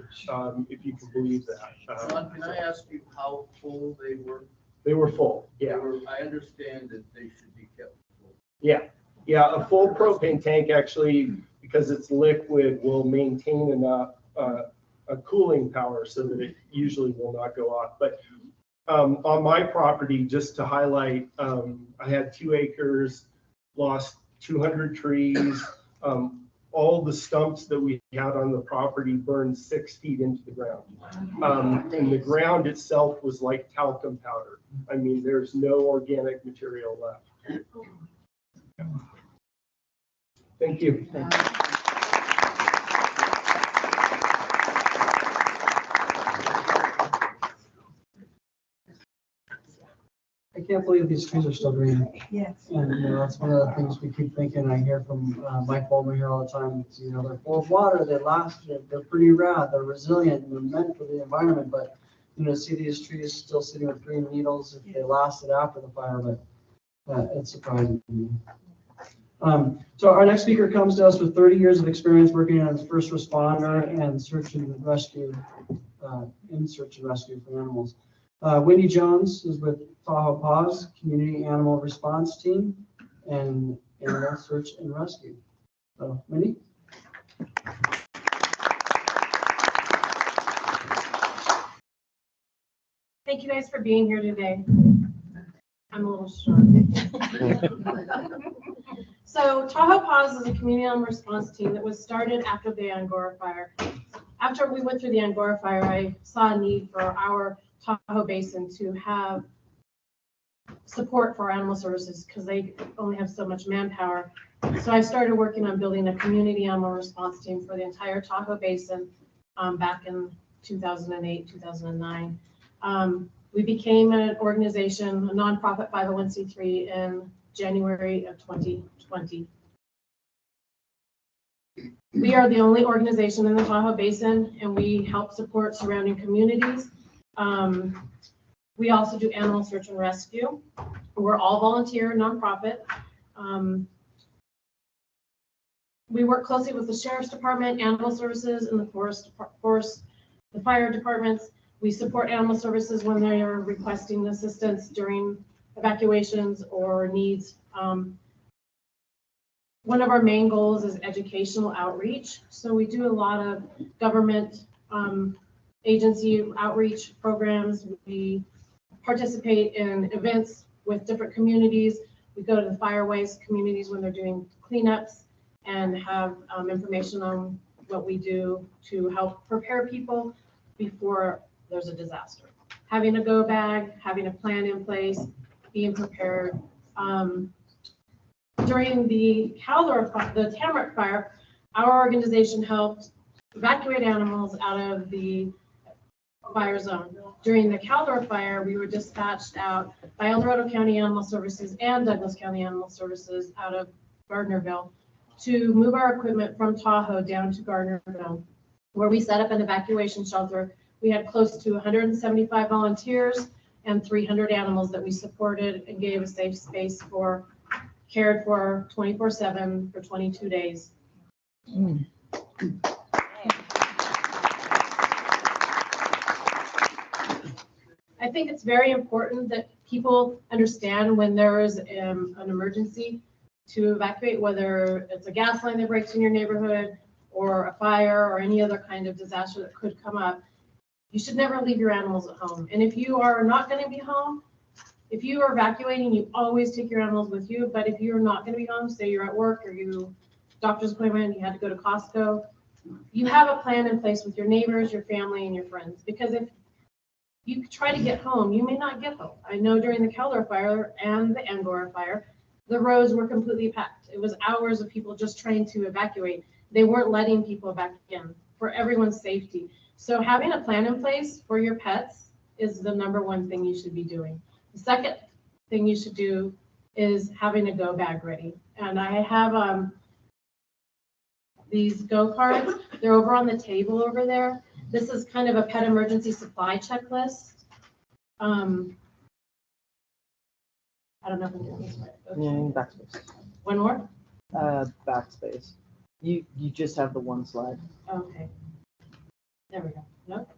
you can believe that. John, can I ask you how full they were? They were full, yeah. I understand that they should be kept full. Yeah, yeah, a full propane tank actually, because it's liquid, will maintain enough a cooling power so that it usually will not go off. But on my property, just to highlight, I had 2 acres, lost 200 trees. All the stumps that we had on the property burned 6 feet into the ground. And the ground itself was like talcum powder. I mean, there's no organic material left. Thank you. I can't believe these trees are still green. Yes. And, you know, that's one of the things we keep thinking. I hear from Mike Bowman here all the time. It's, you know, they're full of water, they last, they're pretty rad, they're resilient, they're meant for the environment. But, you know, see these trees still sitting with green needles if they lasted after the fire, but it's surprising to me. So our next speaker comes to us with 30 years of experience working as a first responder and search and rescue, in search and rescue for animals. Wendy Jones is with Tahoe PAWS, Community Animal Response Team, and Animal Search and Rescue. So, Wendy? Thank you guys for being here today. I'm a little short. So Tahoe PAWS is a community animal response team that was started after the Angora fire. After we went through the Angora fire, I saw a need for our Tahoe Basin to have support for animal services because they only have so much manpower. So I started working on building a community animal response team for the entire Tahoe Basin back in 2008, 2009. We became an organization, a nonprofit 501c3 in January of 2020. We are the only organization in the Tahoe Basin, and we help support surrounding communities. We also do animal search and rescue. We're all volunteer, nonprofit. We work closely with the Sheriff's Department, Animal Services, and the fire departments. We support animal services when they are requesting assistance during evacuations or needs. One of our main goals is educational outreach. So we do a lot of government agency outreach programs. We participate in events with different communities. We go to the Firewise communities when they're doing cleanups and have information on what we do to help prepare people before there's a disaster. Having a go bag, having a plan in place, being prepared. During the Tamarack fire, our organization helped evacuate animals out of the fire zone. During the Caldor fire, we were dispatched out by El Dorado County Animal Services and Douglas County Animal Services out of Gardnerville to move our equipment from Tahoe down to Gardnerville, where we set up an evacuation shelter. We had close to 175 volunteers and 300 animals that we supported and gave a safe space for, cared for 24/7 for 22 days. I think it's very important that people understand when there is an emergency to evacuate, whether it's a gas line that breaks in your neighborhood or a fire or any other kind of disaster that could come up. You should never leave your animals at home. And if you are not going to be home, if you are evacuating, you always take your animals with you. But if you're not going to be home, say you're at work or you doctor's appointment, you had to go to Costco, you have a plan in place with your neighbors, your family, and your friends. Because if you try to get home, you may not get home. I know during the Keller fire and the Angora fire, the roads were completely packed. It was hours of people just trying to evacuate. They weren't letting people back in for everyone's safety. So having a plan in place for your pets is the number one thing you should be doing. The second thing you should do is having a go bag ready. And I have these go cards. They're over on the table over there. This is kind of a pet emergency supply checklist. I don't know if I'm doing this right. Yeah, backspace. One more? Backspace. You just have the one slide. Okay. There we go. Nope.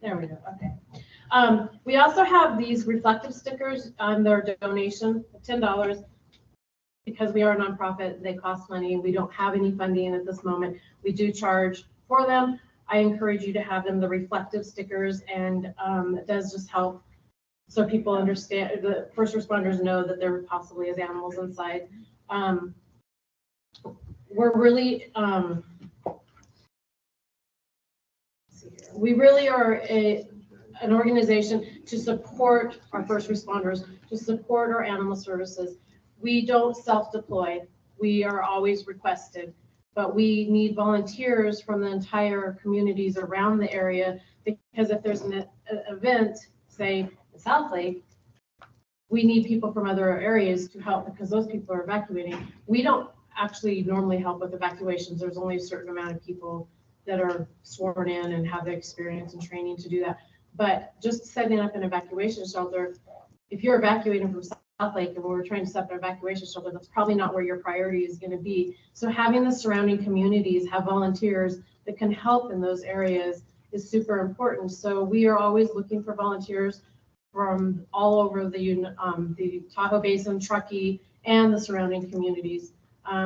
There we go. Okay. We also have these reflective stickers on their donation of $10. Because we are a nonprofit, they cost money. We don't have any funding at this moment. We do charge for them. I encourage you to have them, the reflective stickers, and it does just help so people understand, the first responders know that there possibly is animals inside. We're really, we really are an organization to support our first responders, to support our animal services. We don't self-deploy. We are always requested, but we need volunteers from the entire communities around the area, because if there's an event, say in South Lake, we need people from other areas to help because those people are evacuating. We don't actually normally help with evacuations. There's only a certain amount of people that are sworn in and have the experience and training to do that. But just setting up an evacuation shelter, if you're evacuating from South Lake and we're trying to set up an evacuation shelter, that's probably not where your priority is going to be. So having the surrounding communities have volunteers that can help in those areas is super important. So we are always looking for volunteers from all over the Tahoe Basin, Truckee, and the surrounding communities.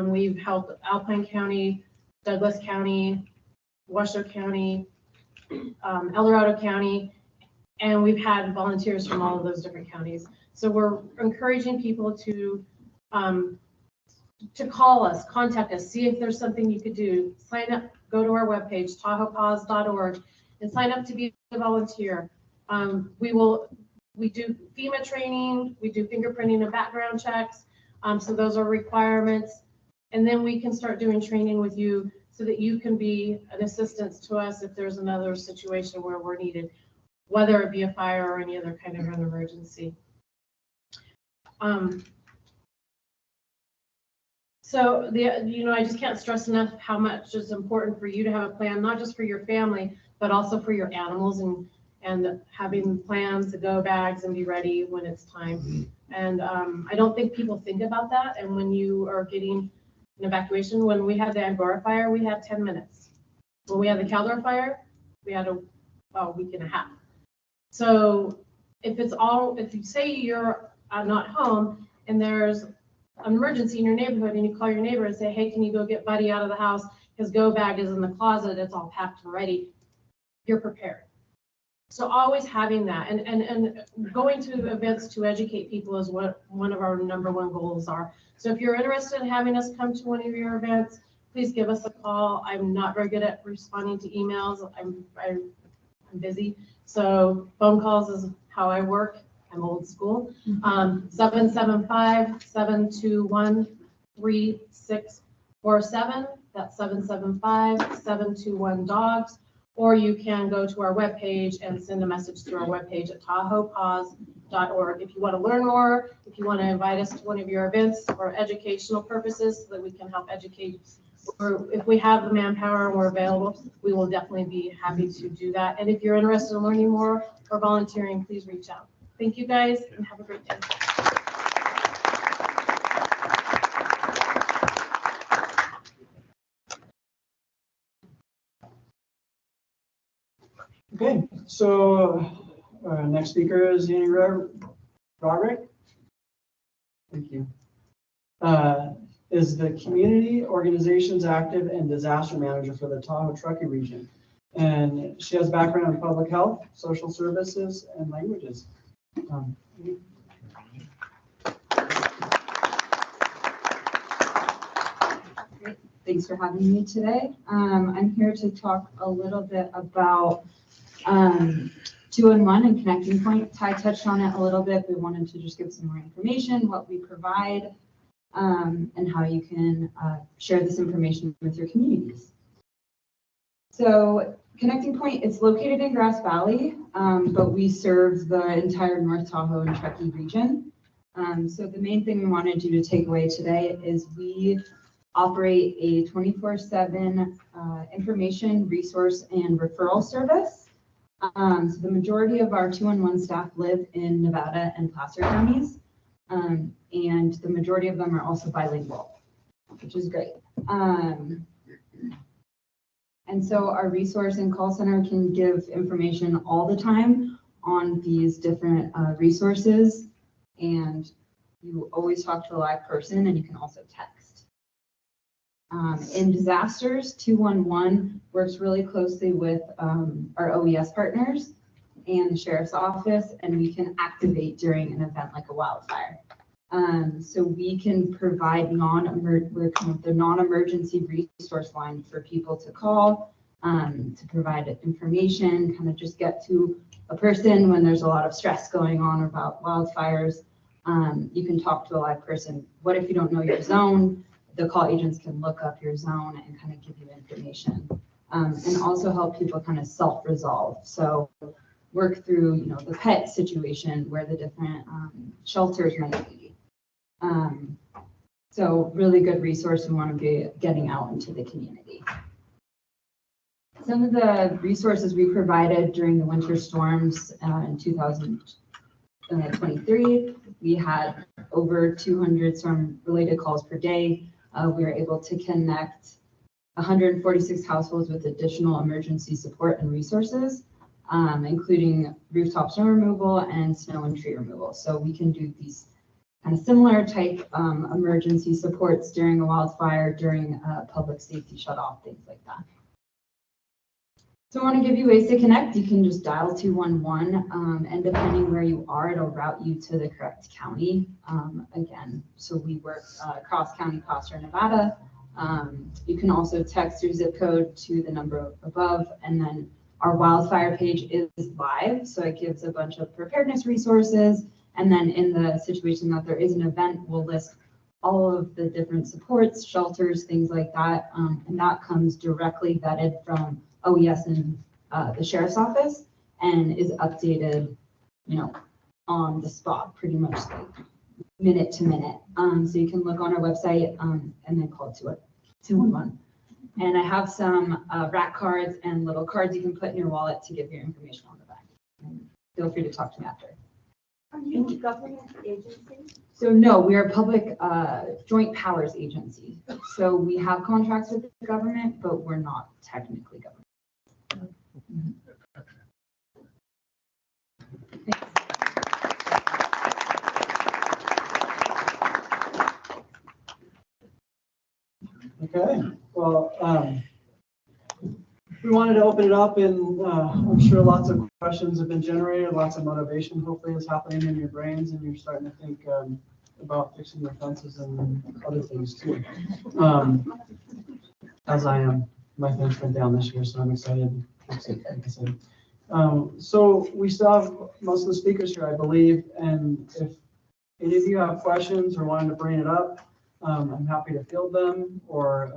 We've helped Alpine County, Douglas County, Washoe County, El Dorado County, and we've had volunteers from all of those different counties. So we're encouraging people to call us, contact us, see if there's something you could do. Sign up, go to our webpage, tahoepaws.org, and sign up to be a volunteer. We do FEMA training, we do fingerprinting and background checks. So those are requirements. And then we can start doing training with you so that you can be an assistance to us if there's another situation where we're needed, whether it be a fire or any other kind of an emergency. So I just can't stress enough how much it's important for you to have a plan, not just for your family, but also for your animals, and having plans to go bags and be ready when it's time. And I don't think people think about that. And when you are getting an evacuation, when we had the Angora fire, we had 10 minutes. When we had the Keller fire, we had a week and a half. So if you say you're not home and there's an emergency in your neighborhood and you call your neighbor and say, hey, can you go get Buddy out of the house? His go bag is in the closet, it's all packed and ready. You're prepared. So always having that and going to events to educate people is what one of our number one goals are. So if you're interested in having us come to one of your events, please give us a call. I'm not very good at responding to emails. I'm busy. So phone calls is how I work. I'm old school. 775-721-3647. That's 775-721-DOGS. Or you can go to our webpage and send a message through our webpage at tahoepaws.org. If you want to learn more, if you want to invite us to one of your events for educational purposes so that we can help educate, or if we have the manpower and we're available, we will definitely be happy to do that. And if you're interested in learning more or volunteering, please reach out. Thank you guys and have a great day. Okay, so Next speaker is Annie Roderick. Thank you. Is the Community Organizations Active and Disaster Manager for the Tahoe Truckee region. And she has background in public health, social services, and languages. Thanks for having me today. I'm here to talk a little bit about 2-in-1 and Connecting Point. Ty touched on it a little bit. We wanted to just give some more information, what we provide, and how you can share this information with your communities. So Connecting Point is located in Grass Valley, but we serve the entire North Tahoe and Truckee region. So the main thing we wanted you to take away today is we operate a 24/7 information, resource, and referral service. So the majority of our 2-in-1 staff live in Nevada and Placer counties, and the majority of them are also bilingual, which is great. And so our resource and call center can give information all the time on these different resources, and you always talk to a live person, and you can also text. In disasters, 211 works really closely with our OES partners and the sheriff's office, and we can activate during an event like a wildfire. So we can provide we're kind of the non-emergency resource line for people to call, to provide information, kind of just get to a person when there's a lot of stress going on about wildfires. You can talk to a live person. What if you don't know your zone? The call agents can look up your zone and kind of give you information, and also help people kind of self-resolve. So work through, the pet situation where the different shelters might be. So really good resource. We want to be getting out into the community. Some of the resources we provided during the winter storms in 2023, we had over 200 storm-related calls per day. We were able to connect 146 households with additional emergency support and resources, including rooftop snow removal and snow and tree removal. So we can do these kind of similar type emergency supports during a wildfire, during a public safety shutoff, things like that. So I want to give you ways to connect. You can just dial 211, and depending where you are, it'll route you to the correct county. Again, so we work across county, Placer, Nevada. You can also text your zip code to the number above, and then our wildfire page is live, so it gives a bunch of preparedness resources. And then in the situation that there is an event, we'll list all of the different supports, shelters, things like that, and that comes directly vetted from OES and the sheriff's office, and is updated, on the spot, pretty much like minute to minute. So you can look on our website and then call 211. And I have some rack cards and little cards you can put in your wallet to give your information on the back. And feel free to talk to me after. Are you a government agency? So no, we are a public joint powers agency. So we have contracts with the government, but we're not technically government. Okay, well, we wanted to open it up, and I'm sure lots of questions have been generated, lots of motivation hopefully is happening in your brains, and you're starting to think about fixing your fences and other things too. As I am. My fence went down this year, so I'm excited. So we still have most of the speakers here, I believe, and if any of you have questions or wanted to bring it up, I'm happy to field them or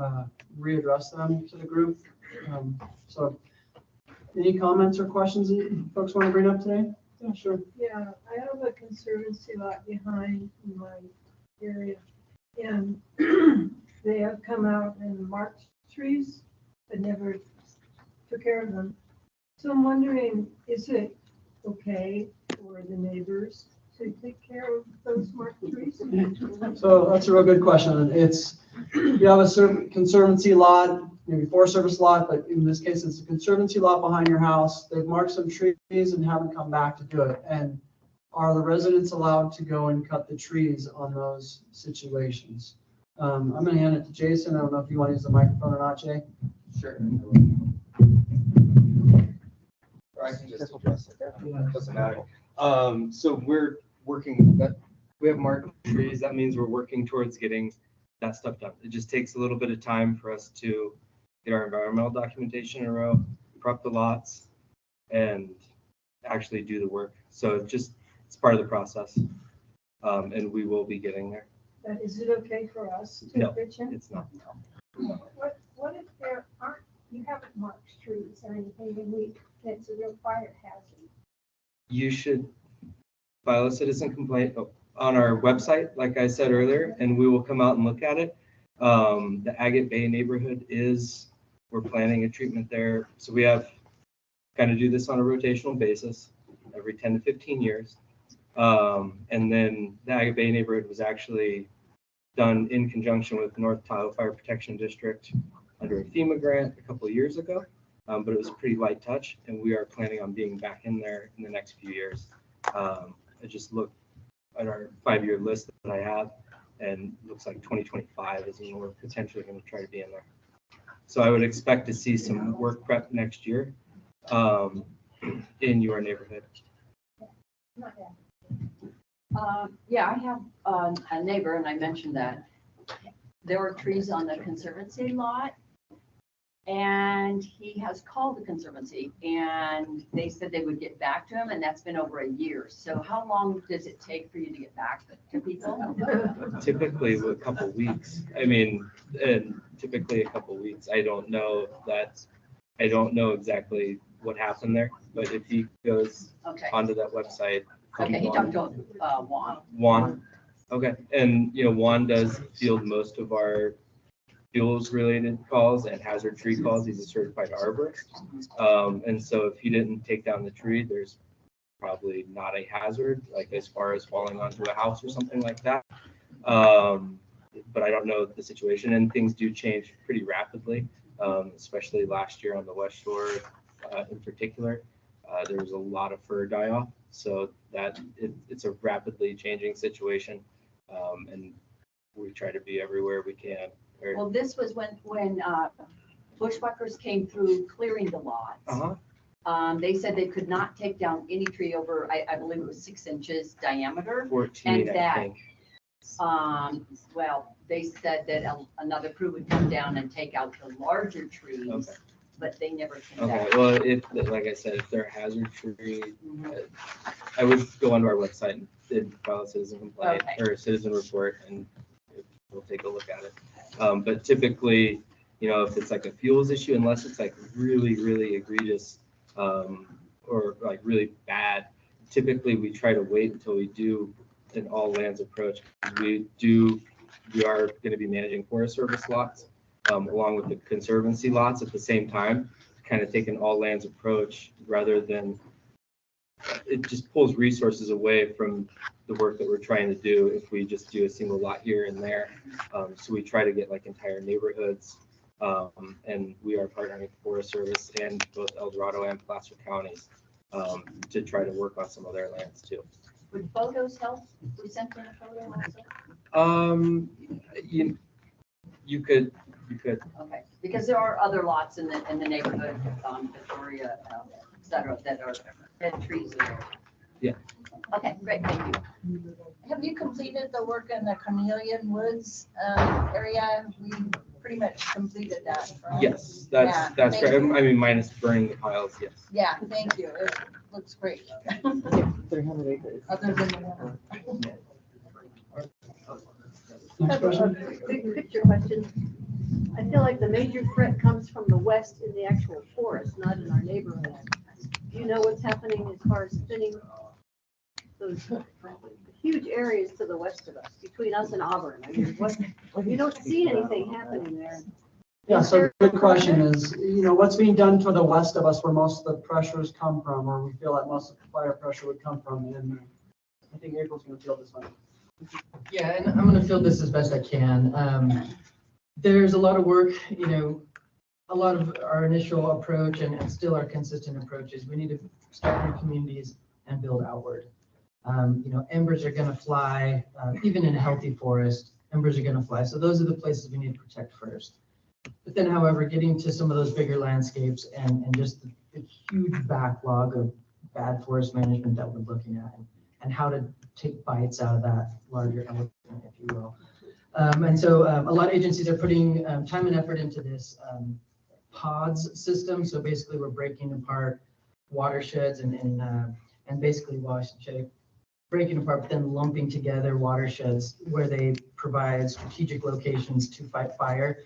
readdress them to the group. So any comments or questions that folks want to bring up today? Yeah, sure. Yeah, I have a conservancy lot behind my area, and they have come out and marked trees, but never took care of them. So I'm wondering, is it okay for the neighbors to take care of those marked trees? So that's a real good question. You have a certain conservancy lot, maybe Forest Service lot, but in this case, it's a conservancy lot behind your house. They've marked some trees and haven't come back to do it. And are the residents allowed to go and cut the trees on those situations? I'm gonna hand it to Jason. I don't know if you want to use the microphone or not, Jay. Sure. Or I can just address it. Doesn't matter. So we're working, that we have marked trees. That means we're working towards getting that stuff done. It just takes a little bit of time for us to get our environmental documentation in a row, prep the lots, and actually do the work. So it's part of the process. And we will be getting there. But is it okay for us to No, pitch in? it's not. What if there aren't, you haven't marked trees or anything, and it's a real fire hazard? You should file a citizen complaint on our website, like I said earlier, and we will come out and look at it. The Agate Bay neighborhood we're planning a treatment there. So we kind of do this on a rotational basis every 10 to 15 years. And then the Agate Bay neighborhood was actually done in conjunction with North Tahoe Fire Protection District under a FEMA grant a couple of years ago. But it was a pretty light touch, and we are planning on being back in there in the next few years. I just looked at our 5-year list that I have, and it looks like 2025 is when we're potentially going to try to be in there. So I would expect to see some work prep next year in your neighborhood. Yeah, I have a neighbor, and I mentioned that there were trees on the conservancy lot, and he has called the conservancy, and they said they would get back to him, and that's been over a year. So how long does it take for you to get back to people? Typically a couple weeks. I mean, and typically a couple weeks. I don't know exactly what happened there, but if he goes onto that website. Okay, he talked to Juan. Juan. Okay, and Juan does field most of our fuels related calls and hazard tree calls. He's a certified arborist. And so if he didn't take down the tree, there's probably not a hazard, like as far as falling onto a house or something like that. But I don't know the situation, and things do change pretty rapidly, especially last year on the West Shore in particular. There was a lot of fir die off, so that it's a rapidly changing situation. And we try to be everywhere we can. Well, this was when bushwhackers came through clearing the lots. They said they could not take down any tree over, I believe it was 6 inches diameter. 14, and that, I think. Well, they said that another crew would come down and take out the larger trees, but they never came Okay, back. well, like I said, if they're a hazard tree, I would go onto our website and file a citizen complaint or a citizen report, and we'll take a look at it. But typically, if it's like a fuels issue, unless it's like really, really egregious or like really bad, typically we try to wait until we do an all lands approach. We are going to be managing Forest Service lots along with the conservancy lots at the same time, kind of take an all lands approach rather than it just pulls resources away from the work that we're trying to do if we just do a single lot here and there. So we try to get like entire neighborhoods, and we are partnering with Forest Service and both El Dorado and Placer counties to try to work on some of their lands too. Would photos help? We sent in a photo also? You could. Okay, because there are other lots in the neighborhood, Victoria, et cetera, that are dead trees there. Yeah. Okay, great, thank you. Have you completed the work in the Cornelian Woods area? We pretty much completed that, right? Yes, that's great. I mean, minus burning the piles, yes. Yeah, thank you. It looks great. 300 acres. Other than the one. Next question. Big picture question. I feel like the major threat comes from the west in the actual forest, not in our neighborhood. Do you know what's happening as far as thinning those huge areas to the west of us, between us and Auburn? I mean, you don't see anything happening there. Yeah, so the good question is, what's being done to the west of us where most of the pressures come from, or we feel like most of the fire pressure would come from, and I think April's gonna feel this one. Yeah, and I'm gonna fill this as best I can. There's a lot of work, a lot of our initial approach and still our consistent approach is we need to start in communities and build outward. Embers are gonna fly, even in a healthy forest, embers are gonna fly. So those are the places we need to protect first. But then, however, getting to some of those bigger landscapes and just the huge backlog of bad forest management that we're looking at and how to take bites out of that larger elephant, if you will. And so a lot of agencies are putting time and effort into this pods system. So basically we're breaking apart watersheds and basically breaking apart, but then lumping together watersheds where they provide strategic locations to fight fire.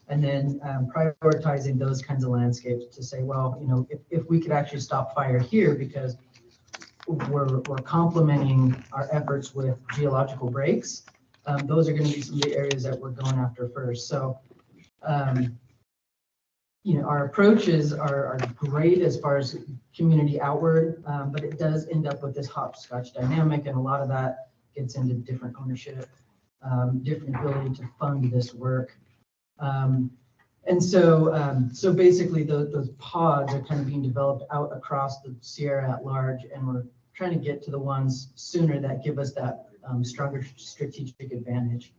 And then prioritizing those kinds of landscapes to say, well, if we could actually stop fire here because we're complementing our efforts with geological breaks, those are going to be some of the areas that we're going after first. So, our approaches are great as far as community outward, but it does end up with this hopscotch dynamic, and a lot of that gets into different ownership, different ability to fund this work. And so basically those pods are kind of being developed out across the Sierra at large, and we're trying to get to the ones sooner that give us that stronger strategic advantage.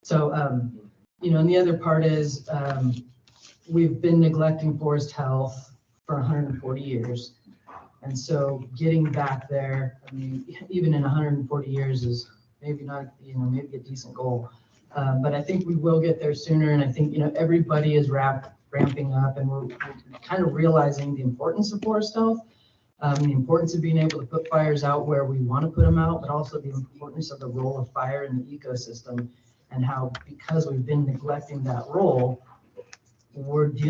So, and the other part is we've been neglecting forest health for 140 years. And so getting back there, even in 140 years is maybe not, maybe a decent goal. But I think we will get there sooner. And I think, everybody is ramping up, and we're kind of realizing the importance of forest health, the importance of being able to put fires out where we want to put them out, but also the importance of the role of fire in the ecosystem, and how, because we've been neglecting that role, we're dealing